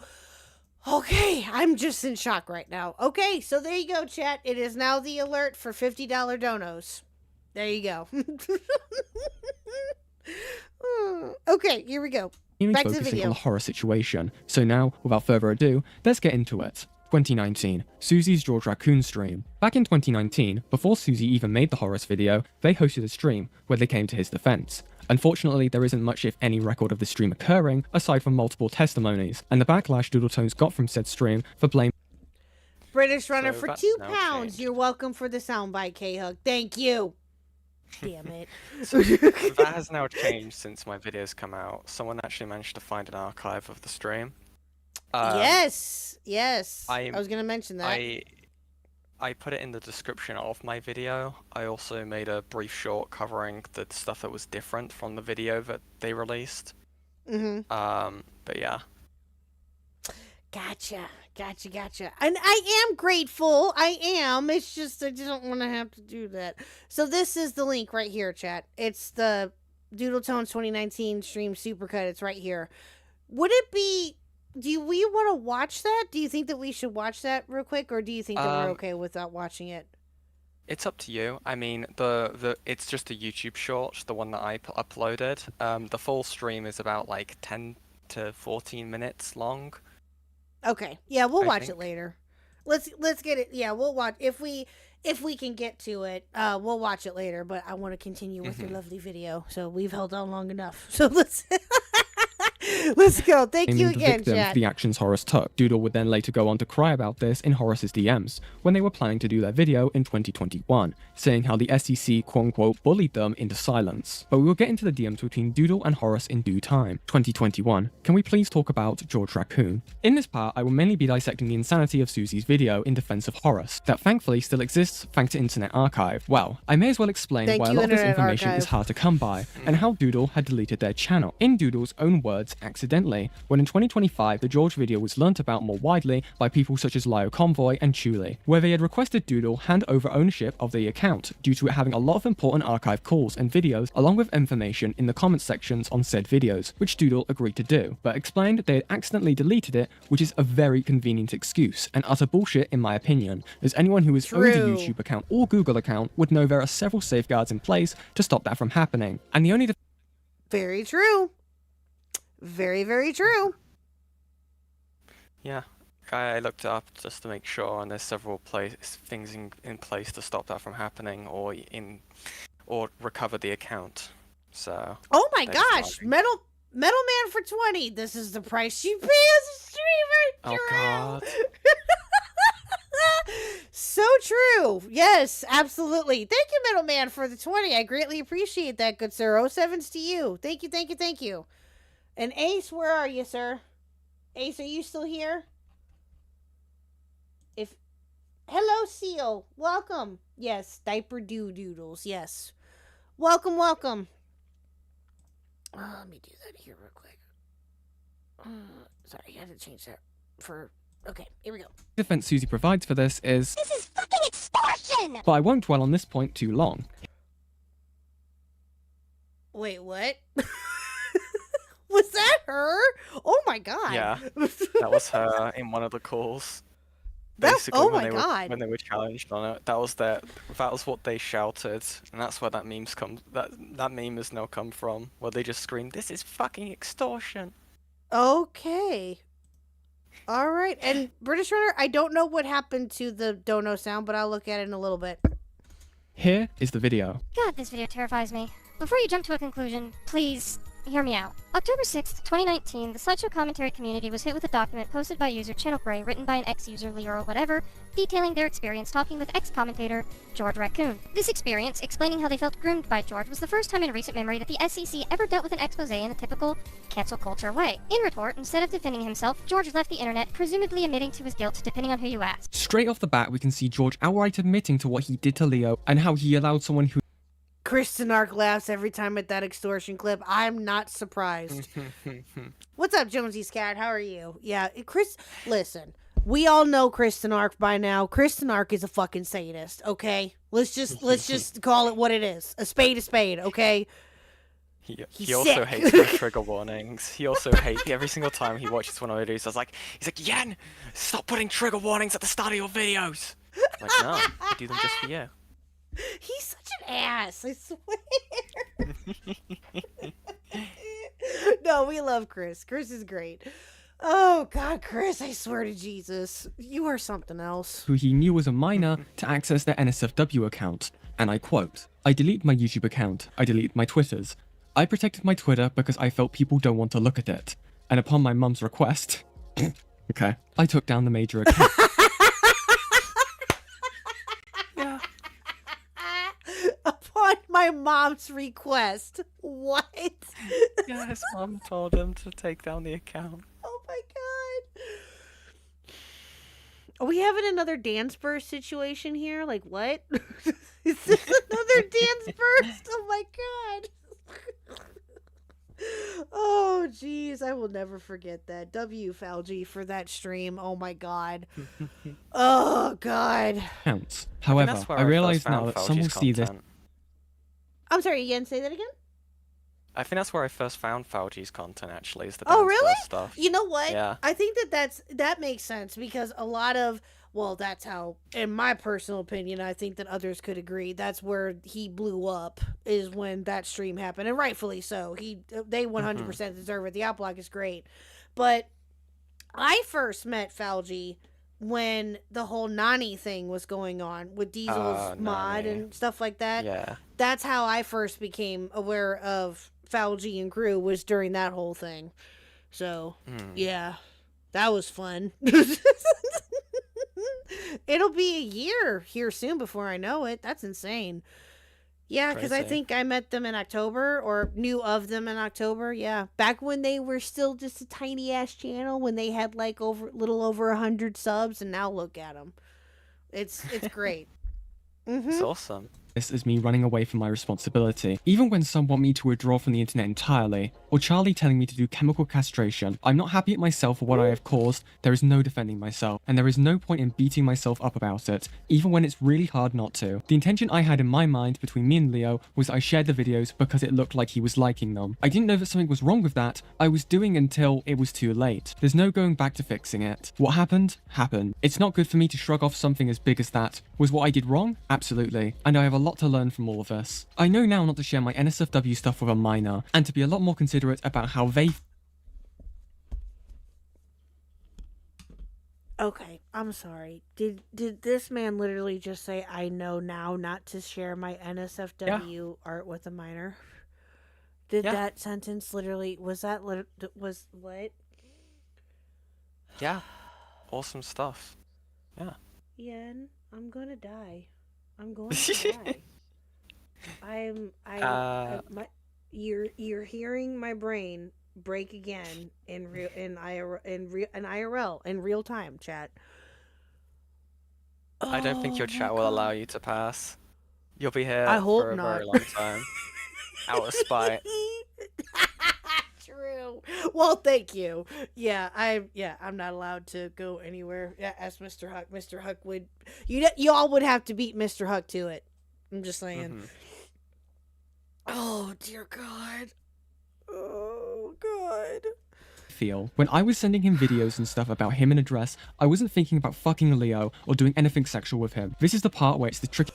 Okay, I'm just in shock right now. Okay, so there you go, chat. It is now the alert for $50 donos. There you go. Okay, here we go. Back to the Focusing video. on the horror situation. So now, without further ado, let's get into it. 2019, Susie's George Raccoon stream. Back in 2019, before Susie even made the Horus video, they hosted a stream where they came to his defense. Unfortunately, there isn't much if any record of the stream occurring, aside from multiple testimonies, and the backlash Doodletones got from said stream for blaming British Runner So for that's £2. now changed. You're welcome for the soundbite, KHuck. Thank you. Damn it. So that has now changed since my videos come out. Someone actually managed to find an archive of the stream. Yes. I was going to mention that. I put it in the description of my video. I also made a brief short covering the stuff that was different from the video that they released. Mm-hmm. But yeah. Gotcha. And I am grateful. I am. It's just I don't want to have to do that. So this is the link right here, chat. It's the Doodletones 2019 stream supercut. It's right here. Would it be... Do we want to watch that? Do you think that we should watch that real quick, or do you think that we're okay without watching it? It's up to you. I mean, it's just a YouTube short, the one that I uploaded. The full stream is about like 10 to 14 minutes long. Okay. Yeah, we'll watch it think. later. Let's get it. Yeah, we'll watch if we can get to it. We'll watch it later. But I want to continue with your lovely video. So we've held on long enough. So let's go. Thank you the again, victim chat. for the actions Horus took. Doodle would then later go on to cry about this in Horus's DMs when they were planning to do their video in 2021, saying how the SEC quote-unquote bullied them into silence. But we will get into the DMs between Doodle and Horus in due time. 2021. Can we please talk about George Raccoon? In this part, I will mainly be dissecting the insanity of Susie's video in defense of Horus, that thankfully still exists thanks to Internet Archive. Well, I may as well explain Thank why a you, lot of this Internet information is Archive. hard to come by, and how Doodle had deleted their channel. In Doodle's own words, accidentally, when in 2025 the George video was learnt about more widely by people such as Lio Convoy and Chuli, where they had requested Doodle hand over ownership of the account due to it having a lot of important archive calls and videos along with information in the comment sections on said videos, which Doodle agreed to do, but explained they had accidentally deleted it, which is a very convenient excuse, and utter bullshit in my opinion, as anyone who has owned a YouTube account or Google account would know there are several safeguards in place to stop that from happening, and the only Very true. Very, very true. Yeah, I looked it up just to make sure, and there's several things in place to stop that from happening, or recover the account. So. Oh my gosh, Metal Man for 20. This is the price you pay as a streamer. Oh God. So true. Yes, absolutely. Thank you, Metal Man, for the 20. I greatly appreciate that, good sir. 07's to you. Thank you, thank you, thank you. And Ace, where are you, sir? Ace, are you still here? Hello, Seal. Welcome. Yes, Diaper Doodles. Yes. Welcome, welcome. Let me do that here real quick. Sorry, I had to change that for... Okay, here we go. The defense Susie provides for this is fucking extortion! But I won't dwell on this point too long. Wait, what? Was that her? Oh my god. Yeah, that was her in one of the calls. Basically, oh my god. When they were challenged on it, that was what they shouted, and that's where that that meme has now come from, where they just screamed, "This is fucking extortion." Okay. All right, and British Runner, I don't know what happened to the dono sound, but I'll look at it in a little bit. Here is the video. God, this video terrifies me. Before you jump to a conclusion, please hear me out. October 6th, 2019, the slideshow commentary community was hit with a document posted by user Channel Gray, written by an ex-user Leo or whatever, detailing their experience talking with ex-commentator George Raccoon. This experience, explaining how they felt groomed by George, was the first time in recent memory that the SEC ever dealt with an expose in the typical cancel culture way. In retort, instead of defending himself, George left the internet, presumably admitting to his guilt, depending on who you ask. Straight off the bat, we can see George outright admitting to what he did to Leo and how he allowed someone who Kristen Ark laughs every time at that extortion clip. I'm not surprised. What's up, Jonesy's cat? How are you? Yeah, Chris, listen. We all know Kristen Ark by now. Kristen Ark is a fucking sadist, okay? Let's just call it what it is. A spade, okay? He also hates the trigger warnings. He also hates every single time he watches one of my videos. He's like, Yen, stop putting trigger warnings at the start of your videos. I'm like, no, I do them just for you. He's such an ass, I swear. No, we love Chris. Chris is great. Oh, God, Chris, I swear to Jesus. You are something else. Who he knew was a minor to access their NSFW account. And I quote, "I delete my YouTube account. I delete my Twitters. I protected my Twitter because I felt people don't want to look at it. And upon my mum's request, okay, I took down the major account." Upon my mom's request. What? Yeah, his mom told him to take down the account. Oh my god. Are we having another dance burst situation here? Like, what? Is this another dance burst? Oh my god. Oh, jeez. I will never forget that. W Falgi for that stream. Oh my god. Oh god. Counts. However, I realize now that some will see this. I'm sorry, again, say that again? I think that's where I first found Fauci's content, actually, is the Oh, dance really? burst stuff. You know what? Yeah. I think that makes sense because a lot of, well, that's how, in my personal opinion, I think that others could agree, that's where he blew up, is when that stream happened, and rightfully so. They 100% deserve it. The outblock is great. But I first met Fauci when the whole Nani thing was going on with Diesel's mod and stuff like that. Yeah. That's how I first became aware of Fauci and Crew, was during that whole thing. So, yeah, that was fun. It'll be a year here soon before I know it. That's insane. Yeah, because I think I met them in October, or knew of them in October. Yeah, back when they were still just a tiny ass channel, when they had like little over 100 subs, and now look at them. It's great. It's awesome. this as me running away from my responsibility. Even when some want me to withdraw from the internet entirely, or Charlie telling me to do chemical castration, I'm not happy at myself for what I have caused, there is no defending myself, and there is no point in beating myself up about it, even when it's really hard not to. The intention I had in my mind between me and Leo was I shared the videos because it looked like he was liking them. I didn't know that something was wrong with that, I was doing until it was too late. There's no going back to fixing it. What happened? Happened. It's not good for me to shrug off something as big as that. Was what I did wrong? Absolutely. And I have a lot to learn from all of this. I know now not to share my NSFW stuff with a minor, and to be a lot more considerate about how they... Okay, I'm sorry. Did this man literally just say, I know now not to share my NSFW art with a minor? Did that sentence literally... Was what? Yeah. Awesome stuff. Yeah. Yen, I'm gonna die. I'm going to die. You're hearing my brain break again in IRL in real time, chat. I don't think your chat will allow you to pass. You'll be here I hope for a not. very long time. Out of spite. True. Well, thank you. Yeah, I'm not allowed to go anywhere. Yeah, as Mr. Huck. Mr. Huck would. Y'all would have to beat Mr. Huck to it. I'm just saying. Oh dear God. Oh God. Feel. When I was sending him videos and stuff about him in a dress, I wasn't thinking about fucking Leo or doing anything sexual with him. This is the part where it's the tricky.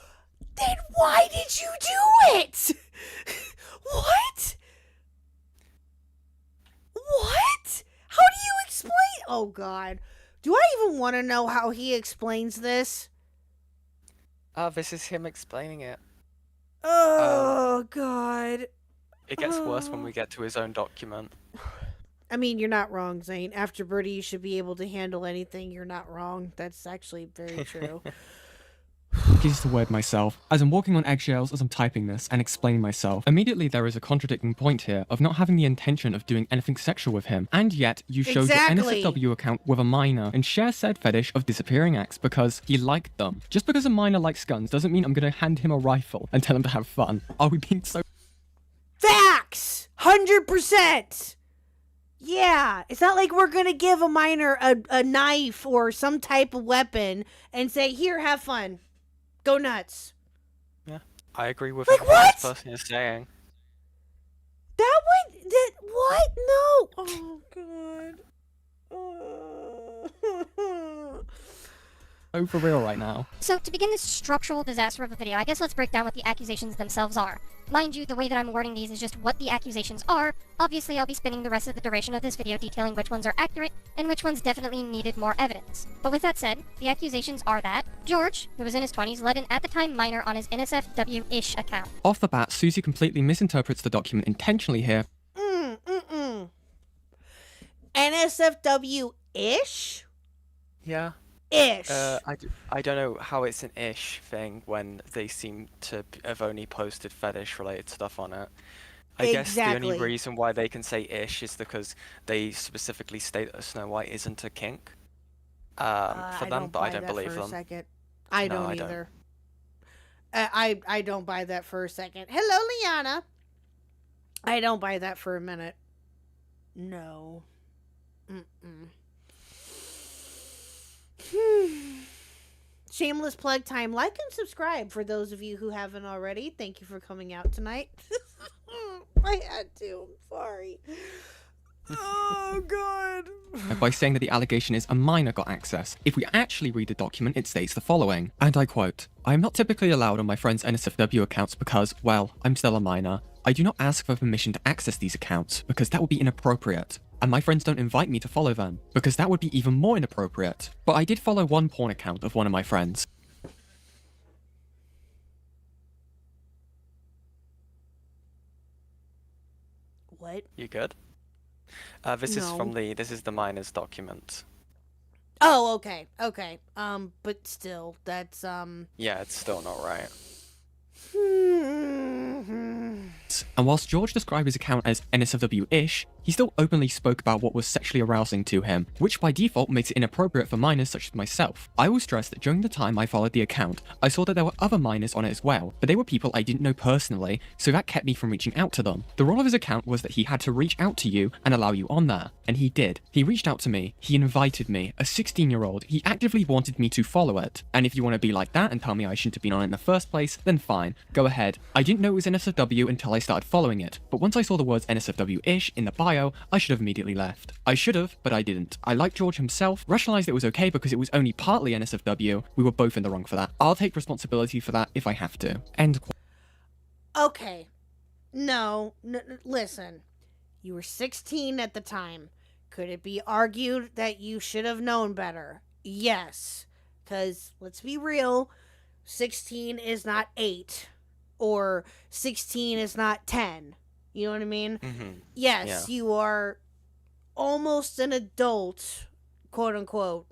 Then why did you do it? What? What? How do you explain? Oh God. Do I even want to know how he explains this? This is him explaining it. Oh God. It gets worse when we get to his own document. I mean, you're not wrong, Zane. After Birdie, you should be able to handle anything. You're not wrong. That's actually very true. Use the word myself, as I'm walking on eggshells as I'm typing this and explaining myself. Immediately there is a contradicting point here of not having the intention of doing anything sexual with him, and yet you showed your NSFW account with a minor and share said fetish of disappearing acts because he liked them. Just because a minor likes guns doesn't mean I'm gonna hand him a rifle and tell him to have fun. Are we being so... Facts! 100%! Yeah, it's not like we're gonna give a minor a knife or some type of weapon and say, here, have fun. Go nuts. Yeah, I agree with like, what this person is saying. What? No. Oh, God. Oh. Oh, for real right now. So, to begin this structural disaster of a video, I guess let's break down what the accusations themselves are. Mind you, the way that I'm wording these is just what the accusations are. Obviously, I'll be spending the rest of the duration of this video detailing which ones are accurate and which ones definitely needed more evidence. But with that said, the accusations are that George, who was in his 20s, led an at-the-time minor on his NSFW-ish account. Off the bat, Susie completely misinterprets the document intentionally here. NSFW-ish? Yeah. Ish. I don't know how it's an ish thing when they seem to have only posted fetish related stuff on it. I guess the only reason why they can say ish is because they specifically state that Snow White isn't a kink for them, but I don't believe them. I don't either. I don't buy that for a second. Hello, Liana. I don't buy that for a minute. No. Shameless plug time. Like and subscribe for those of you who haven't already. Thank you for coming out tonight. I had to. I'm sorry. Oh, God. By saying that the allegation is a minor got access. If we actually read the document, it states the following, and I quote, I am not typically allowed on my friend's NSFW accounts because, well, I'm still a minor. I do not ask for permission to access these accounts because that would be inappropriate. And my friends don't invite me to follow them because that would be even more inappropriate. But I did follow one porn account of one of my friends. What? You good? This is the minor's document. Oh, okay. But still, that's Yeah, it's still not right. And whilst George described his account as NSFW-ish, he still openly spoke about what was sexually arousing to him, which by default makes it inappropriate for minors such as myself. I will stress that during the time I followed the account, I saw that there were other minors on it as well, but they were people I didn't know personally, so that kept me from reaching out to them. The role of his account was that he had to reach out to you and allow you on there, and he did. He reached out to me, he invited me, a 16-year-old, he actively wanted me to follow it, and if you want to be like that and tell me I shouldn't have been on it in the first place, then fine, go ahead. I didn't know it was NSFW until I started following it, but once I saw the words NSFW-ish in the bio, I should have immediately left. I should have, but I didn't. I liked George himself, rationalized it was okay because it was only partly NSFW, we were both in the wrong for that. I'll take responsibility for that if I have to. End quote. Okay. No, listen. You were 16 at the time. Could it be argued that you should have known better? Yes. Because, let's be real, 16 is not 8. Or 16 is not 10. You know what I mean? Mm-hmm. Yes, you are almost an adult, quote unquote.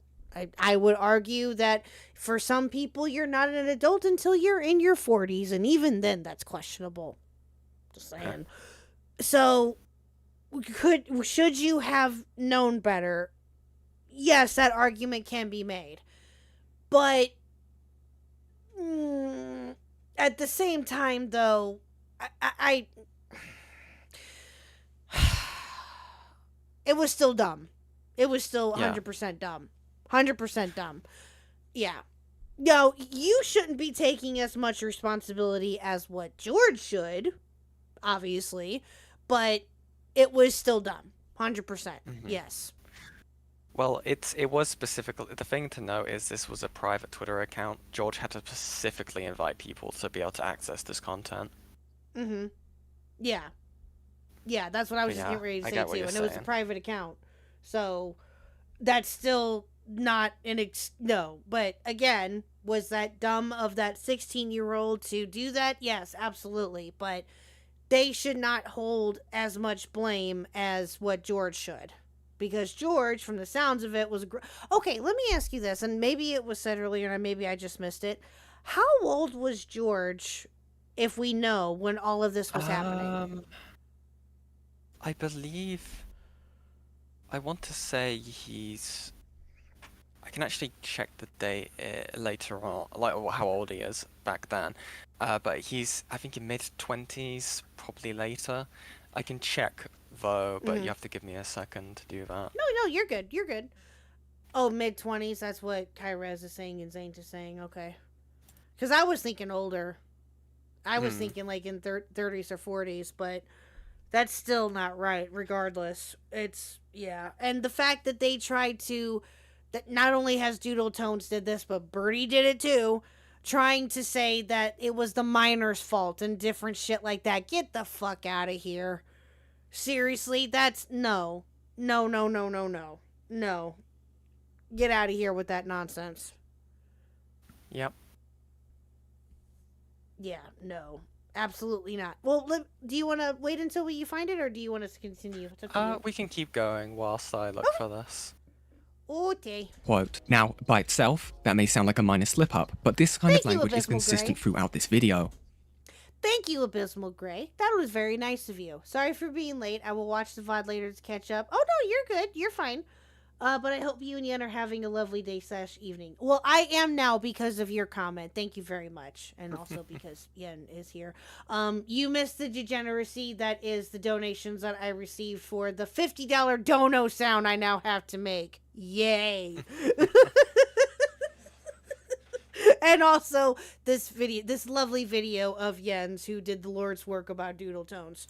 I would argue that for some people, you're not an adult until you're in your 40s, and even then, that's questionable. Just saying. So, should you have known better? Yes, that argument can be made. But, at the same time, though, it was still dumb. It was still 100% dumb. 100% dumb. Yeah. No, you shouldn't be taking as much responsibility as what George should, obviously, but it was still dumb. 100%. Yes. Well, it was specifically, the thing to note is this was a private Twitter account. George had to specifically invite people to be able to access this content. Yeah. Yeah, that's what I was just getting ready to say too. And it was a private account. So that's still not no. But again, was that dumb of that 16-year-old to do that? Yes, absolutely. But they should not hold as much blame as what George should. Because George, from the sounds of it, was... Okay, let me ask you this, and maybe it was said earlier, and maybe I just missed it. How old was George, if we know, when all of this was happening? I believe... I want to say he's... I can actually check the date later on, like how old he is back then. But he's, I think, in mid-20s, probably later. I can check, though, but you have to give me a second to do that. No, you're good. You're good. Oh, mid-20s, that's what Kyrez is saying and Zane is saying. Okay. Because I was thinking older. I was thinking like in 30s or 40s, but that's still not right, regardless. It's, yeah. And the fact that they tried to, that not only has Doodle Tones did this, but Birdie did it too, trying to say that it was the minor's fault and different shit like that. Get the fuck out of here. Seriously, that's, no. No. Get out of here with that nonsense. Yep. Yeah, no. Absolutely not. Well, do you want to wait until you find it, or do you want us to continue? We can keep going whilst I look for this. Okay. Quote. Now, by itself, that may sound like a minor slip-up, but this kind of language is consistent throughout this video. Thank you, Abysmal Gray. That was very nice of you. Sorry for being late. I will watch the VOD later to catch up. Oh, no, you're good. You're fine. But I hope you and Yen are having a lovely day / evening. Well, I am now because of your comment. Thank you very much. And also because Yen is here. You missed the degeneracy that is the donations that I received for the $50 dono sound I now have to make. Yay. And also this lovely video of Yen's who did the Lord's work about Doodle Tones.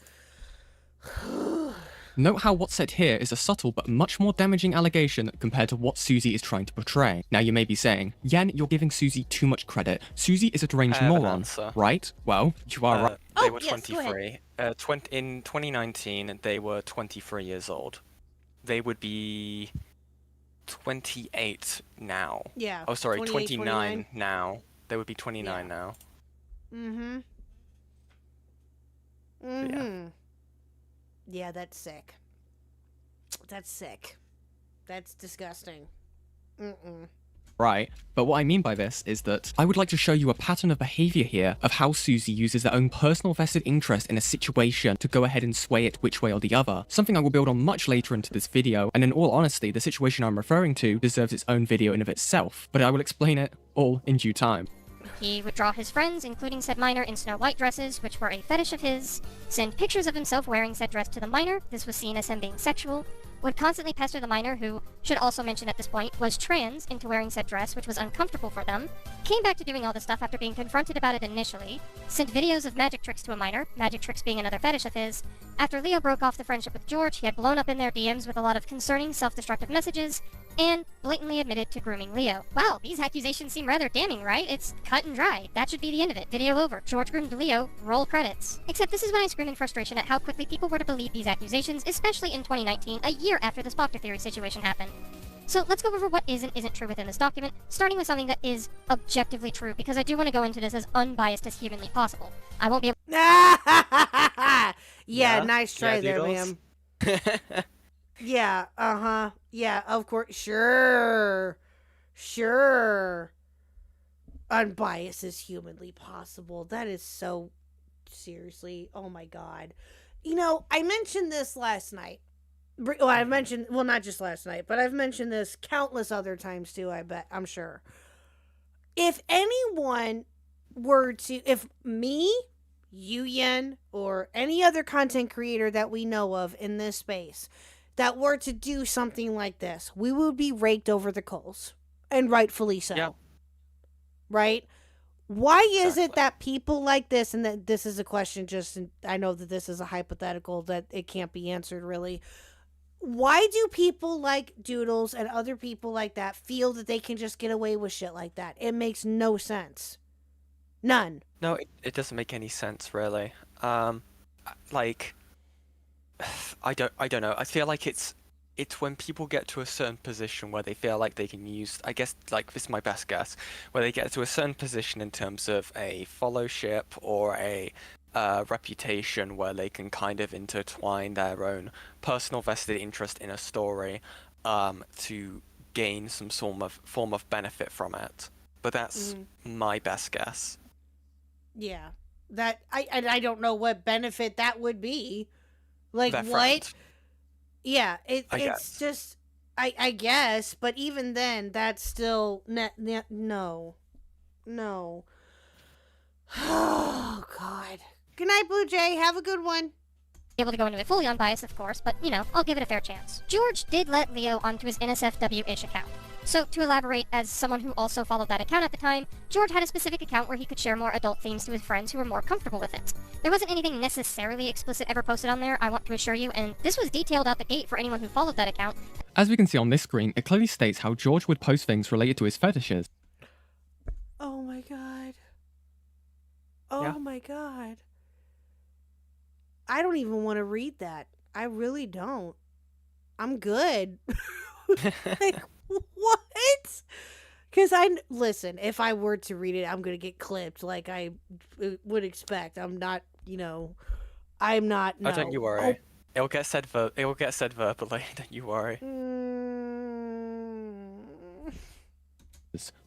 Note how what's said here is a subtle but much more damaging allegation compared to what Susie is trying to portray. Now you may be saying, Yen, you're giving Susie too much credit. Susie is a deranged moron, right? Well, you are right. They were 23. In 2019, they were 23 years old. They would be 28 now. Yeah. Oh, sorry, 29 now. They would be 29 now. Yeah, that's sick. That's sick. That's disgusting. right. But what I mean by this is that I would like to show you a pattern of behavior here of how Susie uses their own personal vested interest in a situation to go ahead and sway it which way or the other. Something I will build on much later into this video, and in all honesty, the situation I'm referring to deserves its own video in of itself, but I will explain it all in due time. He would draw his friends, including said minor, in Snow White dresses, which were a fetish of his, send pictures of himself wearing said dress to the minor, this was seen as him being sexual, would constantly pester the minor, who, should also mention at this point, was trans, into wearing said dress, which was uncomfortable for them, came back to doing all this stuff after being confronted about it initially, sent videos of magic tricks to a minor, magic tricks being another fetish of his. After Leo broke off the friendship with George, he had blown up in their DMs with a lot of concerning self-destructive messages, and blatantly admitted to grooming Leo. Wow, these accusations seem rather damning, right? It's cut and dry. That should be the end of it. Video over. George groomed Leo. Roll credits. Except this is when I scream in frustration at how quickly people were to believe these accusations, especially in 2019, a year after the Spockter theory situation happened. So let's go over what is and isn't true within this document, starting with something that is objectively true, because I do want to go into this as unbiased as humanly possible. I won't be able Yeah, nice try there, Doodles. ma'am. Yeah, uh-huh. Yeah, of course. Sure. Unbiased as humanly possible. That is so... Seriously. Oh, my God. You know, I mentioned this last night. Well, I've mentioned... Well, not just last night, but I've mentioned this countless other times, too, I bet. I'm sure. If anyone were to... If me, you, Yen, or any other content creator that we know of in this space... that were to do something like this, we would be raked over the coals. And rightfully so. Yep. Right? Why is it that people like this, and that this is a question just, I know that this is a hypothetical, that it can't be answered really. Why do people like Doodles and other people like that feel that they can just get away with shit like that? It makes no sense. None. No, it doesn't make any sense, really. Like... I don't know. I feel like it's when people get to a certain position where they feel like they can use, I guess, like, this is my best guess, where they get to a certain position in terms of a followship or a reputation where they can kind of intertwine their own personal vested interest in a story to gain some form of benefit from it. But that's my best guess. Yeah. That I don't know what benefit that would be. Like, Their what? friend. Yeah, it's guess. just, I guess, but even then, that's still, no. Oh, God. Good night, Blue Jay. Have a good one. able to go into it fully unbiased, of course, but, you know, I'll give it a fair chance. George did let Leo onto his NSFW-ish account. So, to elaborate, as someone who also followed that account at the time, George had a specific account where he could share more adult themes to his friends who were more comfortable with it. There wasn't anything necessarily explicit ever posted on there, I want to assure you, and this was detailed out the gate for anyone who followed that account. As we can see on this screen, it clearly states how George would post things related to his fetishes. Oh my god. Oh Yeah. my god. I don't even want to read that. I really don't. I'm good. Like, what? Because listen, if I were to read it, I'm going to get clipped like I would expect. I'm not, I'm not. No. Oh, don't you worry. It'll get said verbally. Don't you worry.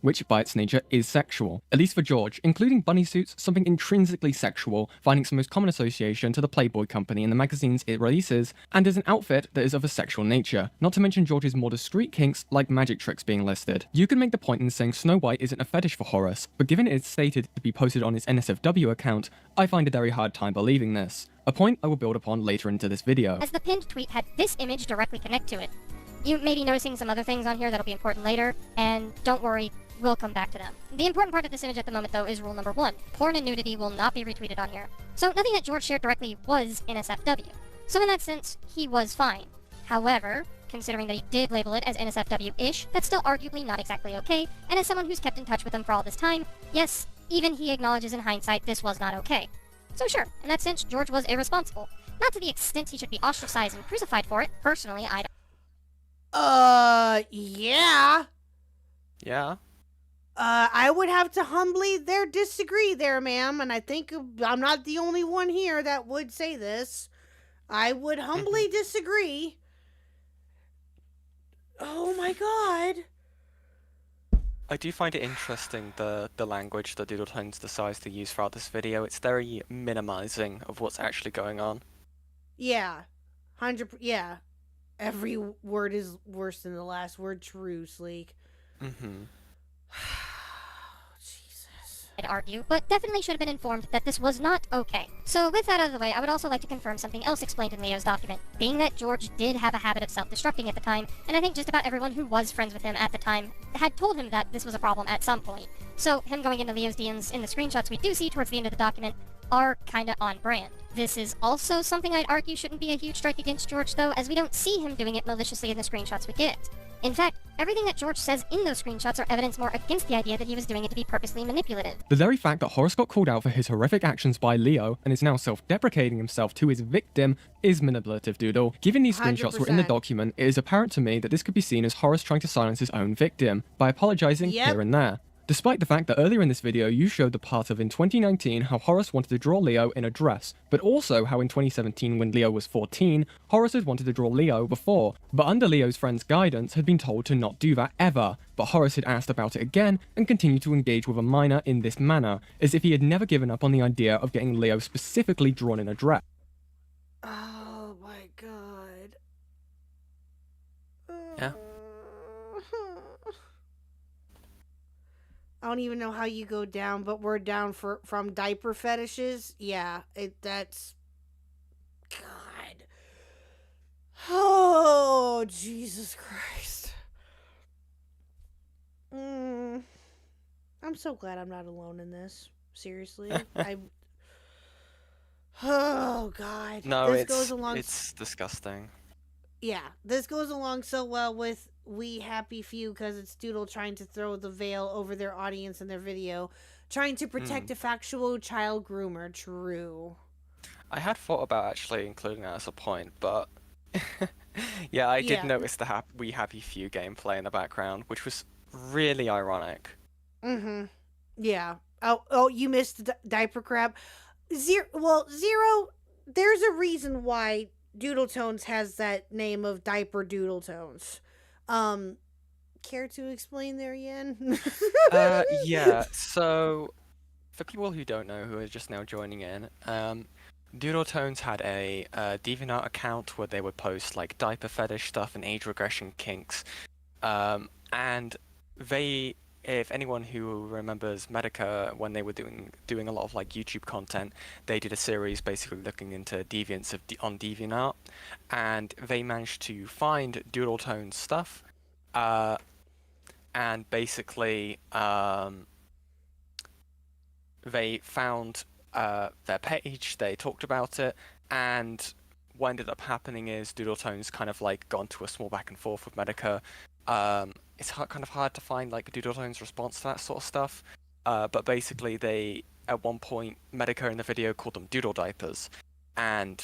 Which by its nature is sexual, at least for George, including bunny suits, something intrinsically sexual, finding its most common association to the Playboy company and the magazines it releases, and is an outfit that is of a sexual nature, not to mention George's more discreet kinks like magic tricks being listed. You can make the point in saying Snow White isn't a fetish for Horace, but given it is stated to be posted on his NSFW account, I find a very hard time believing this, a point I will build upon later into this video. As the pinned tweet had this image directly connect to it. You may be noticing some other things on here that'll be important later, and don't worry, we'll come back to them. The important part of this image at the moment, though, is rule number 1. Porn and nudity will not be retweeted on here. So nothing that George shared directly was NSFW. So in that sense, he was fine. However, considering that he did label it as NSFW-ish, that's still arguably not exactly okay, and as someone who's kept in touch with him for all this time, yes, even he acknowledges in hindsight this was not okay. So sure, in that sense, George was irresponsible. Not to the extent he should be ostracized and crucified for it. Personally, I don't. Yeah. Yeah. I would have to humbly disagree there, ma'am, and I think I'm not the only one here that would say this. I would humbly disagree. Oh my god. I do find it interesting the language that Doodletones decides to use throughout this video. It's very minimizing of what's actually going on. Yeah. 100%. Yeah. Every word is worse than the last word. True, Sleek. Mm-hmm. I'd argue, but definitely should have been informed that this was not okay. So with that out of the way, I would also like to confirm something else explained in Leo's document, being that George did have a habit of self-destructing at the time, and I think just about everyone who was friends with him at the time had told him that this was a problem at some point. So him going into Leo's DMs in the screenshots we do see towards the end of the document are kinda on brand. This is also something I'd argue shouldn't be a huge strike against George though, as we don't see him doing it maliciously in the screenshots we get. In fact, everything that George says in those screenshots are evidence more against the idea that he was doing it to be purposely manipulative. The very fact that Horace got called out for his horrific actions by Leo and is now self-deprecating himself to his victim is manipulative, Doodle. Given these screenshots were in the 100%. document, it is apparent to me that this could be seen as Horace trying to silence his own victim by apologizing here and there. Despite the fact that earlier in this video you showed the part of in 2019 how Horace wanted to draw Leo in a dress, but also how in 2017 when Leo was 14, Horace had wanted to draw Leo before, but under Leo's friend's guidance had been told to not do that ever, but Horace had asked about it again and continued to engage with a minor in this manner, as if he had never given up on the idea of getting Leo specifically drawn in a dress. Oh my god. Yeah. I don't even know how you go down, but we're down from diaper fetishes. Yeah, that's God. Oh, Jesus Christ. I'm so glad I'm not alone in this. Seriously. Oh God. No, this it's disgusting. Yeah, this goes along so well with We Happy Few because it's Doodle trying to throw the veil over their audience in their video, trying to protect a factual child groomer. True. I had thought about actually including that as a point, but yeah, I did notice the We Happy Few gameplay in the background, which was really ironic. Mm-hmm. Yeah. Oh, you missed diaper crap. Zero. There's a reason why Doodletones has that name of Diaper Doodletones. Care to explain there, Yen? Yeah, so for people who don't know, who are just now joining in, Doodletones had a DeviantArt account where they would post like diaper fetish stuff and age regression kinks, and they, if anyone who remembers Medica, when they were doing a lot of like YouTube content, they did a series basically looking into deviants on DeviantArt, and they managed to find Doodletones stuff, and basically they found their page, they talked about it, and what ended up happening is Doodletones kind of like got into a small back and forth with Medica. It's kind of hard to find like Doodletones' response to that sort of stuff, but basically they, at one point, Medica in the video called them doodle diapers, and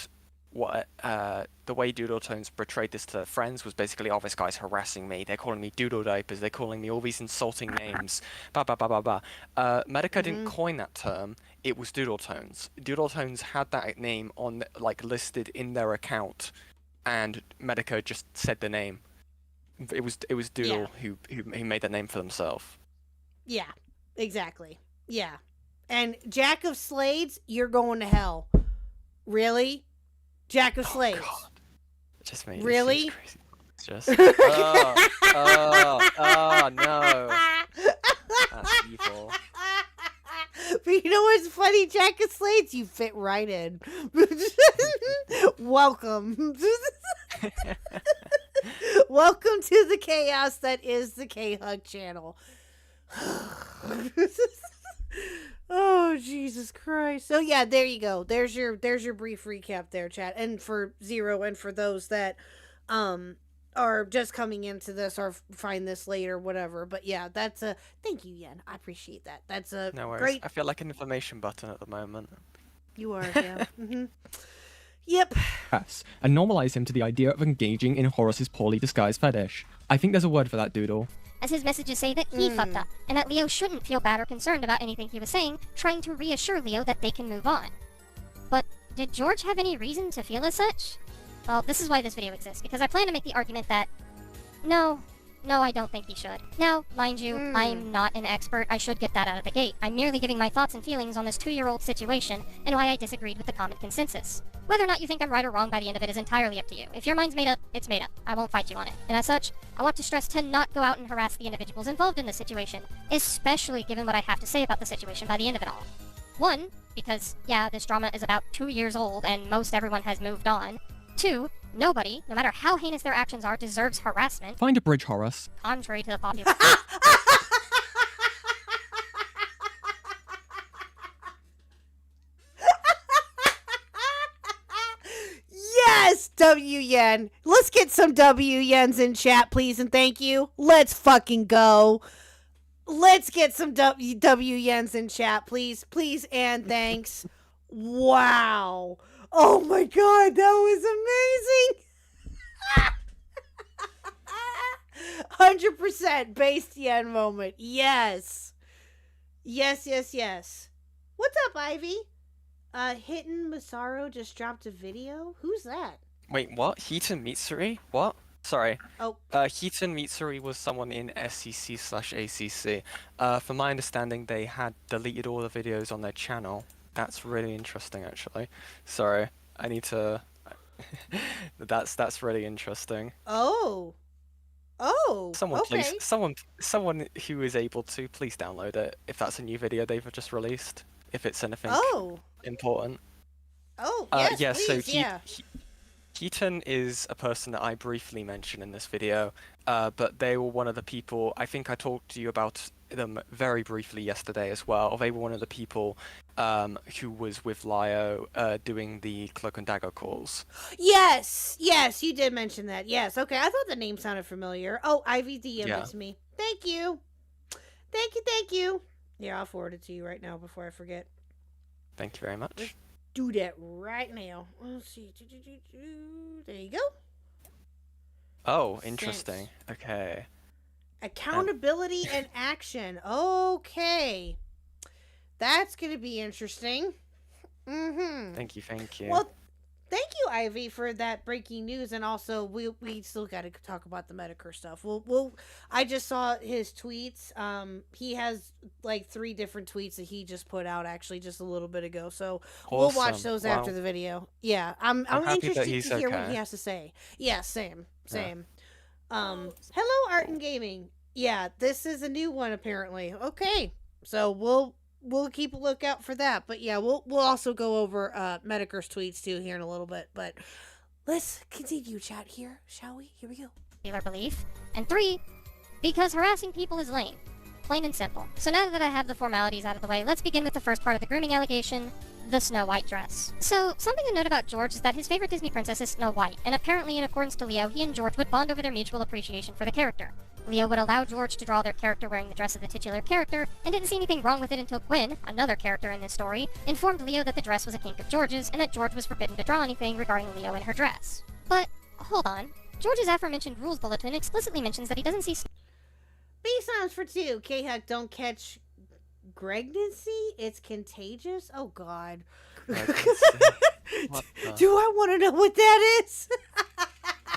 what the way Doodletones portrayed this to their friends was basically, oh, this guy's harassing me, they're calling me doodle diapers, they're calling me all these insulting names, blah blah blah blah blah. Medica didn't coin that term, it was Doodletones. Doodletones had that name on, like, listed in their account, and Medica just said the name. It was Doodle who made that name for themselves. Yeah, exactly. Yeah. And Jack of Slades, you're going to hell. Really? Jack of Slades. God. It just made really? It's just oh no. That's evil. But you know what's funny, Jack of Slades? You fit right in. Welcome. Welcome to the chaos that is the KHuck channel. Oh, Jesus Christ. So yeah, there you go. There's your brief recap there, chat. And for Zero and for those that are just coming into this or find this later, whatever. But yeah, that's a thank you, Yen. I appreciate that. That's a no worries. Great. I feel like an information button at the moment. You are, yeah. Mm-hmm. Yep. And normalize him to the idea of engaging in Horace's poorly disguised fetish. I think there's a word for that, Doodle. As his messages say that he fucked up, and that Leo shouldn't feel bad or concerned about anything he was saying, trying to reassure Leo that they can move on. But did George have any reason to feel as such? Well, this is why this video exists, because I plan to make the argument that no, no, I don't think he should. Now, mind you, I'm not an expert. I should get that out of the gate. I'm merely giving my thoughts and feelings on this 2-year-old situation and why I disagreed with the common consensus. Whether or not you think I'm right or wrong by the end of it is entirely up to you. If your mind's made up, it's made up. I won't fight you on it. And as such, I want to stress to not go out and harass the individuals involved in the situation, especially given what I have to say about the situation by the end of it all. 1, because, yeah, this drama is about 2 years old and most everyone has moved on. 2, nobody, no matter how heinous their actions are, deserves harassment. Find a bridge, Horace. Contrary to the popular... Yes, W Yen. Let's get some W Yens in chat, please, and thank you. Let's fucking go. Let's get some W Yens in chat, please. Please and thanks. Wow. Oh my god, that was amazing. 100% based yen moment. Yes. Yes, yes, yes. What's up, Ivy? Hitten Masaru just dropped a video? Who's that? Wait, what? Hitan Mitsuri? What? Sorry. Oh. Hitan Mitsuri was someone in SCC/ACC. From my understanding, they had deleted all the videos on their channel. That's really interesting, actually. Sorry, I need to... that's really interesting. Oh. Oh, Someone, okay. please, someone who is able to, please download it, if that's a new video they've just released. If it's anything important. Oh, yes, yeah, please, so yeah. Keaton is a person that I briefly mentioned in this video, but they were one of the people, I think I talked to you about them very briefly yesterday as well. They were one of the people who was with Lio doing the Cloak and Dagger calls. Yes, yes, you did mention that. Yes, okay, I thought the name sounded familiar. Oh, Ivy DM'd it to me. Thank you. Thank you, thank you. Yeah, I'll forward it to you right now before I forget. Thank you very much. Let's do that right now. Let's see. There you go. Oh, interesting. Okay. Accountability and action. Okay. That's going to be interesting. Mm-hmm. Thank you, thank you. Well, thank you, Ivy, for that breaking news, and also we still got to talk about the Medicare stuff. I just saw his tweets. He has like 3 different tweets that he just put out actually just a little bit ago. So we'll watch those after the video. Yeah, I'm interested to hear what he has to say. Yeah, same. Hello, Art and Gaming. Yeah, this is a new one apparently. Okay, so we'll keep a lookout for that. But yeah, we'll also go over Medicare's tweets too here in a little bit. But let's continue chat here, shall we? Here we go. Popular belief. And 3, because harassing people is lame. Plain and simple. So now that I have the formalities out of the way, let's begin with the first part of the grooming allegation, the Snow White dress. So, something to note about George is that his favorite Disney princess is Snow White, and apparently in accordance to Leo, he and George would bond over their mutual appreciation for the character. Leo would allow George to draw their character wearing the dress of the titular character, and didn't see anything wrong with it until Gwen, another character in this story, informed Leo that the dress was a kink of George's, and that George was forbidden to draw anything regarding Leo in her dress. But, hold on. George's aforementioned rules bulletin explicitly mentions that he doesn't see... B-Sounds for 2. KHuck, don't catch pregnancy? It's contagious? Oh, God. Do I want to know what that is?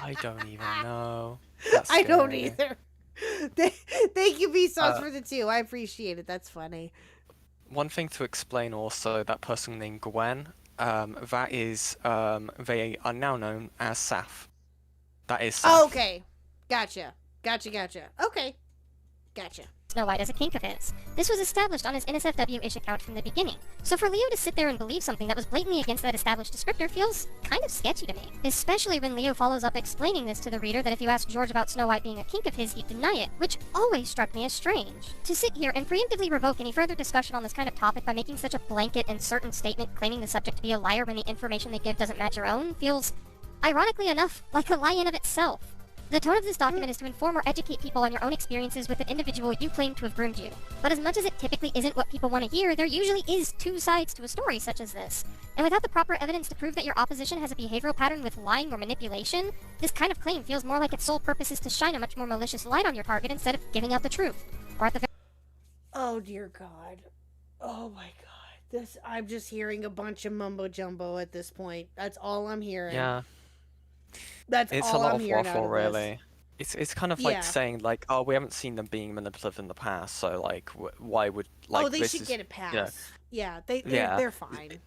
I don't even know. I don't either. Thank you, B-Sounds for the 2. I appreciate it. That's funny. One thing to explain also, that person named Gwen, that is, they are now known as Saf. That is Saf. Oh, okay. Gotcha. Okay. Gotcha. Snow White as a kink of his. This was established on his NSFW-ish account from the beginning. So for Leo to sit there and believe something that was blatantly against that established descriptor feels kind of sketchy to me. Especially when Leo follows up explaining this to the reader that if you ask George about Snow White being a kink of his, he'd deny it, which always struck me as strange. To sit here and preemptively revoke any further discussion on this kind of topic by making such a blanket and certain statement claiming the subject to be a liar when the information they give doesn't match your own feels, ironically enough, like a lie in of itself. The tone of this document is to inform or educate people on your own experiences with an individual you claim to have groomed you. But as much as it typically isn't what people want to hear, there usually is 2 sides to a story such as this. And without the proper evidence to prove that your opposition has a behavioral pattern with lying or manipulation, this kind of claim feels more like its sole purpose is to shine a much more malicious light on your target instead of giving out the truth. Or at the Oh dear God. Oh my God. I'm just hearing a bunch of mumbo jumbo at this point. That's all I'm hearing. Yeah. That's it's all a lot I'm of hearing waffle, out of really. It's kind of Yeah. like saying like, oh, we haven't seen them being manipulative in the past, so like, why would like oh, they this should is get a pass. yeah. Yeah, Yeah. they're fine.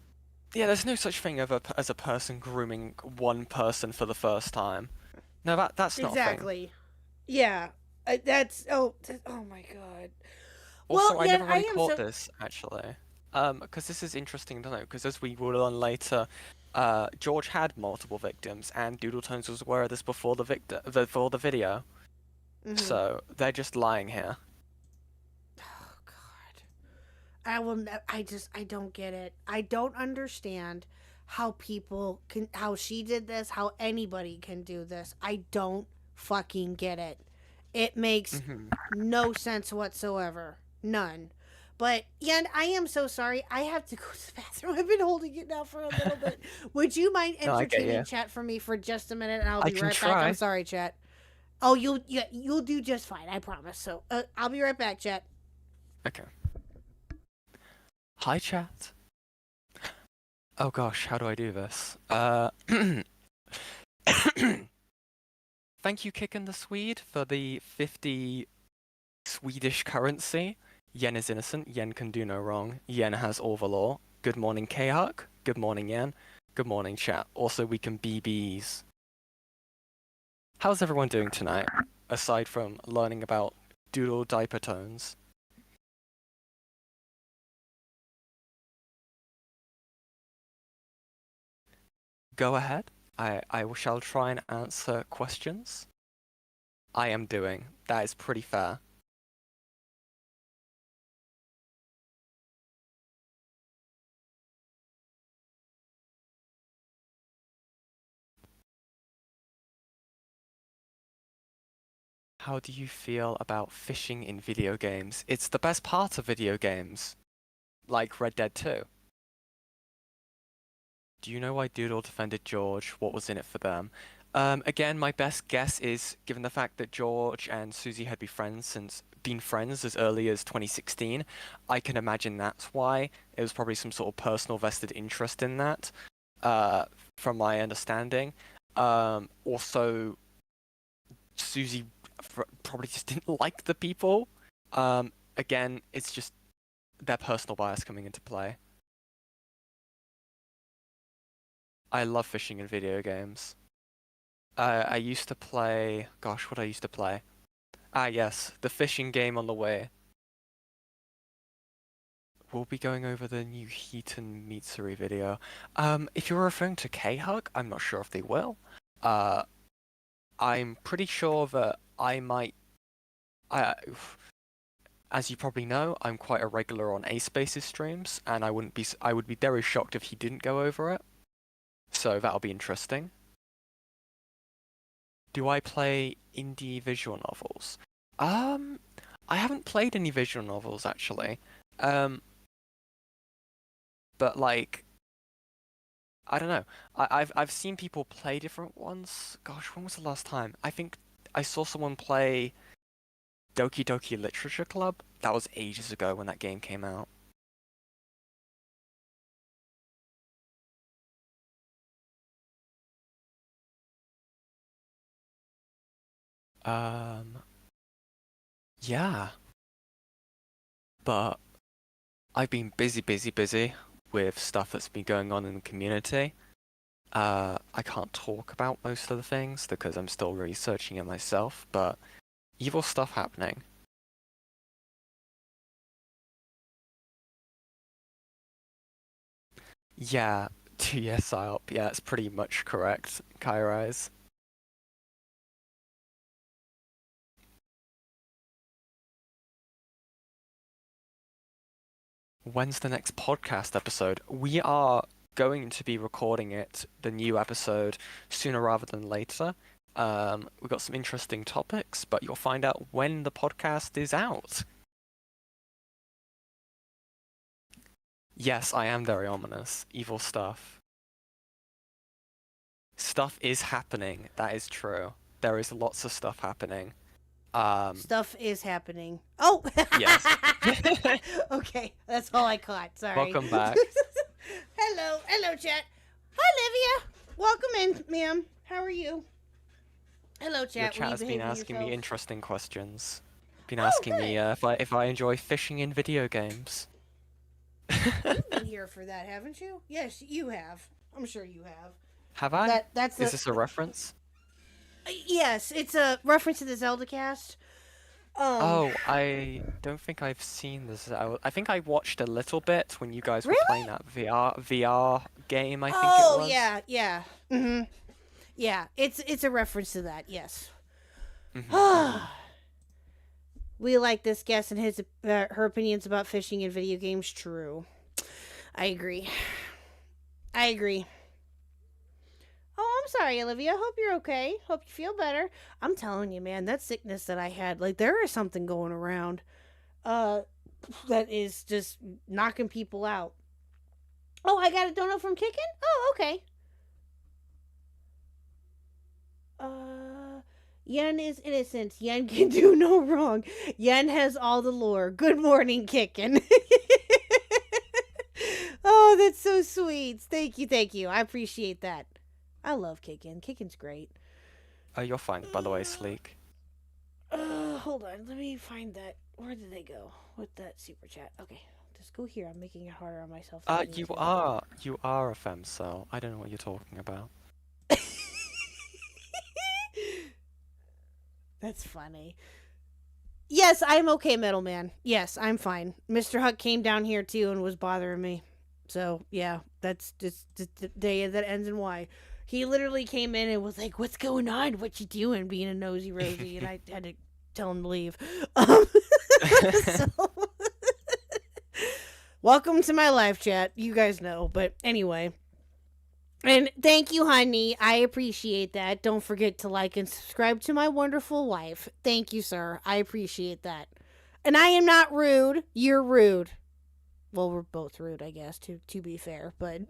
Yeah, there's no such thing as a person grooming one person for the first time. No, that's not a thing. Exactly. Yeah. That's oh my god. Also, well, I yeah, never really I am caught so... this actually, because this is interesting to know. Because as we will learn later, George had multiple victims, and Doodletones was aware of this before before the video. Mhm. So they're just lying here. Oh god. I don't get it. I don't understand how people can, how she did this, how anybody can do this. I don't fucking get it. It makes Mhm. no sense whatsoever. None. But yeah, I am so sorry. I have to go to the bathroom. I've been holding it now for a little bit. Would you mind No, I get entertaining ya. chat for me for just a minute, and I'll I be can right back. I'm try. sorry, chat. Oh, you'll do just fine. I promise. So I'll be right back, chat. Okay. Hi, chat. Oh gosh, how do I do this? Thank you, Kicken the Swede, for the 50 Swedish currency. Yen is innocent. Yen can do no wrong. Yen has all the law. Good morning, KHuck. Good morning, Yen. Good morning, chat. Also, we can BBs. How's everyone doing tonight, aside from learning about Doodle diaper tones? Go ahead. I shall try and answer questions. I am doing. That is pretty fair. How do you feel about phishing in video games? It's the best part of video games, like Red Dead 2. Do you know why Doodle defended George? What was in it for them? Again, my best guess is, given the fact that George and Susie had been friends as early as 2016, I can imagine that's why. It was probably some sort of personal vested interest in that, from my understanding. Also, Susie probably just didn't like the people. Again, it's just their personal bias coming into play. I love fishing in video games. I used to play... Gosh, what I used to play? Ah, yes, the fishing game on the way. We'll be going over the new Heaton Mitsuri video. If you're referring to KHuck, I'm not sure if they will. I'm pretty sure that I might... as you probably know, I'm quite a regular on Ace-Base's streams, and I would be very shocked if he didn't go over it. So that'll be interesting. Do I play indie visual novels? I haven't played any visual novels actually. But like, I don't know. I've seen people play different ones. Gosh, when was the last time? I think I saw someone play Doki Doki Literature Club. That was ages ago when that game came out. Yeah. But I've been busy with stuff that's been going on in the community. I can't talk about most of the things because I'm still researching it myself, but evil stuff happening. Yeah, 2S IOP, yeah, that's pretty much correct, Kairais. When's the next podcast episode? We are going to be recording it, the new episode, sooner rather than later. We've got some interesting topics, but you'll find out when the podcast is out. Yes, I am very ominous. Evil stuff. Stuff is happening. That is true. There is lots of stuff happening. Stuff is happening. Oh! Yes. Okay, that's all I caught. Sorry. Welcome back. Hello, chat. Hi, Livia. Welcome in, ma'am. How are you? Hello, chat. Your chat has Will you been behave asking me yourself? interesting questions. Been asking me if I enjoy fishing in video games. You've been here for that, haven't you? Yes, you have. I'm sure you have. Have I? That's Is this a reference? Yes, it's a reference to the Zeldacast. Oh, I don't think I've seen this. I think I watched a little bit when you guys were playing that VR game. I think it was. Oh yeah. Yeah, it's a reference to that. Yes. We like this guest and his her opinions about fishing in video games. True. I agree. Oh, I'm sorry, Olivia. Hope you're okay. Hope you feel better. I'm telling you, man, that sickness that I had, like, there is something going around that is just knocking people out. Oh, I got a donut from Kickin'? Oh, okay. Yen is innocent. Yen can do no wrong. Yen has all the lore. Good morning, Kickin'. Oh, that's so sweet. Thank you. I appreciate that. I love Kickin'. Kickin's great. Oh, you're fine, by the way, Sleek. Hold on. Let me find that. Where did they go with that super chat? Okay, just go here. I'm making it harder on myself. You are a femcel. I don't know what you're talking about. That's funny. Yes, I'm okay, Metal Man. Yes, I'm fine. Mr. Huck came down here too and was bothering me. So, yeah, that's just the day that ends in Y. He literally came in and was like, "What's going on? What you doing?" Being a nosy Rosie, and I had to tell him to leave. So, welcome to my live chat. You guys know, but anyway. And thank you, honey. I appreciate that. Don't forget to like and subscribe to my wonderful wife. Thank you, sir. I appreciate that. And I am not rude. You're rude. Well, we're both rude, I guess, to be fair, but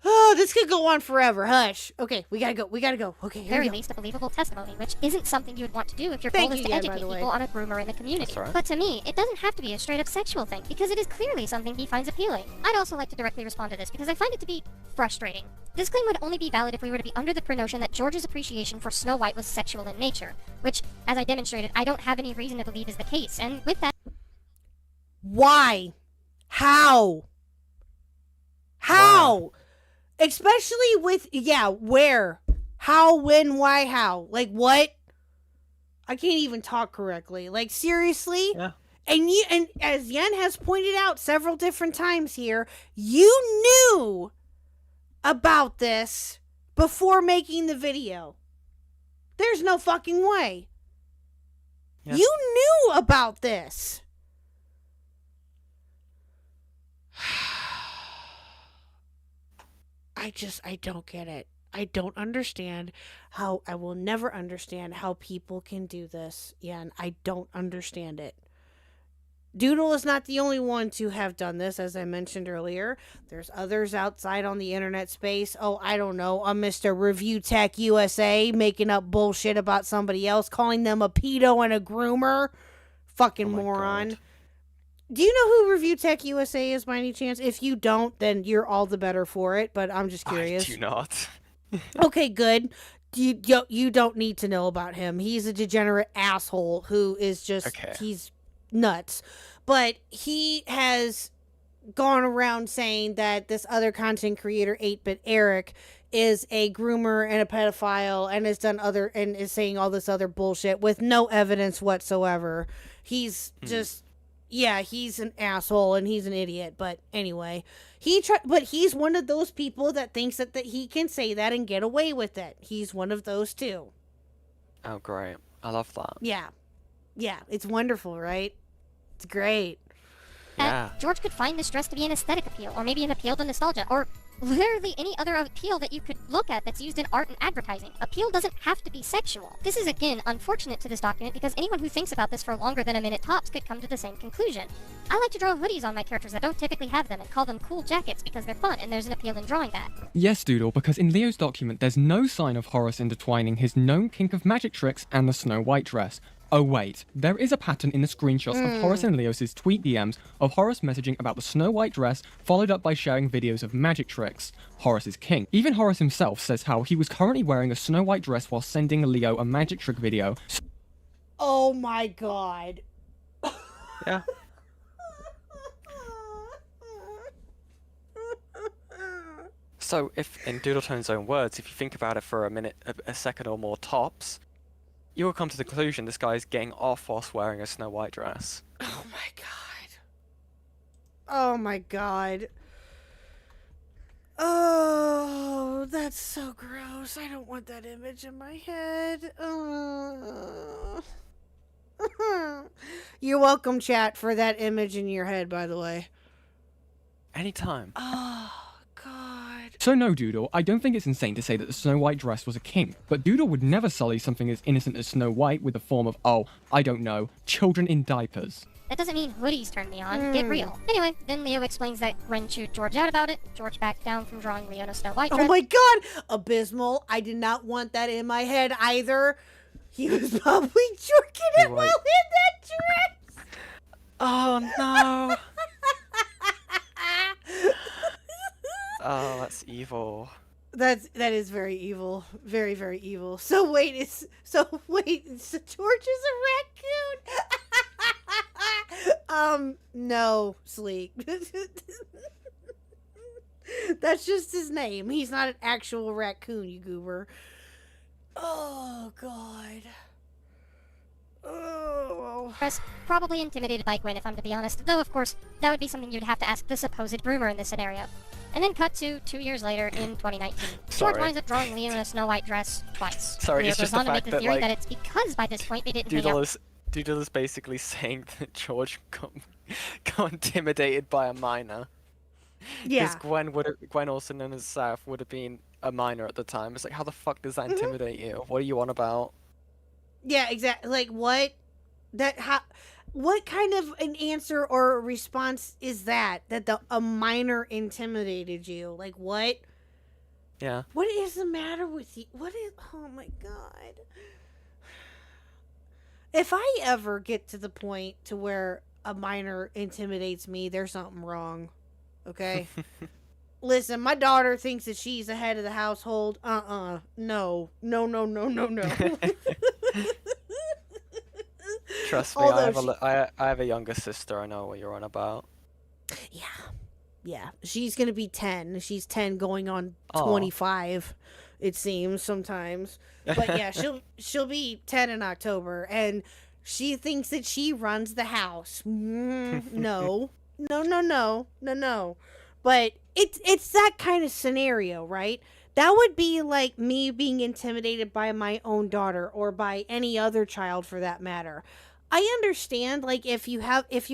oh, this could go on forever. Hush. Okay, we gotta go. Okay, here Very we go. least a believable testimony, which isn't something you would want to do if your goal is to educate people on a groomer in the community. But to me, it doesn't have to be a straight-up sexual thing, because it is clearly something he finds appealing. I'd also like to directly respond to this, because I find it to be frustrating. This claim would only be valid if we were to be under the pre-notion that George's appreciation for Snow White was sexual in nature, which, as I demonstrated, I don't have any reason to believe is the case, and with that... Why? How? How? Especially with, where? How, when, why, how? Like, what? I can't even talk correctly. Like, seriously? Yeah. And as Yen has pointed out several different times here, you knew about this before making the video. There's no fucking way. Yeah. You knew about this. I don't get it. I don't understand how, I will never understand how people can do this. Yeah, and I don't understand it. Doodle is not the only one to have done this, as I mentioned earlier. There's others outside on the internet space. Oh, I don't know, a Mr. Review Tech USA making up bullshit about somebody else, calling them a pedo and a groomer. Fucking moron. God. Do you know who Review Tech USA is by any chance? If you don't, then you're all the better for it, but I'm just curious. I do not. Okay, good. You don't need to know about him. He's a degenerate asshole who is just, he's nuts. But he has gone around saying that this other content creator, 8-Bit Eric, is a groomer and a pedophile and has done and is saying all this other bullshit with no evidence whatsoever. He's just... Yeah, he's an asshole and he's an idiot. But anyway, but he's one of those people that thinks that he can say that and get away with it. He's one of those too. Oh, great. I love that. Yeah. Yeah, it's wonderful, right? It's great. Yeah. George could find this dress to be an aesthetic appeal, or maybe an appeal to nostalgia, or literally any other appeal that you could look at that's used in art and advertising. Appeal doesn't have to be sexual. This is, again, unfortunate to this document because anyone who thinks about this for longer than a minute tops could come to the same conclusion. I like to draw hoodies on my characters that don't typically have them and call them cool jackets because they're fun and there's an appeal in drawing that. Yes, Doodle, because in Leo's document there's no sign of Horace intertwining his known kink of magic tricks and the Snow White dress. Oh wait, there is a pattern in the screenshots of Horace and Leos' tweet DMs of Horace messaging about the Snow White dress, followed up by sharing videos of magic tricks. Horace is king. Even Horace himself says how he was currently wearing a Snow White dress while sending Leo a magic trick video. Oh my god. Yeah. So, if, in Doodletones' own words, if you think about it for a minute, a second or more tops, you will come to the conclusion this guy is getting off whilst wearing a Snow White dress. Oh my god. Oh my god. Oh, that's so gross. I don't want that image in my head. You're welcome, chat, for that image in your head, by the way. Anytime. Oh, God. So no, Doodle, I don't think it's insane to say that the Snow White dress was a kink, but Doodle would never sully something as innocent as Snow White with the form of, oh, I don't know, children in diapers. That doesn't mean hoodies turned me on. Get real. Anyway, then Leo explains that Gwen chewed George out about it. George backed down from drawing Leo in a Snow White dress. Oh my god! Abysmal. I did not want that in my head either. He was probably jerking it while in that dress. Oh no. Oh, that's evil. That is very evil. Very, very evil. So wait, so George is a raccoon? No, Sleek. That's just his name. He's not an actual raccoon, you goober. Oh, God. Oh. Probably intimidated by Gwen, if I'm to be honest. Though, of course, that would be something you'd have to ask the supposed groomer in this scenario. And then cut to 2 years later in 2019. George winds up drawing Leo in a Snow White dress twice. Sorry, Leo it's goes just on the to make fact the that, theory like, that it's because by this point they didn't hang out. Doodle is basically saying that George got intimidated by a minor. Yeah. Because Gwen, also known as South, would have been a minor at the time. It's like, how the fuck does that intimidate you? What are you on about? Yeah, exactly. Like, what? What kind of an answer or a response is that? That a minor intimidated you? Like, what? Yeah. What is the matter with you? Oh my god. If I ever get to the point to where a minor intimidates me, there's something wrong. Okay? Listen, my daughter thinks that she's the head of the household. No. No. Trust me, I have a younger sister. I know what you're on about. Yeah. She's gonna be 10. She's 10 going on 25, it seems, sometimes. But yeah, she'll be 10 in October, and she thinks that she runs the house. No. But it's that kind of scenario, right? That would be like me being intimidated by my own daughter, or by any other child for that matter. I understand, like, if you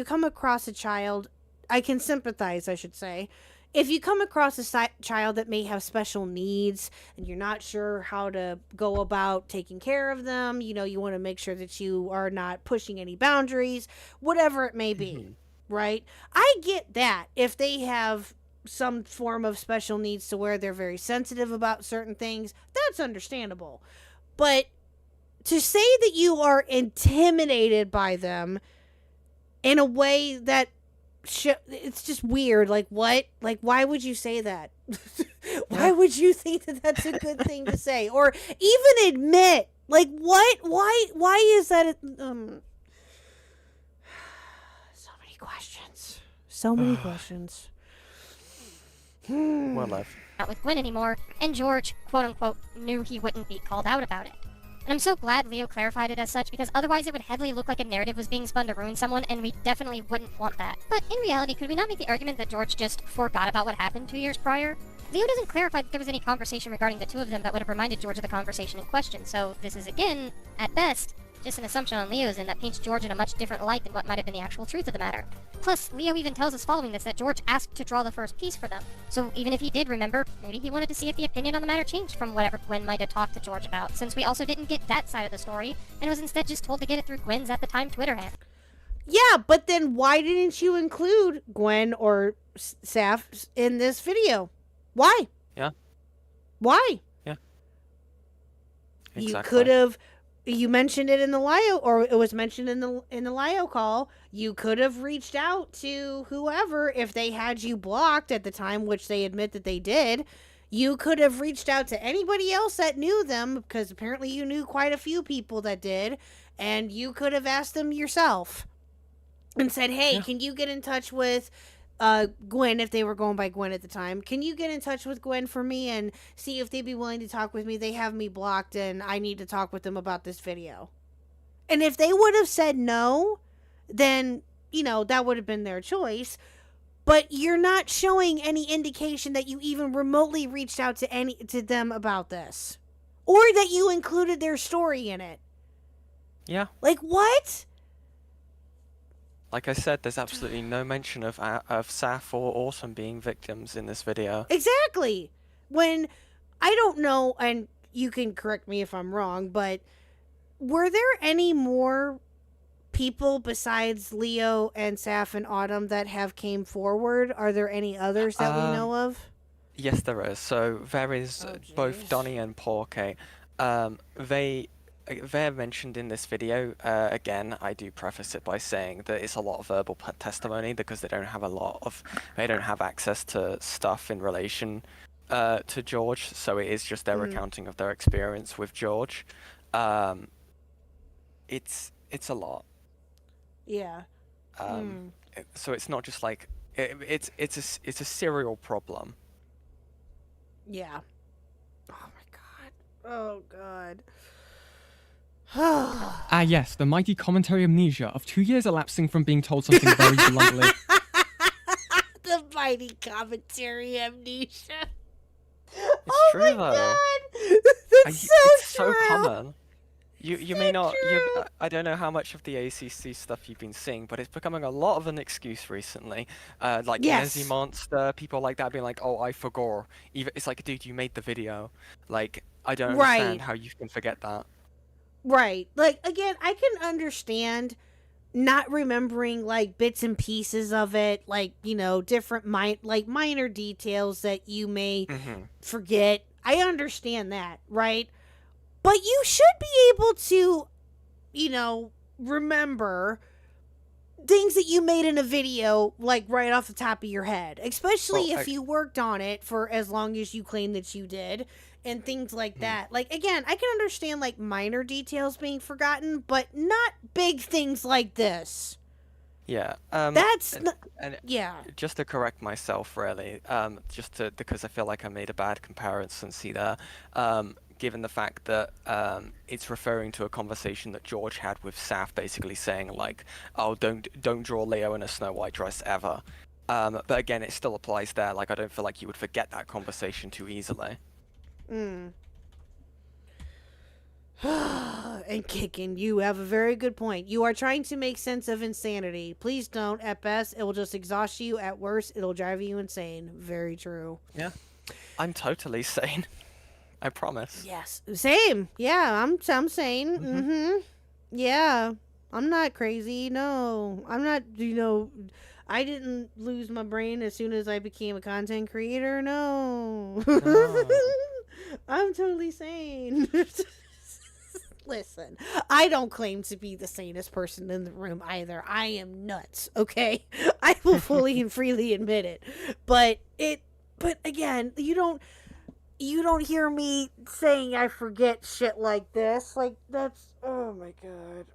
come across a child, I can sympathize, I should say. If you come across a child that may have special needs and you're not sure how to go about taking care of them, you want to make sure that you are not pushing any boundaries, whatever it may be, right? I get that if they have some form of special needs to where they're very sensitive about certain things, that's understandable. But to say that you are intimidated by them in a way that it's just weird. Like, what? Like, why would you say that? Why would you think that that's a good thing to say, or even admit? Like, what? Why is that? So many questions. So many questions. Well, love. Not with Gwen anymore, and George, quote-unquote, knew he wouldn't be called out about it. And I'm so glad Leo clarified it as such, because otherwise it would heavily look like a narrative was being spun to ruin someone, and we definitely wouldn't want that. But in reality, could we not make the argument that George just forgot about what happened 2 years prior? Leo doesn't clarify that there was any conversation regarding the two of them that would have reminded George of the conversation in question, so this is, again, at best, just an assumption on Leo's end that paints George in a much different light than what might have been the actual truth of the matter. Plus, Leo even tells us following this that George asked to draw the first piece for them. So even if he did remember, maybe he wanted to see if the opinion on the matter changed from whatever Gwen might have talked to George about, since we also didn't get that side of the story, and was instead just told to get it through Gwen's at the time Twitter handle. Yeah, but then why didn't you include Gwen or Saf in this video? Why? Yeah. Why? Yeah. You Exactly. could have you mentioned it in the Lio, or it was mentioned in the Lio call. You could have reached out to whoever if they had you blocked at the time, which they admit that they did. You could have reached out to anybody else that knew them, because apparently you knew quite a few people that did, and you could have asked them yourself and said, hey, can you get in touch with Gwen, if they were going by Gwen at the time? Can you get in touch with Gwen for me and see if they'd be willing to talk with me? They have me blocked and I need to talk with them about this video. And if they would have said no, then, you know, that would have been their choice. But you're not showing any indication that you even remotely reached out to them about this, or that you included their story in it. Yeah. Like, what? Like I said, there's absolutely no mention of Saf or Awesome being victims in this video. Exactly. When, I don't know, and you can correct me if I'm wrong, but were there any more people besides Leo and Saf and Autumn that have came forward? Are there any others that we know of? Yes, there is. So there is both Donnie and Porke. They're mentioned in this video. Again, I do preface it by saying that it's a lot of verbal testimony because they don't have access to stuff in relation to George. So it is just their recounting of their experience with George. It's a lot. Yeah. So it's not just like it's a serial problem. Yeah. Oh my god. Oh god. Yes, the mighty commentary amnesia of 2 years elapsing from being told something very bluntly. The mighty commentary amnesia. It's true, my though. god. That's It's so true. common. You may not. I don't know how much of the ACC stuff you've been seeing, but it's becoming a lot of an excuse recently. Like Nezzy Monster, people like that being like, "Oh, I forgot." It's like, dude, you made the video. Like, I don't understand how you can forget that. Right. Like, again, I can understand not remembering, like, bits and pieces of it, like, you know, different minor details that you may forget. I understand that, right? But you should be able to, you know, remember things that you made in a video, like, right off the top of your head. Especially if you worked on it for as long as you claim that you did, and things like that. Like, again, I can understand, like, minor details being forgotten, but not big things like this. Yeah. Yeah. Just to correct myself, really, because I feel like I made a bad comparison there. Given the fact that it's referring to a conversation that George had with Saf, basically saying like, "Oh, don't draw Leo in a Snow White dress ever." But again, it still applies there. Like, I don't feel like you would forget that conversation too easily. And Kickin', you have a very good point. You are trying to make sense of insanity. Please don't. At best, it will just exhaust you. At worst, it'll drive you insane. Very true. Yeah, I'm totally sane. I promise. Yes. Same. Yeah, I'm sane. Yeah. I'm not crazy. No. I'm not, you know, I didn't lose my brain as soon as I became a content creator. No. I'm totally sane. Listen, I don't claim to be the sanest person in the room either. I am nuts, okay? I will fully and freely admit it. But again, you don't hear me saying I forget shit like this. Like, that's, oh my god.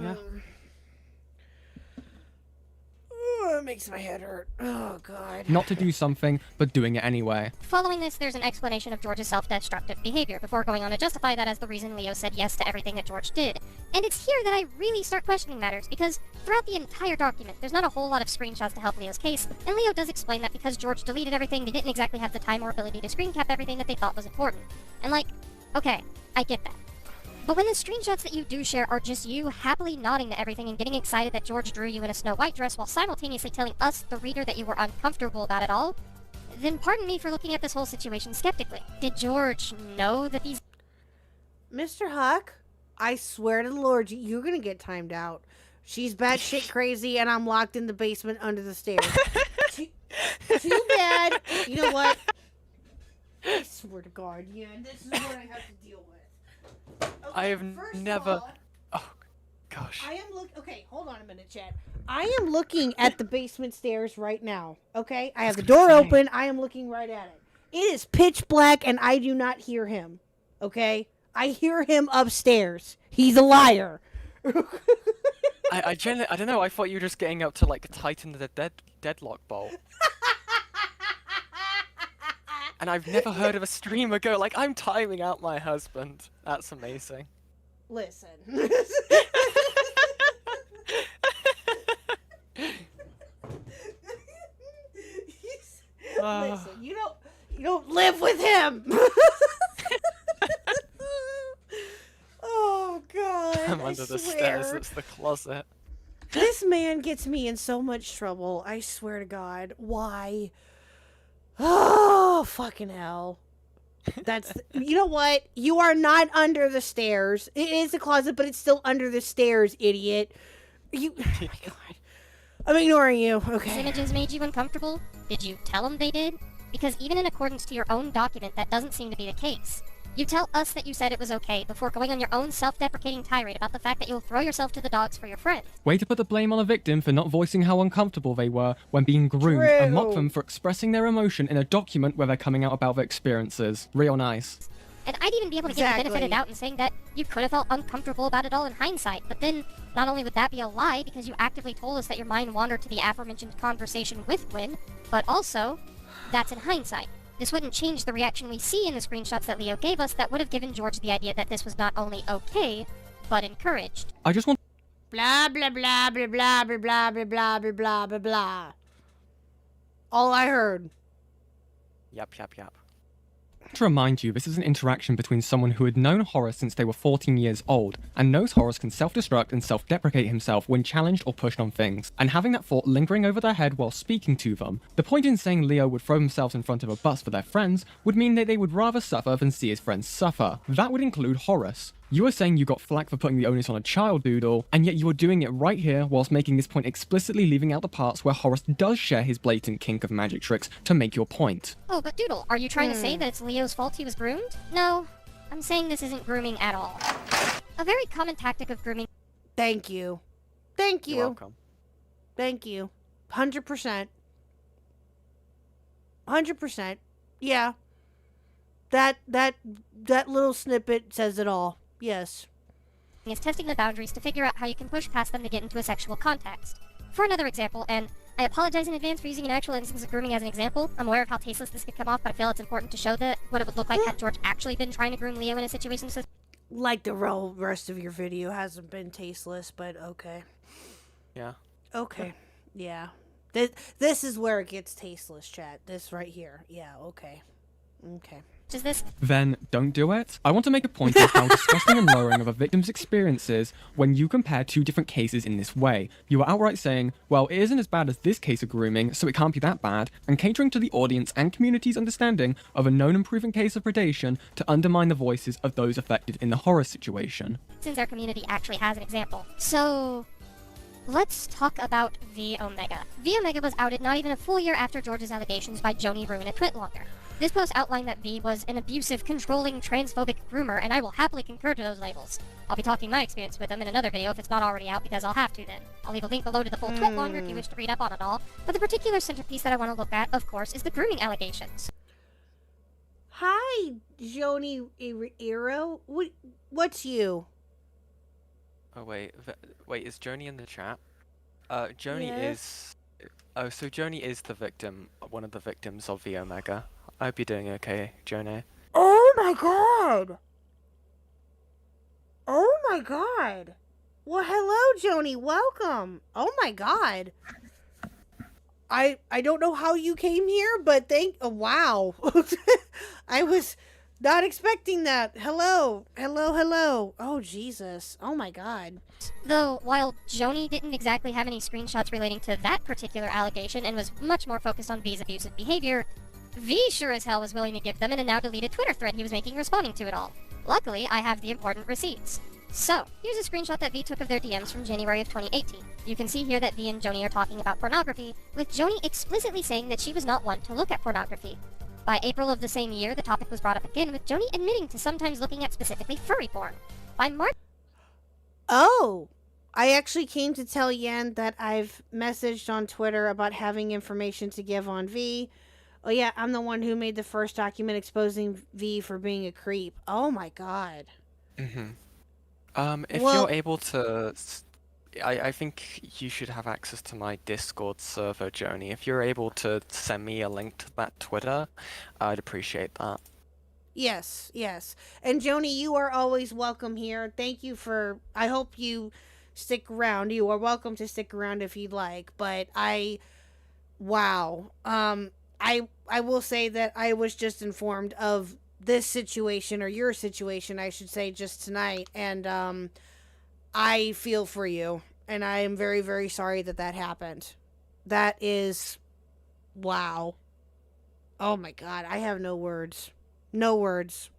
Yeah. It makes my head hurt. Oh god. Not to do something, but doing it anyway. Following this, there's an explanation of George's self-destructive behavior, before going on to justify that as the reason Leo said yes to everything that George did. And it's here that I really start questioning matters, because throughout the entire document, there's not a whole lot of screenshots to help Leo's case, and Leo does explain that because George deleted everything, they didn't exactly have the time or ability to screen cap everything that they thought was important. And like, okay, I get that. But when the screenshots that you do share are just you happily nodding to everything and getting excited that George drew you in a Snow White dress while simultaneously telling us, the reader, that you were uncomfortable about it all, then pardon me for looking at this whole situation skeptically. Did George know that these... Mr. Huck, I swear to the Lord, you're gonna get timed out. She's batshit crazy and I'm locked in the basement under the stairs. Too bad. You know what? I swear to God, yeah, this is what I have to deal with. I have first of never. all, Oh, gosh. I am okay, hold on a minute, chat. I am looking at the basement stairs right now. Okay, I have the door open. I am looking right at it. It is pitch black, and I do not hear him. Okay, I hear him upstairs. He's a liar. I genuinely, I don't know. I thought you were just getting up to like tighten the deadlock bolt. And I've never heard of a streamer go like, I'm timing out my husband. That's amazing. Listen. Listen, you don't live with him. Oh God! I'm under the stairs. It's the closet. This man gets me in so much trouble. I swear to God. Why? Oh, fucking hell. You know what? You are not under the stairs. It is a closet, but it's still under the stairs, idiot. Oh my God. I'm ignoring you. Okay. These images made you uncomfortable? Did you tell them they did? Because even in accordance to your own document, that doesn't seem to be the case. You tell us that you said it was okay before going on your own self-deprecating tirade about the fact that you'll throw yourself to the dogs for your friend. Way to put the blame on a victim for not voicing how uncomfortable they were when being groomed, and mock them for expressing their emotion in a document where they're coming out about their experiences. Real nice. And I'd even be able to give the benefit of the doubt in saying that you could have felt uncomfortable about it all in hindsight, but then not only would that be a lie because you actively told us that your mind wandered to the aforementioned conversation with Gwen, but also, that's in hindsight. This wouldn't change the reaction we see in the screenshots that Leo gave us that would have given George the idea that this was not only okay, but encouraged. I just want blah blah blah blah blah blah blah blah blah blah blah blah blah. All I heard. Yep. to remind you, this is an interaction between someone who had known Horace since they were 14 years old, and knows Horace can self-destruct and self-deprecate himself when challenged or pushed on things, and having that thought lingering over their head while speaking to them. The point in saying Leo would throw themselves in front of a bus for their friends would mean that they would rather suffer than see his friends suffer. That would include Horace. You are saying you got flack for putting the onus on a child, Doodle, and yet you are doing it right here whilst making this point explicitly leaving out the parts where Horace does share his blatant kink of magic tricks to make your point. Oh, but Doodle, are you trying to say that it's Leo's fault he was groomed? No, I'm saying this isn't grooming at all. A very common tactic of grooming. Thank you. Thank you. You're welcome. Thank you. 100%. 100%. Yeah. That little snippet says it all. Yes. Is testing the boundaries to figure out how you can push past them to get into a sexual context. For another example, and I apologize in advance for using an actual instance of grooming as an example. I'm aware of how tasteless this could come off, but I feel it's important to show that what it would look like had George actually been trying to groom Leo in a situation so... Like the rest of your video hasn't been tasteless, but okay. Yeah. Okay. Yeah. This is where it gets tasteless, chat. This right here. Yeah, okay. Okay. Is this? Then don't do it. I want to make a point of how disgusting and lowering of a victim's experience is when you compare two different cases in this way. You are outright saying, well, it isn't as bad as this case of grooming, so it can't be that bad, and catering to the audience and community's understanding of a known and proven case of predation to undermine the voices of those affected in the horror situation. Since our community actually has an example. So... let's talk about V Omega. V Omega was outed not even a full year after George's allegations by Joni Ruin at TwitLonger. This post outlined that V was an abusive, controlling, transphobic groomer, and I will happily concur to those labels. I'll be talking my experience with them in another video if it's not already out, because I'll have to then. I'll leave a link below to the full TwitLonger if you wish to read up on it all, but the particular centerpiece that I want to look at, of course, is the grooming allegations. Hi, Joni Ero. What's you? Oh wait, is Joni in the chat? Joni is... Oh, so Joni is the victim, one of the victims of V Omega. I hope you're doing okay, Joni. Oh my god! Oh my god! Well, hello, Joni. Welcome. Oh my god. I don't know how you came here, but wow. I was not expecting that. Hello. Oh, Jesus. Oh my god. Though, while Joni didn't exactly have any screenshots relating to that particular allegation and was much more focused on V's abusive behavior, V sure as hell was willing to give them in a now deleted Twitter thread he was making responding to it all. Luckily, I have the important receipts. So, here's a screenshot that V took of their DMs from January of 2018. You can see here that V and Joni are talking about pornography, with Joni explicitly saying that she was not one to look at pornography. By April of the same year, the topic was brought up again, with Joni admitting to sometimes looking at specifically furry porn. By March. Oh, I actually came to tell Yen that I've messaged on Twitter about having information to give on V. Oh yeah, I'm the one who made the first document exposing V for being a creep. Oh my god. If Well- you're able to, I think you should have access to my Discord server, Joni. If you're able to send me a link to that Twitter, I'd appreciate that. Yes, yes. And Joni, you are always welcome here. Thank you for, I hope you stick around. You are welcome to stick around if you'd like, but wow. I will say that I was just informed of this situation, or your situation, I should say, just tonight, and I feel for you, and I am very, very sorry that that happened. That is, wow. Oh my god, I have no words. No words.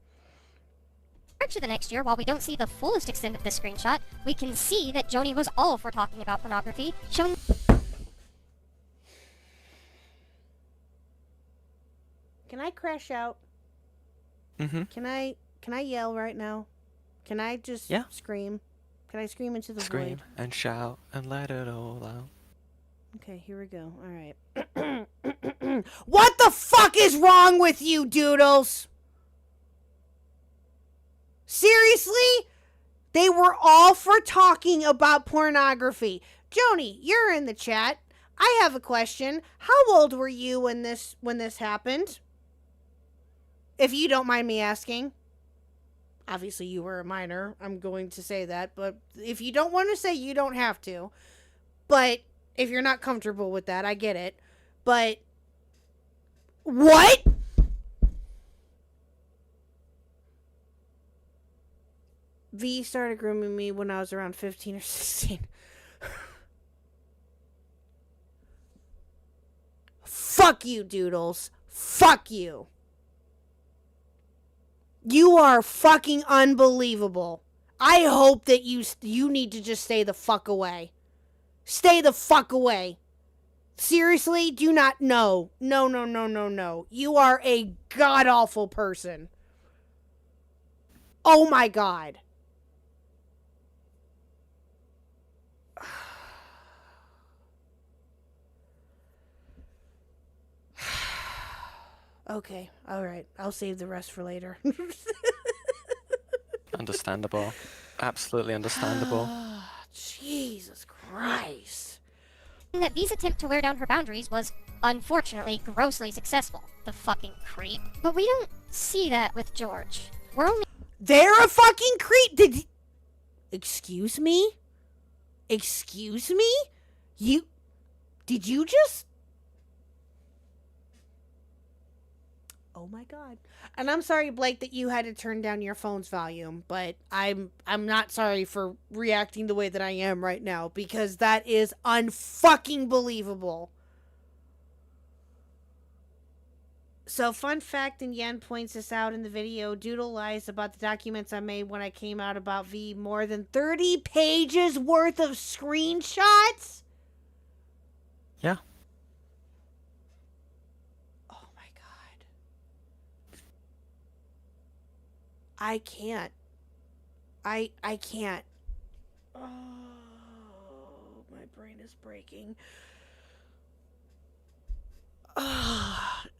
March of the next year, while we don't see the fullest extent of this screenshot, we can see that Joni was all for talking about pornography, showing... Can I crash out? Mm-hmm. Can I yell right now? Can I just scream? Can I scream into the Scream void? and shout and let it all out. Okay, here we go. All right. What the fuck is wrong with you, Doodles? Seriously? They were all for talking about pornography. Joni, you're in the chat. I have a question. How old were you when this happened? If you don't mind me asking. Obviously, you were a minor. I'm going to say that. But if you don't want to say, you don't have to. But if you're not comfortable with that, I get it. But what? V started grooming me when I was around 15 or 16. Fuck you, Doodles. Fuck you. You are fucking unbelievable. I hope that you need to just stay the fuck away. Stay the fuck away. Seriously, do not. No. No. You are a god-awful person. Oh my god. Okay, alright. I'll save the rest for later. Understandable. Absolutely understandable. Jesus Christ. that V's attempt to wear down her boundaries was, unfortunately, grossly successful. The fucking creep. But we don't see that with George. We're only... They're a fucking creep! Excuse me? Excuse me? Did you just... Oh my god. And I'm sorry, Blake, that you had to turn down your phone's volume, but I'm not sorry for reacting the way that I am right now, because that is unfucking believable. So, fun fact, and Yen points this out in the video, Doodle lies about the documents I made when I came out about V. More than 30 pages worth of screenshots? Yeah. Oh my god. I can't. I can't. Oh, my brain is breaking.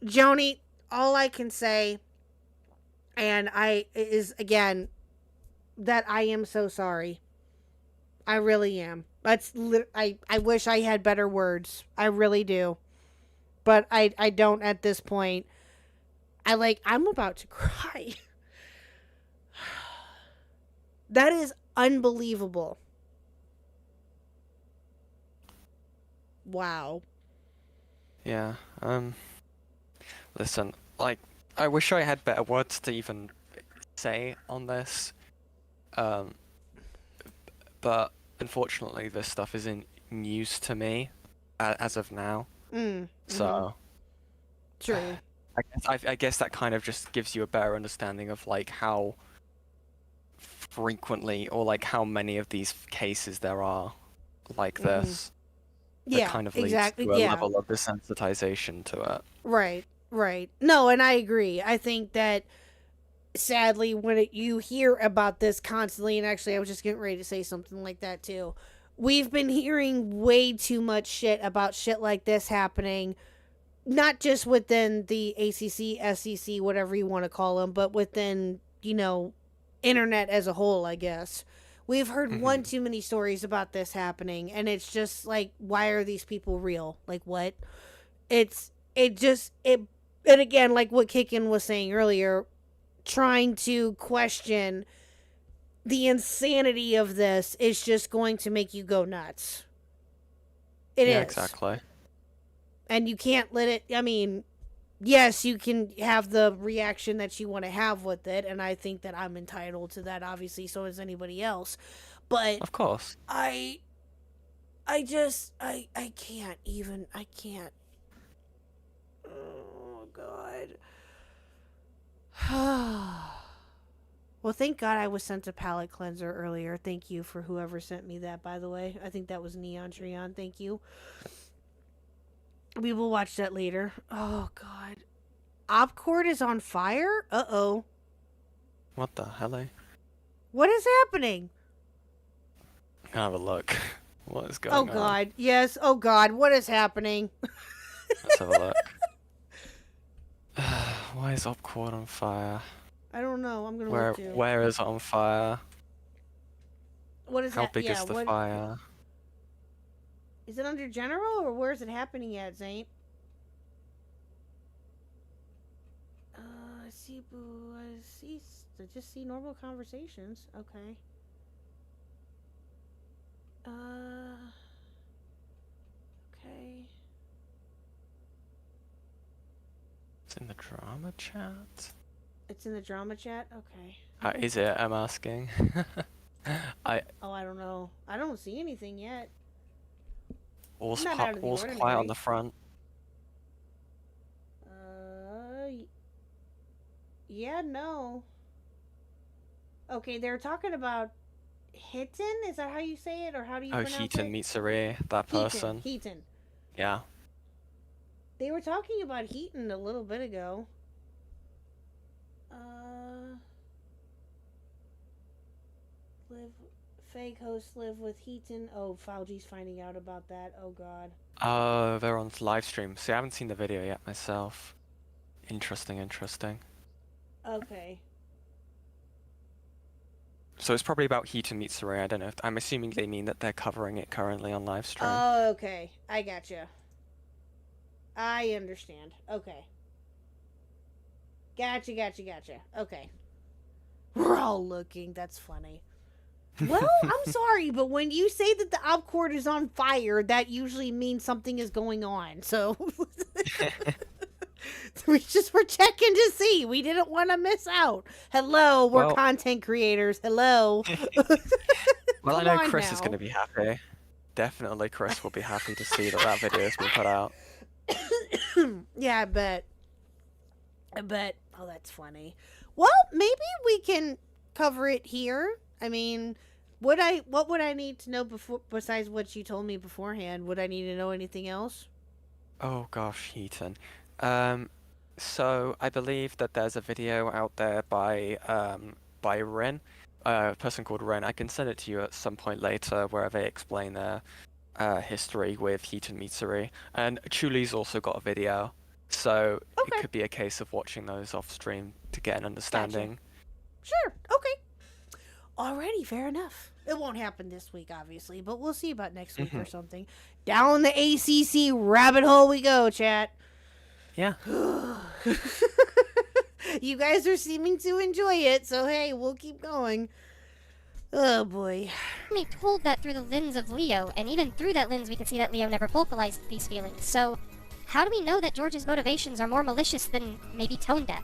Joni, all I can say, and is again, that I am so sorry. I really am. I wish I had better words. I really do. But I don't at this point. I'm about to cry. That is unbelievable. Wow. Yeah, listen, I wish I had better words to even say on this, but unfortunately this stuff isn't news to me, as of now. So... True. I guess that kind of just gives you a better understanding of, how frequently, or, how many of these cases there are like this. That kind of leads to a level of desensitization to it. Right. No, and I agree. I think that sadly, when you hear about this constantly, and actually I was just getting ready to say something like that too, we've been hearing way too much shit about shit like this happening, not just within the ACC, SEC, whatever you want to call them, but within, internet as a whole, I guess. We've heard one too many stories about this happening, and it's just like, why are these people real? Like, what? And again, like what Kicken was saying earlier, trying to question the insanity of this is just going to make you go nuts. It is. Exactly. And you can't let it, yes, you can have the reaction that you want to have with it, and I think that I'm entitled to that, obviously, so is anybody else. But of course. I can't even, I can't. Oh, God. Well, thank God I was sent a palette cleanser earlier. Thank you for whoever sent me that, by the way. I think that was Neon Trion. Thank you. We will watch that later. Oh, God. Opcord is on fire? Uh-oh. What the hell? What is happening? Have a look. What is going Oh, on? God. Yes. Oh, God. What is happening? Let's have a look. Why is Opcord on fire? I don't know. I'm going to look too. Where is it on fire? What is How big is the fire? Is it under general, or where is it happening at, Zaint? I just see normal conversations. Okay. Okay. It's in the drama chat? It's in the drama chat? Okay. Is it? I'm asking. I don't know. I don't see anything yet. All's quiet on the front. Yeah, no. Okay, they're talking about Heaton? Is that how you say it, or how do you pronounce it? Heaton Mitsuri, that person. Heaton. Yeah. They were talking about Heaton a little bit ago. Fake hosts live with Heaton. Oh, Fauji's finding out about that. Oh, God. Oh, they're on live stream. See, I haven't seen the video yet myself. Interesting. Okay. So it's probably about Heaton Mitsuri. I don't know. I'm assuming they mean that they're covering it currently on live stream. Oh, okay. I gotcha. I understand. Okay. Gotcha. Okay. We're all looking. That's funny. Well, I'm sorry, but when you say that the opcord is on fire, that usually means something is going on. So we're checking to see. We didn't want to miss out. Hello, we're content creators. Hello. Well, I know Chris is going to be happy. Definitely, Chris will be happy to see that video has been put out. Yeah, I bet. Oh, that's funny. Well, maybe we can cover it here. I mean, what would I need to know besides what you told me beforehand? Would I need to know anything else? Oh gosh, Heaton. So I believe that there's a video out there by Ren, a person called Ren. I can send it to you at some point later, where they explain their history with Heaton Mitsuri. And Chuli's also got a video, so it could be a case of watching those off stream to get an understanding. Gotcha. Sure. Okay. Alrighty, fair enough. It won't happen this week, obviously, but we'll see about next week or something. Down the ACC rabbit hole we go, chat. Yeah. You guys are seeming to enjoy it, so hey, we'll keep going. Oh boy. We told that through the lens of Leo, and even through that lens we could see that Leo never vocalized these feelings. So, how do we know that George's motivations are more malicious than maybe tone deaf?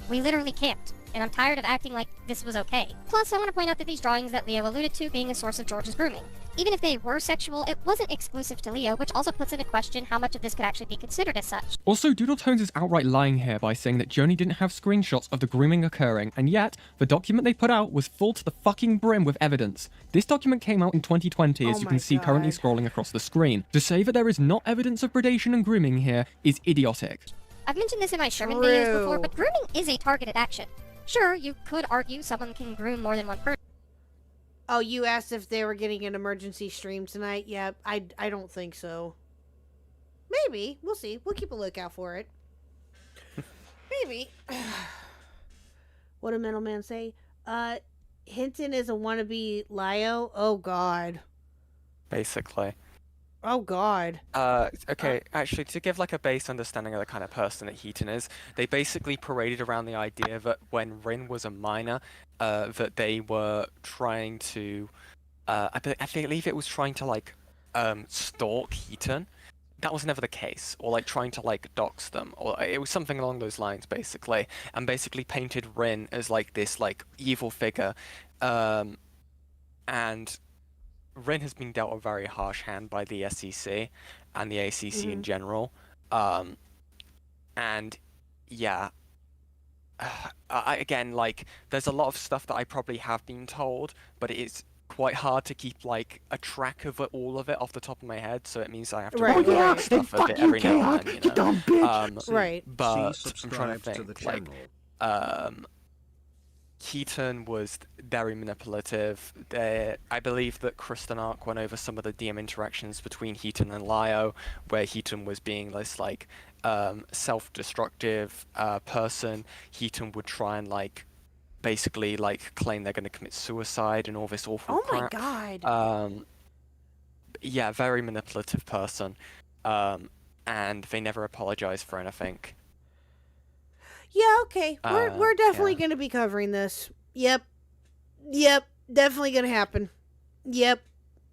We literally can't, and I'm tired of acting like this was okay. Plus, I want to point out that these drawings that Leo alluded to being a source of George's grooming. Even if they were sexual, it wasn't exclusive to Leo, which also puts into question how much of this could actually be considered as such. Also, Doodletones is outright lying here by saying that Joni didn't have screenshots of the grooming occurring, and yet, the document they put out was full to the fucking brim with evidence. This document came out in 2020, as you can see currently scrolling across the screen. To say that there is not evidence of predation and grooming here is idiotic. I've mentioned this in my Sherman videos before, but grooming is a targeted action. Sure, you could argue someone can groom more than one person. Oh, you asked if they were getting an emergency stream tonight? Yeah, I don't think so. Maybe. We'll see. We'll keep a lookout for it. Maybe. What did Mental Man say? Hinton is a wannabe Lio? Oh, God. Basically. Oh, God. Okay, actually, to give like a base understanding of the kind of person that Heaton is, they basically paraded around the idea that when Rin was a minor, that they were trying to, I believe it was trying to like, stalk Heaton. That was never the case, or like trying to like dox them, or it was something along those lines basically, and basically painted Rin as like this like evil figure, and Rin has been dealt a very harsh hand by the SEC and the ACC in general, and yeah, again, like there's a lot of stuff that I probably have been told, but it's quite hard to keep like a track of all of it off the top of my head, so it means I have to remember stuff a bit every now and then, you know. Right. But I'm trying to think, like, Keaton was very manipulative. I believe that Kristen Ark went over some of the DM interactions between Heaton and Lio, where Heaton was being this like self-destructive person. Heaton would try and like basically like claim they're going to commit suicide and all this awful crap. Oh my God. Yeah, very manipulative person. And they never apologized for anything. Yeah, okay. We're definitely going to be covering this. Yep. Definitely going to happen. Yep.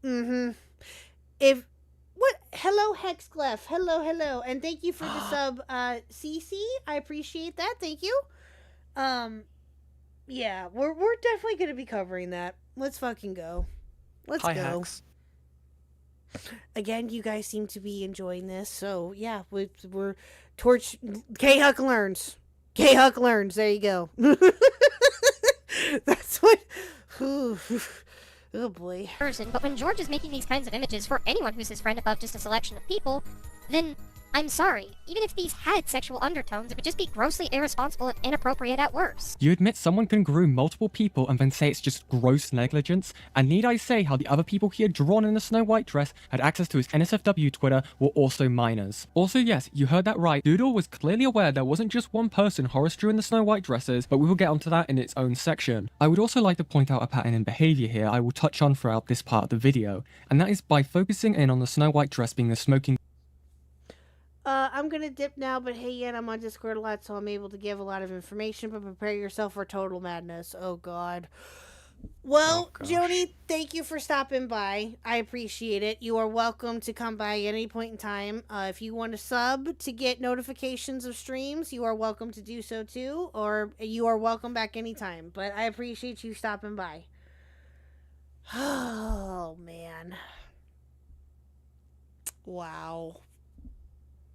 Hello, Hexclef. Hello. And thank you for the sub, CC. I appreciate that. Thank you. Yeah, we're definitely going to be covering that. Let's fucking go. Let's go. Hex. Again, you guys seem to be enjoying this, so yeah, we're torch. KHuck learns. KHuck learns. There you go. That's what. Oh boy. But when George is making these kinds of images for anyone who's his friend above just a selection of people, then I'm sorry. Even if these had sexual undertones, it would just be grossly irresponsible and inappropriate at worst. You admit someone can groom multiple people and then say it's just gross negligence? And need I say how the other people he had drawn in the Snow White dress had access to his NSFW Twitter were also minors? Also, yes, you heard that right. Doodle was clearly aware there wasn't just one person Horace drew in the Snow White dresses, but we will get onto that in its own section. I would also like to point out a pattern in behavior here I will touch on throughout this part of the video, and that is by focusing in on the Snow White dress being the smoking. I'm gonna dip now, but hey, yet I'm on Discord a lot, so I'm able to give a lot of information, but prepare yourself for total madness. Oh, God. Well, Joni, thank you for stopping by. I appreciate it. You are welcome to come by at any point in time. If you want to sub to get notifications of streams, you are welcome to do so too, or you are welcome back anytime, but I appreciate you stopping by. Oh, man. Wow.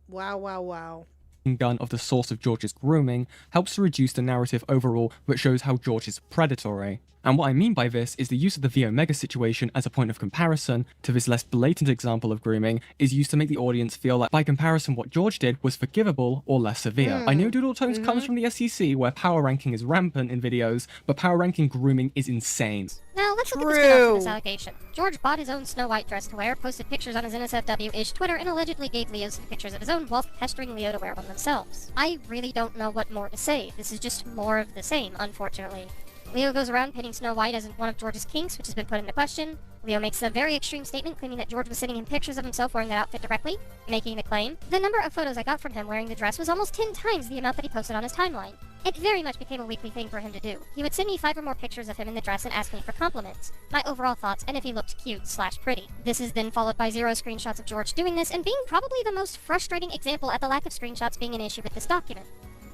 Gun of the source of George's grooming helps to reduce the narrative overall, which shows how George is predatory. And what I mean by this is the use of the V Omega situation as a point of comparison to this less blatant example of grooming is used to make the audience feel like by comparison what George did was forgivable or less severe. I know Doodle Tones comes from the SEC where power ranking is rampant in videos, but power ranking grooming is insane. Now, let's look at the spin-off of this allegation. George bought his own Snow White dress to wear, posted pictures on his NSFW-ish Twitter, and allegedly gave Leo some pictures of his own while pestering Leo to wear one themselves. I really don't know what more to say. This is just more of the same, unfortunately. Leo goes around painting Snow White as one of George's kinks, which has been put into question. Leo makes a very extreme statement claiming that George was sending him pictures of himself wearing that outfit directly, making the claim. The number of photos I got from him wearing the dress was almost 10 times the amount that he posted on his timeline. It very much became a weekly thing for him to do. He would send me 5 or more pictures of him in the dress and ask me for compliments, my overall thoughts, and if he looked cute/pretty. This is then followed by 0 screenshots of George doing this and being probably the most frustrating example at the lack of screenshots being an issue with this document.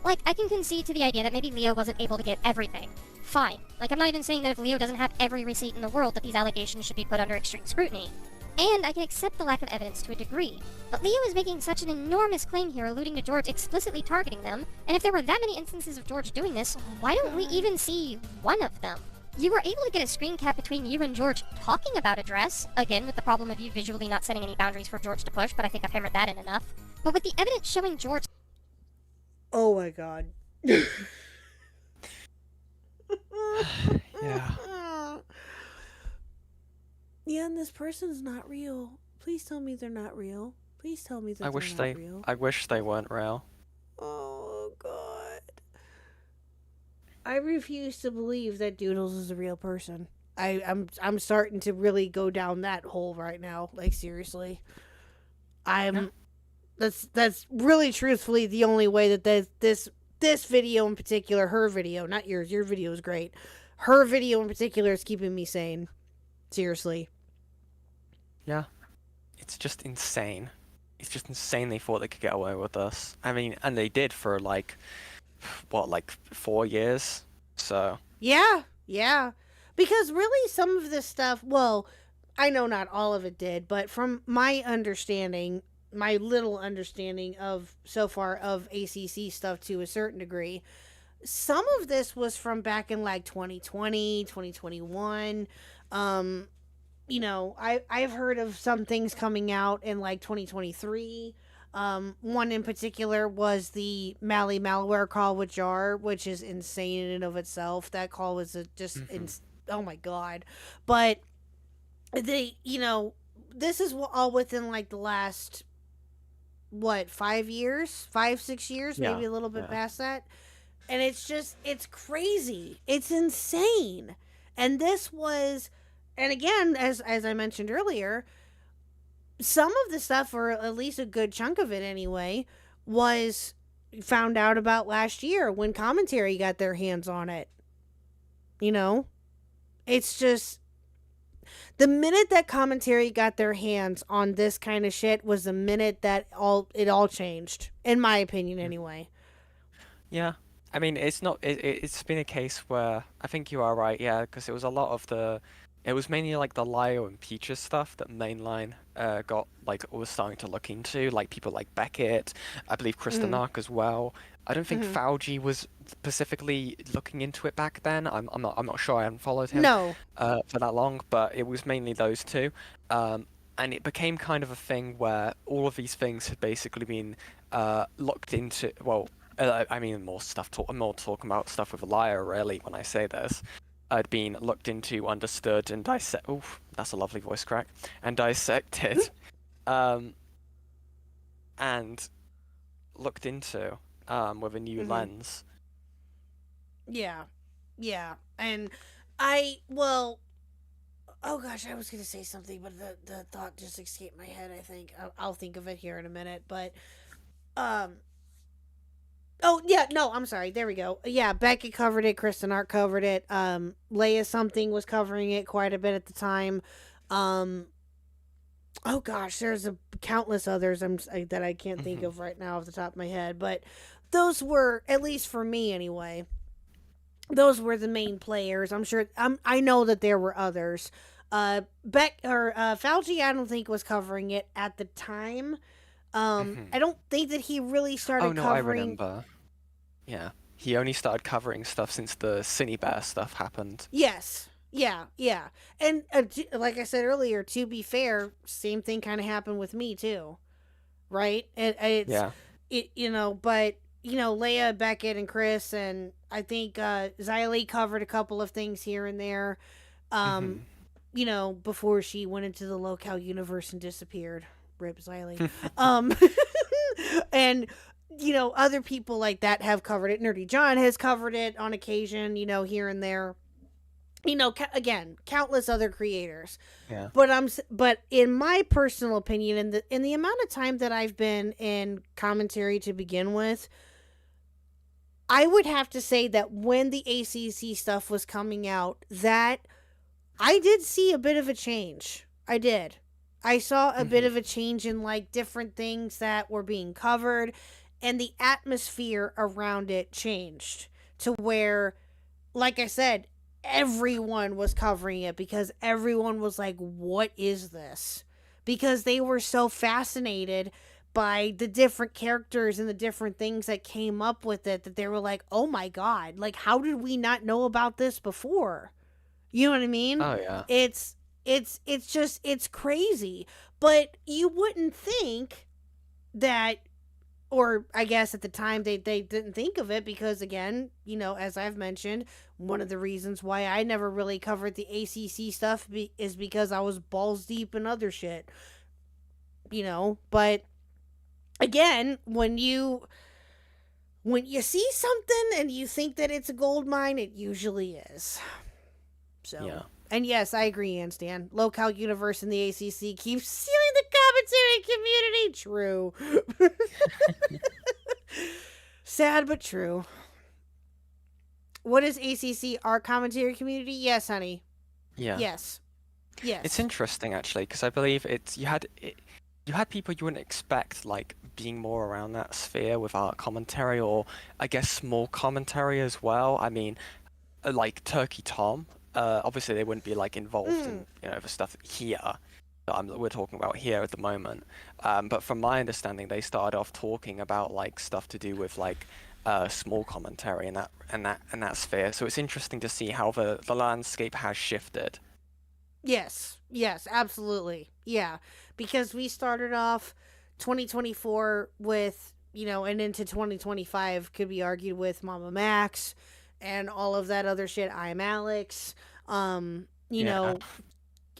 Like, I can concede to the idea that maybe Leo wasn't able to get everything. Fine. Like, I'm not even saying that if Leo doesn't have every receipt in the world that these allegations should be put under extreme scrutiny. And I can accept the lack of evidence to a degree. But Leo is making such an enormous claim here alluding to George explicitly targeting them, and if there were that many instances of George doing this, why don't we even see one of them? You were able to get a screen cap between you and George talking about a dress, again with the problem of you visually not setting any boundaries for George to push, but I think I've hammered that in enough. But with the evidence showing George... Oh my God. Yeah. Yeah, and this person's not real. Please tell me they're not real. Please tell me that I they're not real. I wish they weren't real. Oh God. I refuse to believe that Doodles is a real person. I'm starting to really go down that hole right now. Like seriously. That's really truthfully the only way that this video in particular, her video, not yours. Your video is great. Her video in particular is keeping me sane. Seriously. Yeah. It's just insane. It's just insane they thought they could get away with this. I mean, and they did for like 4 years. So Yeah. Because really some of this stuff, well, I know not all of it did, but from my understanding, my little understanding of so far of ACC stuff to a certain degree, some of this was from back in like 2020, 2021. You know, I've heard of some things coming out in like 2023. One in particular was the Mali malware call with Jar, which is insane in and of itself. That call was oh my God. But this is all within like the last, 5 years, 5-6 years, maybe a little bit past that. And it's crazy. It's insane. And this was, and again, as I mentioned earlier, some of the stuff, or at least a good chunk of it anyway, was found out about last year when commentary got their hands on it. It's just, the minute that commentary got their hands on this kind of shit was the minute that it all changed, in my opinion anyway. yeah. I mean, it's been a case where I think you are right, yeah, because it was a lot of it was mainly like the Lio and Peaches stuff that Mainline was starting to look into, like people like Beckett, I believe Kristanark as well. I don't think Fauji was specifically looking into it back then. I'm not sure. I haven't followed him for that long, but it was mainly those two. And it became kind of a thing where all of these things had basically been looked into. Well, I mean, more talking about stuff with Elia, really, when I say this. Had been looked into, understood, and dissected. Oof, that's a lovely voice crack. And dissected, and looked into with a new lens. Yeah, and oh gosh, I was gonna say something, but the thought just escaped my head. I think I'll think of it here in a minute, but oh, yeah, no, I'm sorry. There we go. Yeah, Beckett covered it. Kristen Art covered it. Leia something was covering it quite a bit at the time. Oh, gosh, there's countless others that I can't think of right now off the top of my head. But those were, at least for me anyway, those were the main players. I'm sure, I know that there were others. Fauci, I don't think was covering it at the time. I don't think that he really started covering... I remember. Yeah. He only started covering stuff since the Cinebear stuff happened. Yes. Yeah. And like I said earlier, to be fair, same thing kind of happened with me too. Right? But, Leia, Beckett, and Chris, and I think Xylee covered a couple of things here and there, before she went into the locale universe and disappeared. Rip Xylee. And, other people like that have covered it. Nerdy John has covered it on occasion, here and there. Again, countless other creators. Yeah. But in my personal opinion, in the amount of time that I've been in commentary to begin with, I would have to say that when the ACC stuff was coming out, that I did see a bit of a change. I did. I saw a bit of a change in like different things that were being covered, and the atmosphere around it changed to where, like I said, everyone was covering it because everyone was like, what is this? Because they were so fascinated by the different characters and the different things that came up with it that they were like, oh my God, like, how did we not know about this before? You know what I mean? Oh, yeah. It's crazy. But you wouldn't think that or I guess at the time they didn't think of it because, again, you know, as I've mentioned, one of the reasons why I never really covered the ACC stuff is because I was balls deep in other shit, you know. But again, when you see something and you think that it's a gold mine, it usually is. So, Yeah. And yes, I agree, Anstan. Local universe in the ACC keeps stealing the commentary community. True. Sad but true. What is ACC? Our commentary community? Yes, honey. Yeah. Yes. Yes. It's interesting actually because I believe you had people you wouldn't expect like being more around that sphere with art commentary or I guess small commentary as well. I mean, like Turkey Tom. Obviously they wouldn't be like involved in the stuff here that we're talking about here at the moment. But from my understanding, they started off talking about like stuff to do with like small commentary in that sphere. So it's interesting to see how the landscape has shifted. Yes, absolutely. Yeah, because we started off 2024 with, you know, and into 2025 could be argued with Mama Max and all of that other shit. I'm Alex. You know,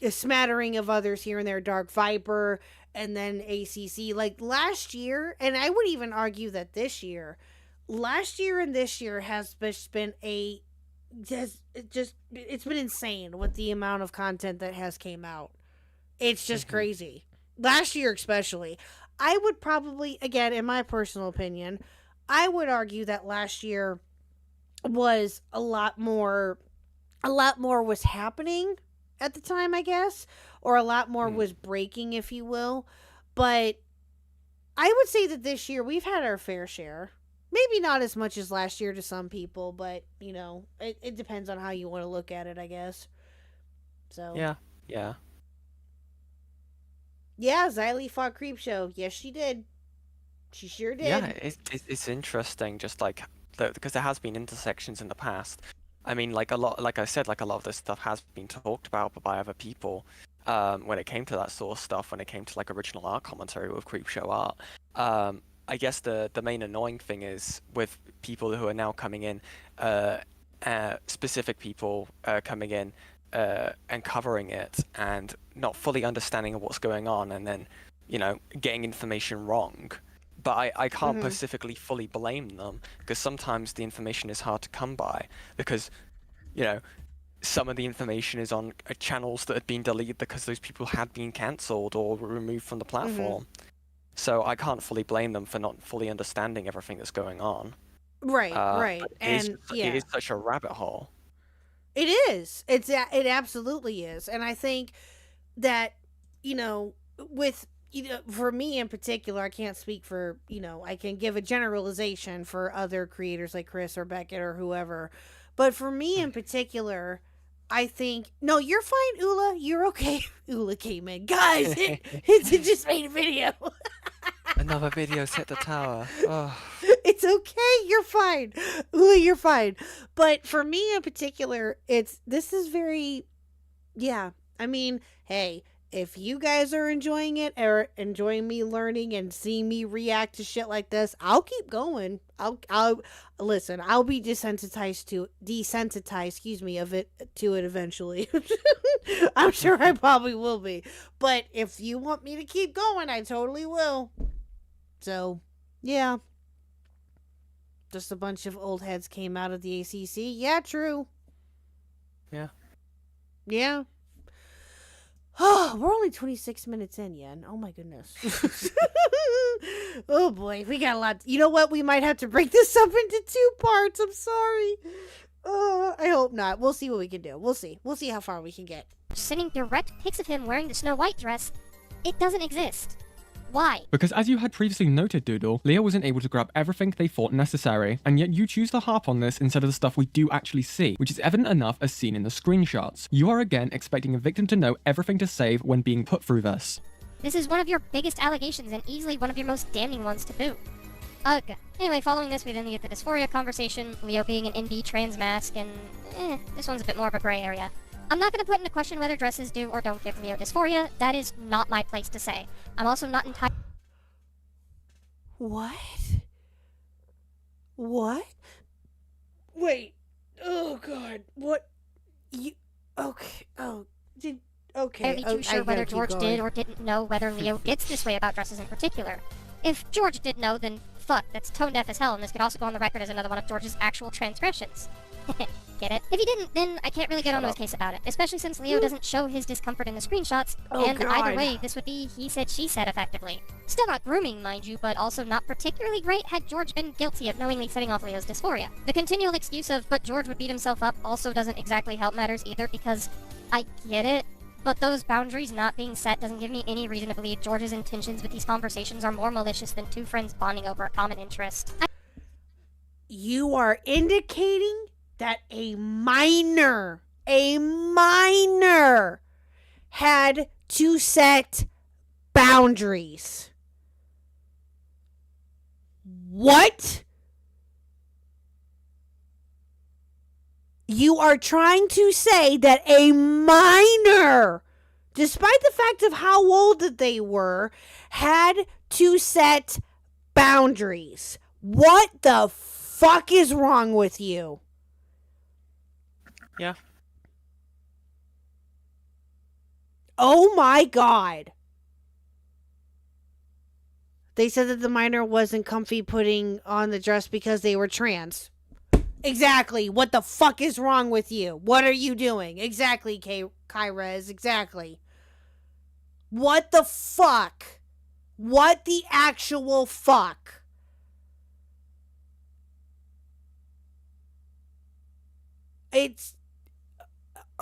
a smattering of others here and there, Dark Viper, and then ACC. Like last year, and I would even argue that last year and this year has been it's been insane with the amount of content that has came out. It's just crazy. Last year especially. I would probably, again, in my personal opinion, I would argue that last year was a lot more was happening at the time, I guess, or a lot more was breaking, if you will. But I would say that this year we've had our fair share. Maybe not as much as last year to some people, but, you know, it depends on how you want to look at it, I guess. So. Yeah. Yeah, Xylee fought Creepshow. Yes, she did. She sure did. Yeah, it's interesting, just like because there has been intersections in the past. I mean, like I said, like a lot of this stuff has been talked about by other people. When it came to that sort of stuff, when it came to like original art commentary with Creepshow art. I guess the main annoying thing is with people who are now coming in, specific people coming in and covering it and not fully understanding what's going on, and then, you know, getting information wrong. But I can't specifically fully blame them because sometimes the information is hard to come by because, you know, some of the information is on channels that had been deleted because those people had been cancelled or removed from the platform. So I can't fully blame them for not fully understanding everything that's going on. Right. And it is such a rabbit hole. It is. It absolutely is. And I think that, you know, with, you know, for me in particular, I can't speak for, you know, I can give a generalization for other creators like Chris or Beckett or whoever. But for me in particular, I think, no, you're fine, Ula. You're okay. Ula came in. Guys, it just made a video. Another video's hit the tower. Oh. It's okay. You're fine. Ula, you're fine. But for me in particular, this is very, yeah. I mean, hey, if you guys are enjoying it or enjoying me learning and seeing me react to shit like this, I'll keep going. I'll listen. I'll be desensitized to it eventually. I'm sure I probably will be. But if you want me to keep going, I totally will. So, yeah. Just a bunch of old heads came out of the ACC. Yeah, true. Yeah. Yeah. Oh, we're only 26 minutes in, Yen. Oh my goodness. Oh boy, we got a lot. You know what? We might have to break this up into 2 parts. I'm sorry. I hope not. We'll see what we can do. We'll see. We'll see how far we can get. Sending direct pics of him wearing the Snow White dress, it doesn't exist. Why? Because as you had previously noted, Doodle, Leo wasn't able to grab everything they thought necessary, and yet you choose to harp on this instead of the stuff we do actually see, which is evident enough as seen in the screenshots. You are again expecting a victim to know everything to save when being put through this. This is one of your biggest allegations and easily one of your most damning ones to boot. Ugh. Anyway, following this, we then get the dysphoria conversation, Leo being an NB trans mask, and this one's a bit more of a gray area. I'm not going to put into question whether dresses do or don't give Leo dysphoria. That is not my place to say. I'm also not entirely... What? What? Wait. Oh God. What? You? Okay. Oh. Did? Okay. Barely too sure whether George did or didn't know whether Leo gets this way about dresses in particular. If George did know, then fuck, that's tone deaf as hell, and this could also go on the record as another one of George's actual transgressions. Get it? If he didn't, then I can't really get onto his case about it, especially since Leo doesn't show his discomfort in the screenshots, and either way, this would be he said, she said effectively. Still not grooming, mind you, but also not particularly great had George been guilty of knowingly setting off Leo's dysphoria. The continual excuse of, but George would beat himself up also doesn't exactly help matters either, because I get it, but those boundaries not being set doesn't give me any reason to believe George's intentions with these conversations are more malicious than two friends bonding over a common interest. You are indicating that a minor had to set boundaries. What? You are trying to say that a minor, despite the fact of how old that they were, had to set boundaries. What the fuck is wrong with you? Yeah. Oh my God. They said that the minor wasn't comfy putting on the dress because they were trans. Exactly. What the fuck is wrong with you? What are you doing? Exactly, Kyrez. Exactly. What the fuck? What the actual fuck? It's...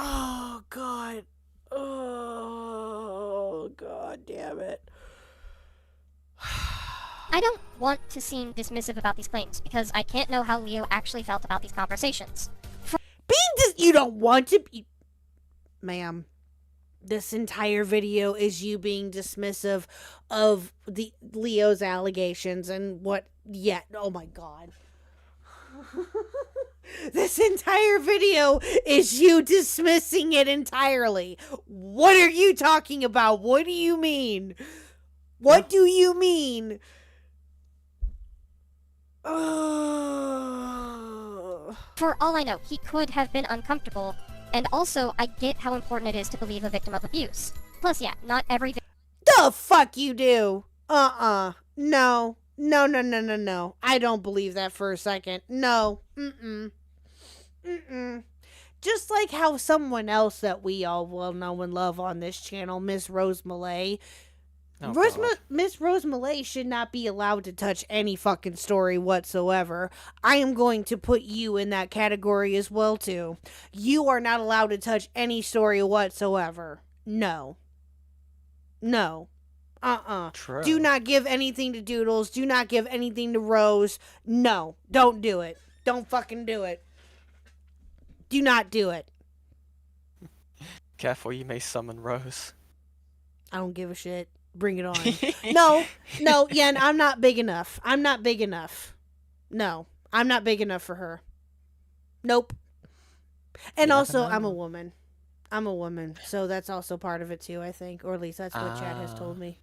Oh, God. Oh, God damn it. I don't want to seem dismissive about these claims, because I can't know how Leo actually felt about these conversations. You don't want to be... Ma'am, this entire video is you being dismissive of the Leo's allegations and what... Yeah, oh my God. This entire video is you dismissing it entirely. What are you talking about? What do you mean? What do you mean? For all I know, he could have been uncomfortable, and also I get how important it is to believe a victim of abuse. Plus, yeah, not every The fuck you do? No. No. I don't believe that for a second. No. Just like how someone else that we all well know and love on this channel, Miss Rose Malay. Miss Rose Malay should not be allowed to touch any fucking story whatsoever. I am going to put you in that category as well, too. You are not allowed to touch any story whatsoever. No. True. Do not give anything to Doodles. Do not give anything to Rose. No. Don't do it. Don't fucking do it. Do not do it. Careful, you may summon Rose. I don't give a shit. Bring it on. No, Yen, I'm not big enough. No, I'm not big enough for her. Nope. And also, I'm a woman. So that's also part of it too, I think. Or at least that's what Chad has told me.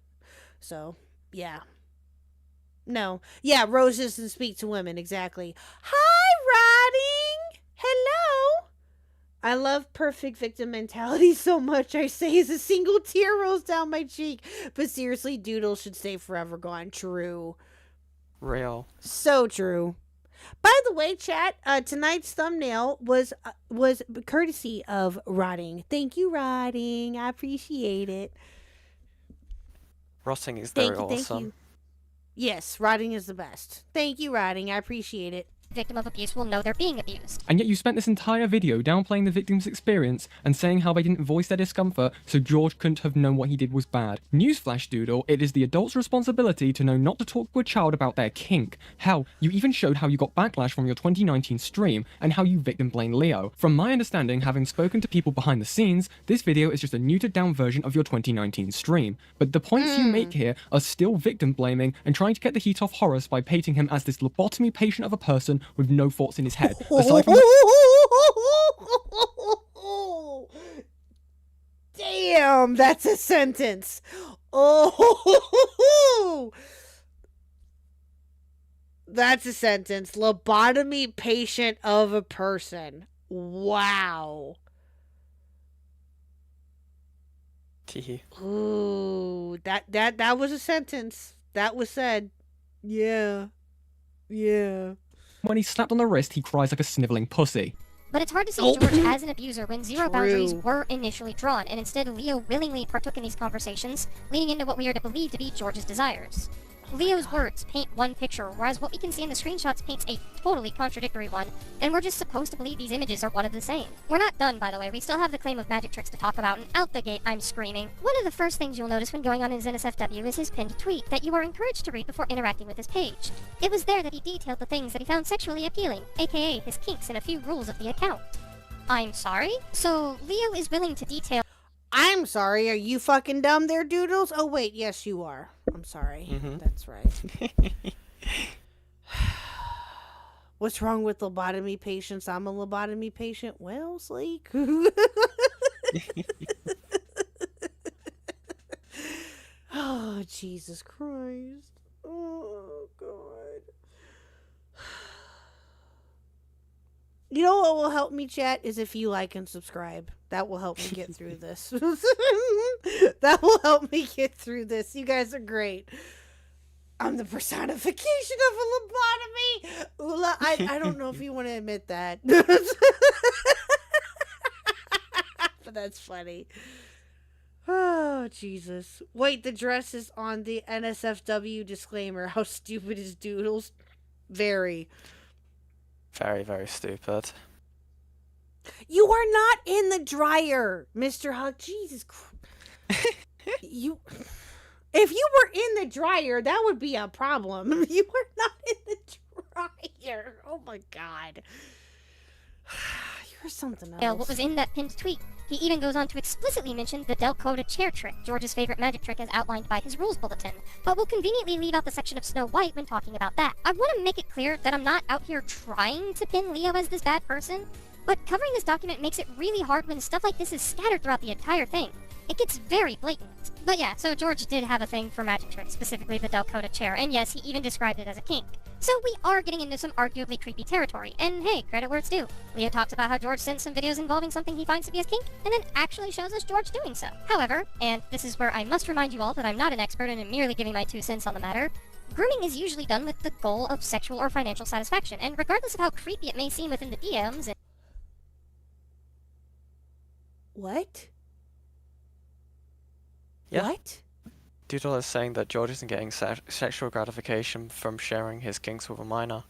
So, yeah. No. Yeah, Rose doesn't speak to women, exactly. Hi, Riding! Hello! I love perfect victim mentality so much, I say as a single tear rolls down my cheek. But seriously, Doodle should stay forever gone. True. Real. So true. By the way, chat, tonight's thumbnail was courtesy of Rotting. Thank you, Rotting. I appreciate it. Rotting is very awesome. Thank you. Yes, Rotting is the best. Thank you, Rotting. I appreciate it. Victim of abuse will know they're being abused. And yet you spent this entire video downplaying the victim's experience and saying how they didn't voice their discomfort, so George couldn't have known what he did was bad. Newsflash, Doodle, it is the adult's responsibility to know not to talk to a child about their kink. Hell, you even showed how you got backlash from your 2019 stream and how you victim blamed Leo. From my understanding, having spoken to people behind the scenes, this video is just a neutered down version of your 2019 stream. But the points you make here are still victim blaming and trying to get the heat off Horace by painting him as this lobotomy patient of a person with no thoughts in his head. Aside from Damn, that's a sentence. Oh, That's a sentence. Lobotomy patient of a person. Wow. Ooh, that was a sentence. That was said. Yeah. Yeah. When he's slapped on the wrist, he cries like a sniveling pussy. But it's hard to see Oh. George as an abuser when zero True. boundaries were initially drawn, and instead Leo willingly partook in these conversations, leading into what we are to believe to be George's desires. Leo's words paint one picture, whereas what we can see in the screenshots paints a totally contradictory one, and we're just supposed to believe these images are one of the same. We're not done, by the way. We still have the claim of magic tricks to talk about, and out the gate, I'm screaming. One of the first things you'll notice when going on his NSFW is his pinned tweet that you are encouraged to read before interacting with his page. It was there that he detailed the things that he found sexually appealing, aka his kinks and a few rules of the account. I'm sorry? So, Leo is willing to detail... I'm sorry, are you fucking dumb there, Doodles? Oh, wait, yes, you are. I'm sorry. That's right. What's wrong with lobotomy patients? I'm a lobotomy patient. Well, Sleek. Oh, Jesus Christ. Oh, God. You know what will help me, chat, is if you like and subscribe. That will help me get through this. That will help me get through this. You guys are great. I'm the personification of a lobotomy. Ula, I don't know if you want to admit that. But that's funny. Oh, Jesus. Wait, the dress is on the NSFW disclaimer. How stupid is Doodles? Very. Very, very stupid. You are not in the dryer, Mr. Huck. Jesus Christ. If you were in the dryer, that would be a problem. You are not in the dryer. Oh my God. You're something else. What was in that pinned tweet. He even goes on to explicitly mention the Del-coded chair trick, George's favorite magic trick as outlined by his rules bulletin, but will conveniently leave out the section of Snow White when talking about that. I want to make it clear that I'm not out here trying to pin Leo as this bad person, but covering this document makes it really hard when stuff like this is scattered throughout the entire thing. It gets very blatant. But yeah, so George did have a thing for magic tricks, specifically the Del-coded chair, and yes, he even described it as a kink. So we are getting into some arguably creepy territory, and hey, credit where it's due. Leo talks about how George sent some videos involving something he finds to be his kink, and then actually shows us George doing so. However, and this is where I must remind you all that I'm not an expert and am merely giving my 2 cents on the matter, grooming is usually done with the goal of sexual or financial satisfaction, and regardless of how creepy it may seem within the DMs... What? Yeah. What? Doodle is saying that George isn't getting sexual gratification from sharing his kinks with a minor.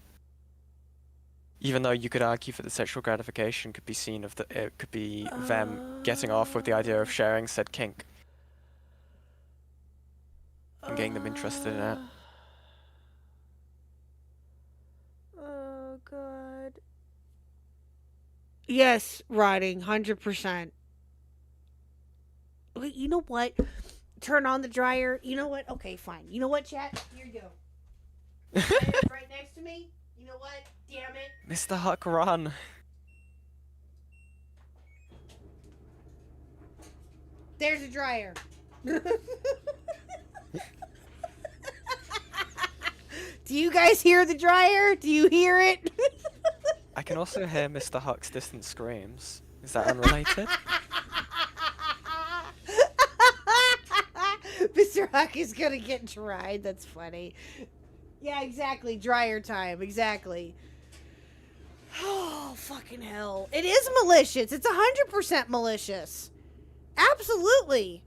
Even though you could argue that the sexual gratification could be seen of it could be them getting off with the idea of sharing said kink. And getting them interested in it. Oh, God. Yes, rotting, 100%. Wait, you know what? Turn on the dryer. You know what? Okay, fine. You know what, chat? Here you go. Right next to me. You know what? Damn it. Mr. Huck, run. There's a dryer. Do you guys hear the dryer? Do you hear it? I can also hear Mr. Huck's distant screams. Is that unrelated? Mr. Huck is gonna get dried. That's funny. Yeah, exactly. Dryer time. Exactly. Oh, fucking hell. It is malicious. It's 100% malicious. Absolutely.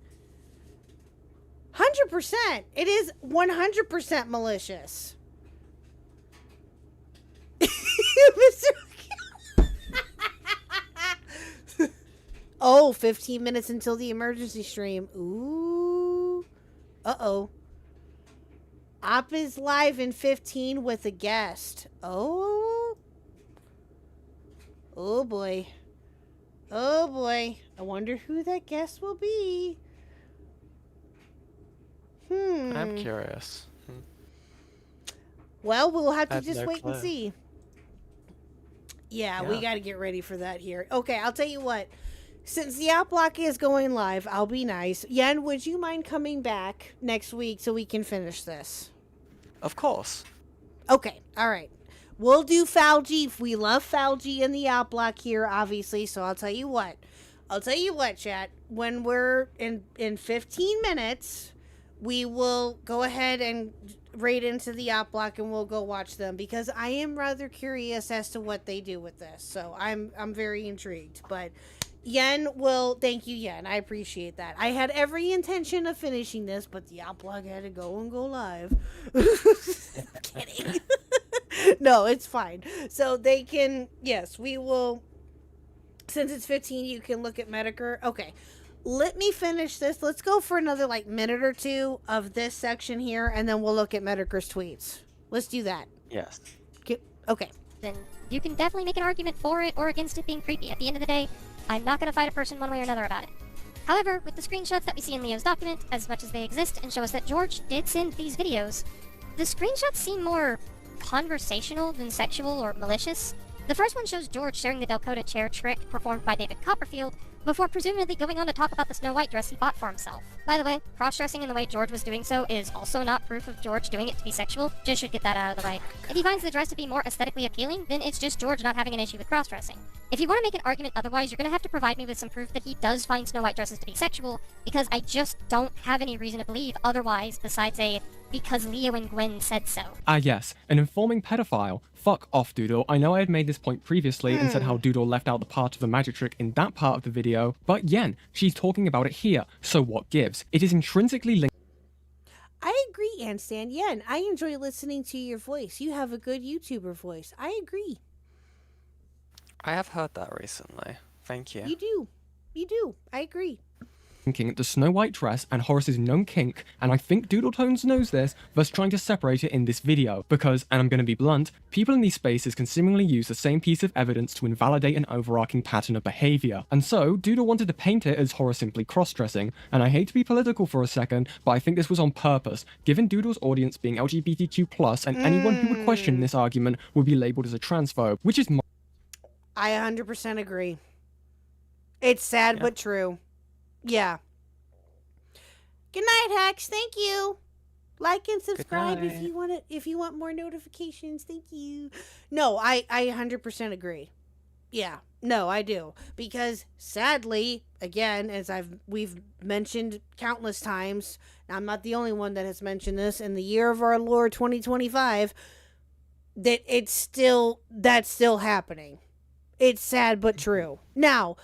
100%. It is 100% malicious. Mr. Oh, 15 minutes until the emergency stream. Ooh. Uh-oh. Op is live in 15 with a guest. Oh. Oh, boy. Oh, boy. I wonder who that guest will be. I'm curious. Well, we'll have to have just no wait and clue. see. Yeah, we got to get ready for that here. Okay, I'll tell you what. Since the app block is going live, I'll be nice. Yen, would you mind coming back next week so we can finish this? Of course. Okay, all right. We'll do Falgi. We love Falgi in the out block here, obviously. So I'll tell you what. Chat. When we're in 15 minutes, we will go ahead and raid into the out block and we'll go watch them because I am rather curious as to what they do with this. So I'm very intrigued. But Yen will thank you, Yen. I appreciate that. I had every intention of finishing this, but the out block had to go live. Kidding. No, it's fine. So they can, yes, we will, since it's 15, you can look at Medicare. Okay, let me finish this. Let's go for another like minute or two of this section here, and then we'll look at Medicare's tweets. Let's do that. Yes. Okay. Then you can definitely make an argument for it or against it being creepy. At the end of the day, I'm not going to fight a person one way or another about it. However, with the screenshots that we see in Leo's document, as much as they exist and show us that George did send these videos, the screenshots seem more conversational than sexual or malicious. The first one shows George sharing the Dakota chair trick performed by David Copperfield, before presumably going on to talk about the Snow White dress he bought for himself. By the way, cross-dressing in the way George was doing so is also not proof of George doing it to be sexual, just should get that out of the way. If he finds the dress to be more aesthetically appealing, then it's just George not having an issue with cross-dressing. If you want to make an argument otherwise, you're going to have to provide me with some proof that he does find Snow White dresses to be sexual, because I just don't have any reason to believe otherwise besides a because Leo and Gwen said so. Ah yes, an informing pedophile. Fuck off, Doodle. I know I had made this point previously and said how Doodle left out the part of the magic trick in that part of the video, but Yen, she's talking about it here, so what gives? It is intrinsically linked. I agree, Anstan. Yen, I enjoy listening to your voice. You have a good YouTuber voice. I agree. I have heard that recently. Thank you. You do. You do. I agree. Linking the Snow White dress and Horace's known kink, and I think Doodletones knows this, thus trying to separate it in this video, because, and I'm going to be blunt, people in these spaces can seemingly use the same piece of evidence to invalidate an overarching pattern of behaviour. And so, Doodle wanted to paint it as Horace simply cross-dressing, and I hate to be political for a second, but I think this was on purpose, given Doodle's audience being LGBTQ+, and anyone who would question this argument would be labelled as a transphobe, which is I 100% agree. It's sad but true. Yeah. Good night, Hex. Thank you. Like and subscribe if you want if you want more notifications. Thank you. No, I 100% agree. Yeah. No, I do. Because sadly, again, as we've mentioned countless times, I'm not the only one that has mentioned this, in the year of our Lord 2025, that that's still happening. It's sad but true. Now,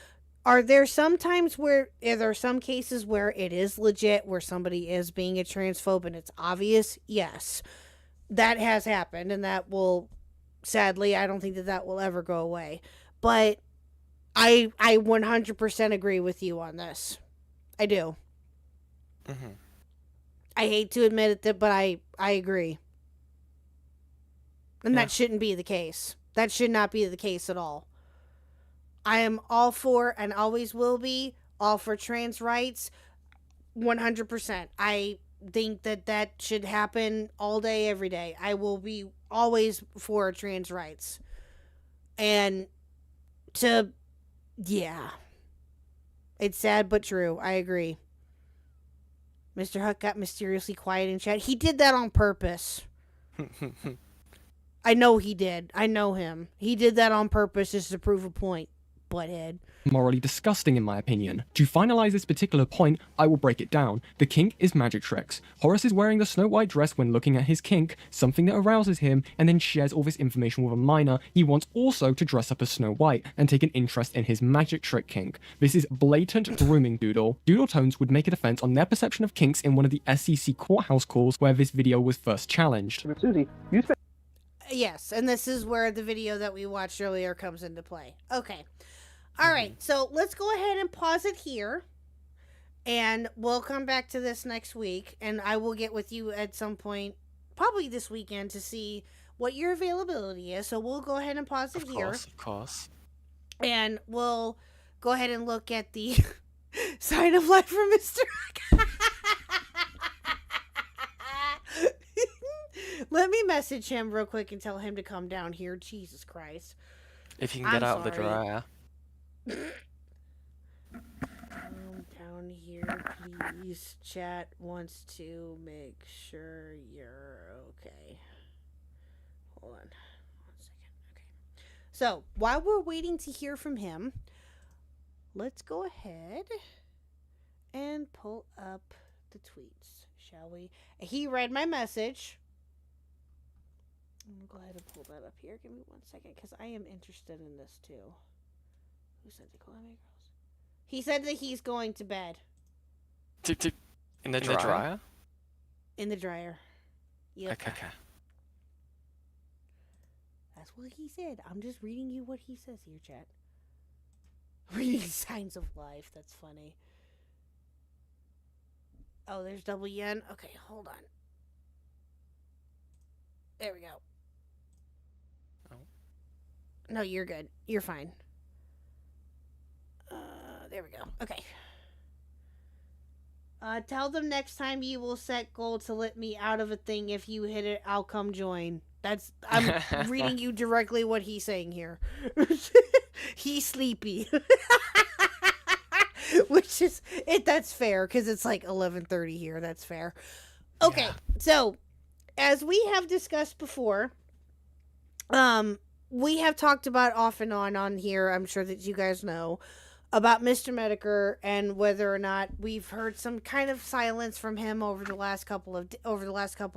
are there some cases where it is legit, where somebody is being a transphobe and it's obvious? Yes. That has happened, and that will, sadly, I don't think that will ever go away. But I 100% agree with you on this. I do. Mm-hmm. I hate to admit it, but I agree. And that shouldn't be the case. That should not be the case at all. I am all for, and always will be, all for trans rights, 100%. I think that should happen all day, every day. I will be always for trans rights. And it's sad but true. I agree. Mr. Huck got mysteriously quiet in chat. He did that on purpose. I know he did. I know him. He did that on purpose just to prove a point. Butthead. Morally disgusting in my opinion. To finalize this particular point, I will break it down. The kink is magic tricks. Horace is wearing the Snow White dress when looking at his kink, something that arouses him, and then shares all this information with a minor he wants also to dress up as Snow White and take an interest in his magic trick kink. This is blatant grooming, Doodle. Doodletones would make a defense on their perception of kinks in one of the SEC courthouse calls where this video was first challenged. Susie, you spent... Yes, and this is where the video that we watched earlier comes into play. Okay. All right, so let's go ahead and pause it here, and we'll come back to this next week, and I will get with you at some point, probably this weekend, to see what your availability is. So we'll go ahead and pause it here. Of course. And we'll go ahead and look at the sign of life for Mr. Let me message him real quick and tell him to come down here. Jesus Christ. If you can get out of the dryer. Down here, please. Chat wants to make sure you're okay. Hold on. 1 second. Okay. So, while we're waiting to hear from him, let's go ahead and pull up the tweets, shall we? He read my message. I'm going to go ahead and pull that up here. Give me 1 second, because I am interested in this, too. Who said to Columbia Girls? He said that he's going to bed. In the dryer? In the dryer. Yep. Okay. That's what he said. I'm just reading you what he says here, chat. Reading signs of life. That's funny. Oh, there's double yen. Okay, hold on. There we go. Oh. No, you're good. You're fine. There we go. Okay. Tell them next time you will set goal to let me out of a thing. If you hit it, I'll come join. I'm reading you directly what he's saying here. He's sleepy. Which is that's fair, because it's like 11:30 here. That's fair. Okay, yeah. So as we have discussed before, we have talked about off and on here, I'm sure that you guys know, about Mr. Mediker and whether or not we've heard some kind of silence from him over the last couple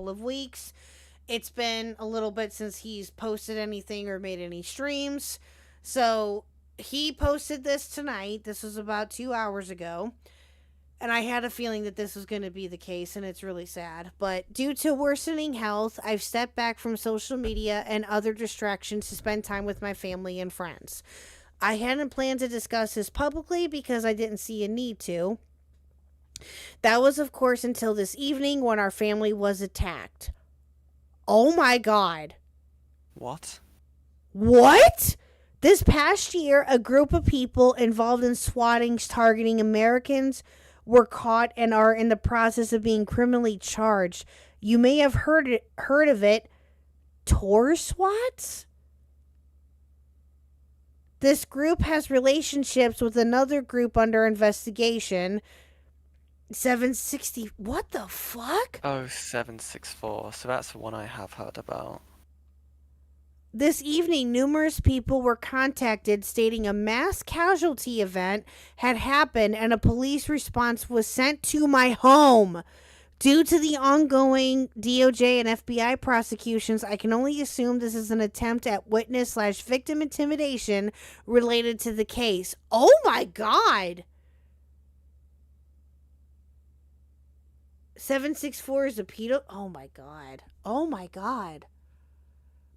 of weeks. It's been a little bit since he's posted anything or made any streams. So he posted this tonight. This was about 2 hours ago. And I had a feeling that this was going to be the case, and it's really sad. But due to worsening health, I've stepped back from social media and other distractions to spend time with my family and friends. I hadn't planned to discuss this publicly because I didn't see a need to. That was, of course, until this evening when our family was attacked. Oh my God. What? What? This past year, a group of people involved in swottings targeting Americans were caught and are in the process of being criminally charged. You may have heard of it. Tor swats? This group has relationships with another group under investigation. 760. What the fuck? Oh, 764. So that's the one I have heard about. This evening, numerous people were contacted stating a mass casualty event had happened and a police response was sent to my home. Due to the ongoing DOJ and FBI prosecutions, I can only assume this is an attempt at witness/victim intimidation related to the case. Oh my God! 764 is a pedo. Oh my God. Oh my God.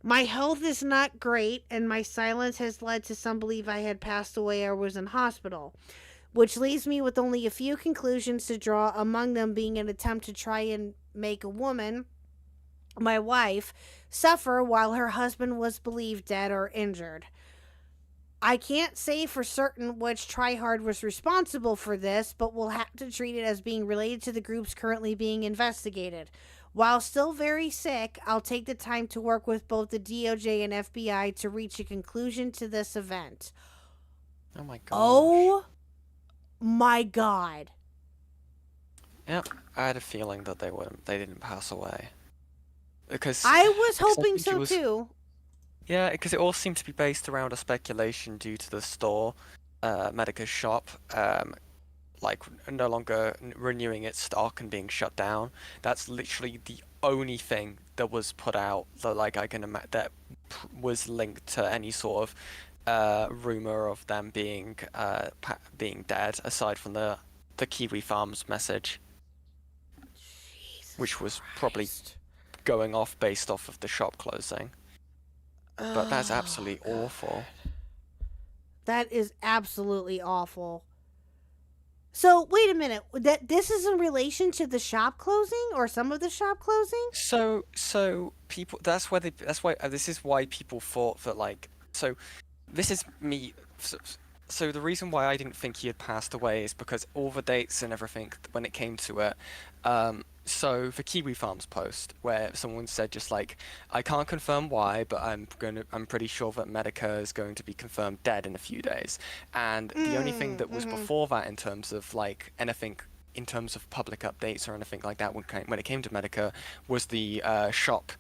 My health is not great, and my silence has led to some believe I had passed away or was in hospital, which leaves me with only a few conclusions to draw, among them being an attempt to try and make a woman, my wife, suffer while her husband was believed dead or injured. I can't say for certain which tryhard was responsible for this, but we'll have to treat it as being related to the groups currently being investigated. While still very sick, I'll take the time to work with both the DOJ and FBI to reach a conclusion to this event. Oh my God. Oh my God. Yep, I had a feeling that they didn't pass away. Because I was hoping so too. Yeah, because it all seemed to be based around a speculation due to the store, Medica's shop, no longer renewing its stock and being shut down. That's literally the only thing that was put out that was linked to any sort of rumor of them being dead, aside from the Kiwi Farms message, which was probably going off based off of the shop closing. But that's absolutely awful. That is absolutely awful. So, wait a minute. This is in relation to the shop closing or some of the shop closing? So people, this is why people thought that, this is me. So the reason why I didn't think he had passed away is because all the dates and everything, when it came to it, so the Kiwi Farms post where someone said I can't confirm why, but I'm pretty sure that Medica is going to be confirmed dead in a few days. And the only thing that was before that in terms of anything in terms of public updates or anything like that when it came to Medica was the shop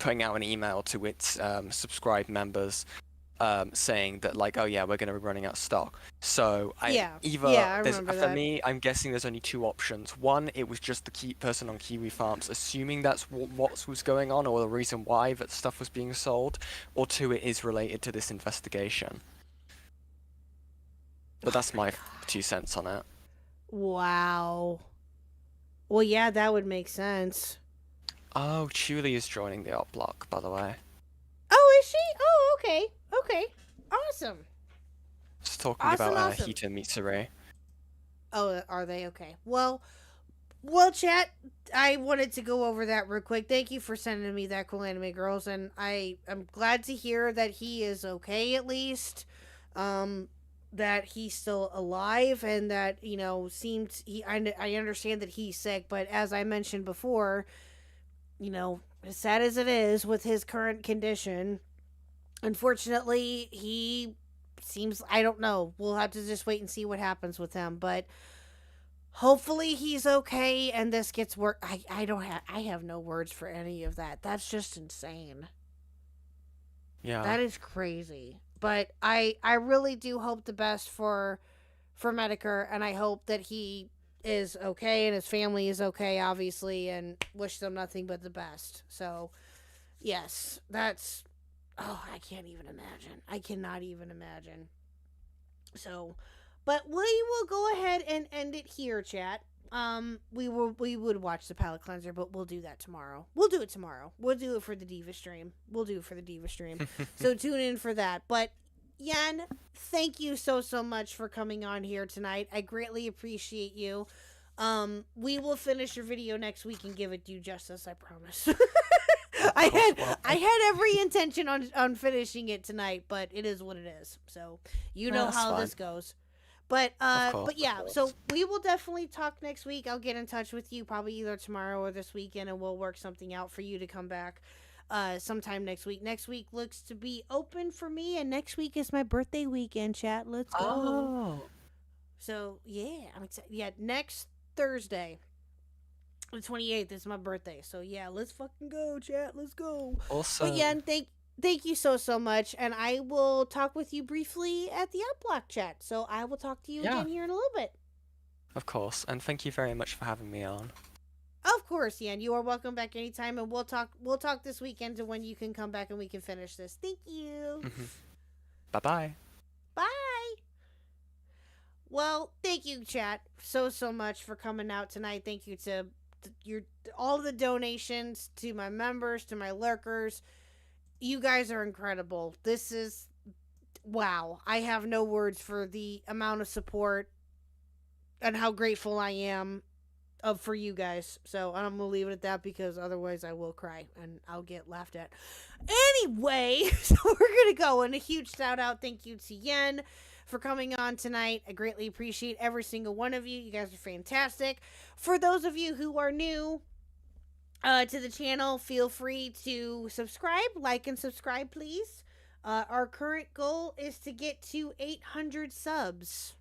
putting out an email to its subscribed members saying that like, oh yeah, we're going to be running out of stock. So I remember for that. me, I'm guessing there's only two options. One, it was just the key person on Kiwi Farms assuming that's what was going on or the reason why that stuff was being sold, or two, it is related to this investigation. But that's my 2 cents on it. Wow. Well, yeah, that would make sense. Oh, Chuli is joining the op block, by the way. Oh, is she? Oh, okay. Okay. Awesome. Just talking about Hita Mitsure. Oh, are they? Okay. Well, chat, I wanted to go over that real quick. Thank you for sending me that Cool Anime Girls, and I'm glad to hear that he is okay at least. That he's still alive, and that, I understand that he's sick, but as I mentioned before, as sad as it is with his current condition, unfortunately, he seems, I don't know, we'll have to just wait and see what happens with him, but hopefully he's okay and this gets work. I have no words for any of that. That's just insane. Yeah. That is crazy. But I really do hope the best for Medicare, and I hope that he is okay and his family is okay, obviously, and wish them nothing but the best. So, yes, that's... Oh, I can't even imagine. I cannot even imagine. So, but we will go ahead and end it here, chat. We would watch the palate cleanser, but we'll do that tomorrow. We'll do it tomorrow. We'll do it for the Diva stream. So tune in for that. But Yan, thank you so much for coming on here tonight. I greatly appreciate you. We will finish your video next week and give it due justice, I promise. I had every intention on finishing it tonight, but it is what it is. So you know how this goes. But yeah, so we will definitely talk next week. I'll get in touch with you probably either tomorrow or this weekend, and we'll work something out for you to come back sometime next week. Next week looks to be open for me, and next week is my birthday weekend, chat. Let's go. Oh. So yeah, I'm excited. Yeah, next Thursday, the 28th is my birthday. So yeah, let's fucking go, chat. Let's go. Awesome. But yeah, and thank you so much, and I will talk with you briefly at the Outblock chat. So I will talk to you again here in a little bit. Of course, and thank you very much for having me on. Of course, Yan. You are welcome back anytime, and we'll talk this weekend to when you can come back and we can finish this. Thank you. Bye-bye. Bye. Well, thank you, chat, so much for coming out tonight. Thank you to all the donations, to my members, to my lurkers. You guys are incredible. This is... Wow. I have no words for the amount of support and how grateful I am for you guys. So I'm gonna leave it at that, because otherwise I will cry and I'll get laughed at. Anyway, so we're gonna go, and a huge shout out, thank you to Yen for coming on tonight. I greatly appreciate every single one of you. You guys are fantastic. For those of you who are new to the channel, feel free to subscribe, like and subscribe, please. Our current goal is to get to 800 subs.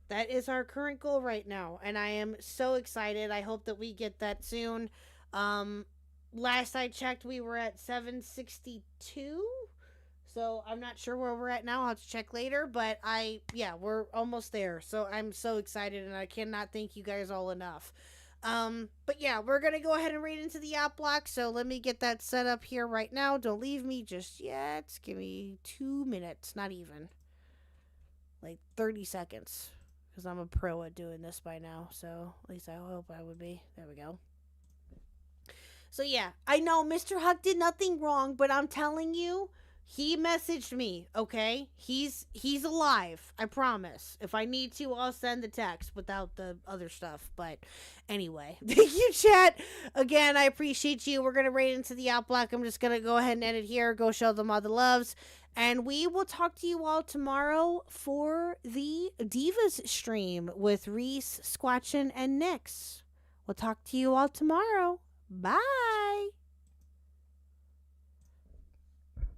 That is our current goal right now, and I am so excited. I hope that we get that soon. Last I checked, we were at 762, so I'm not sure where we're at now. I'll have to check later, but we're almost there, so I'm so excited, and I cannot thank you guys all enough. But yeah, we're gonna go ahead and raid into the app block, so let me get that set up here right now. Don't leave me just yet. Give me 2 minutes, not even. Like 30 seconds. Because I'm a pro at doing this by now, so at least I hope I would be. There we go. So yeah, I know Mr. Huck did nothing wrong, but I'm telling you, he messaged me, okay? He's alive, I promise. If I need to, I'll send the text without the other stuff. But anyway, thank you, chat. Again, I appreciate you. We're going to raid into the outblock. I'm just going to go ahead and end it here. Go show them all the loves. And we will talk to you all tomorrow for the Divas stream with Reese, Squatchin, and Nyx. We'll talk to you all tomorrow. Bye.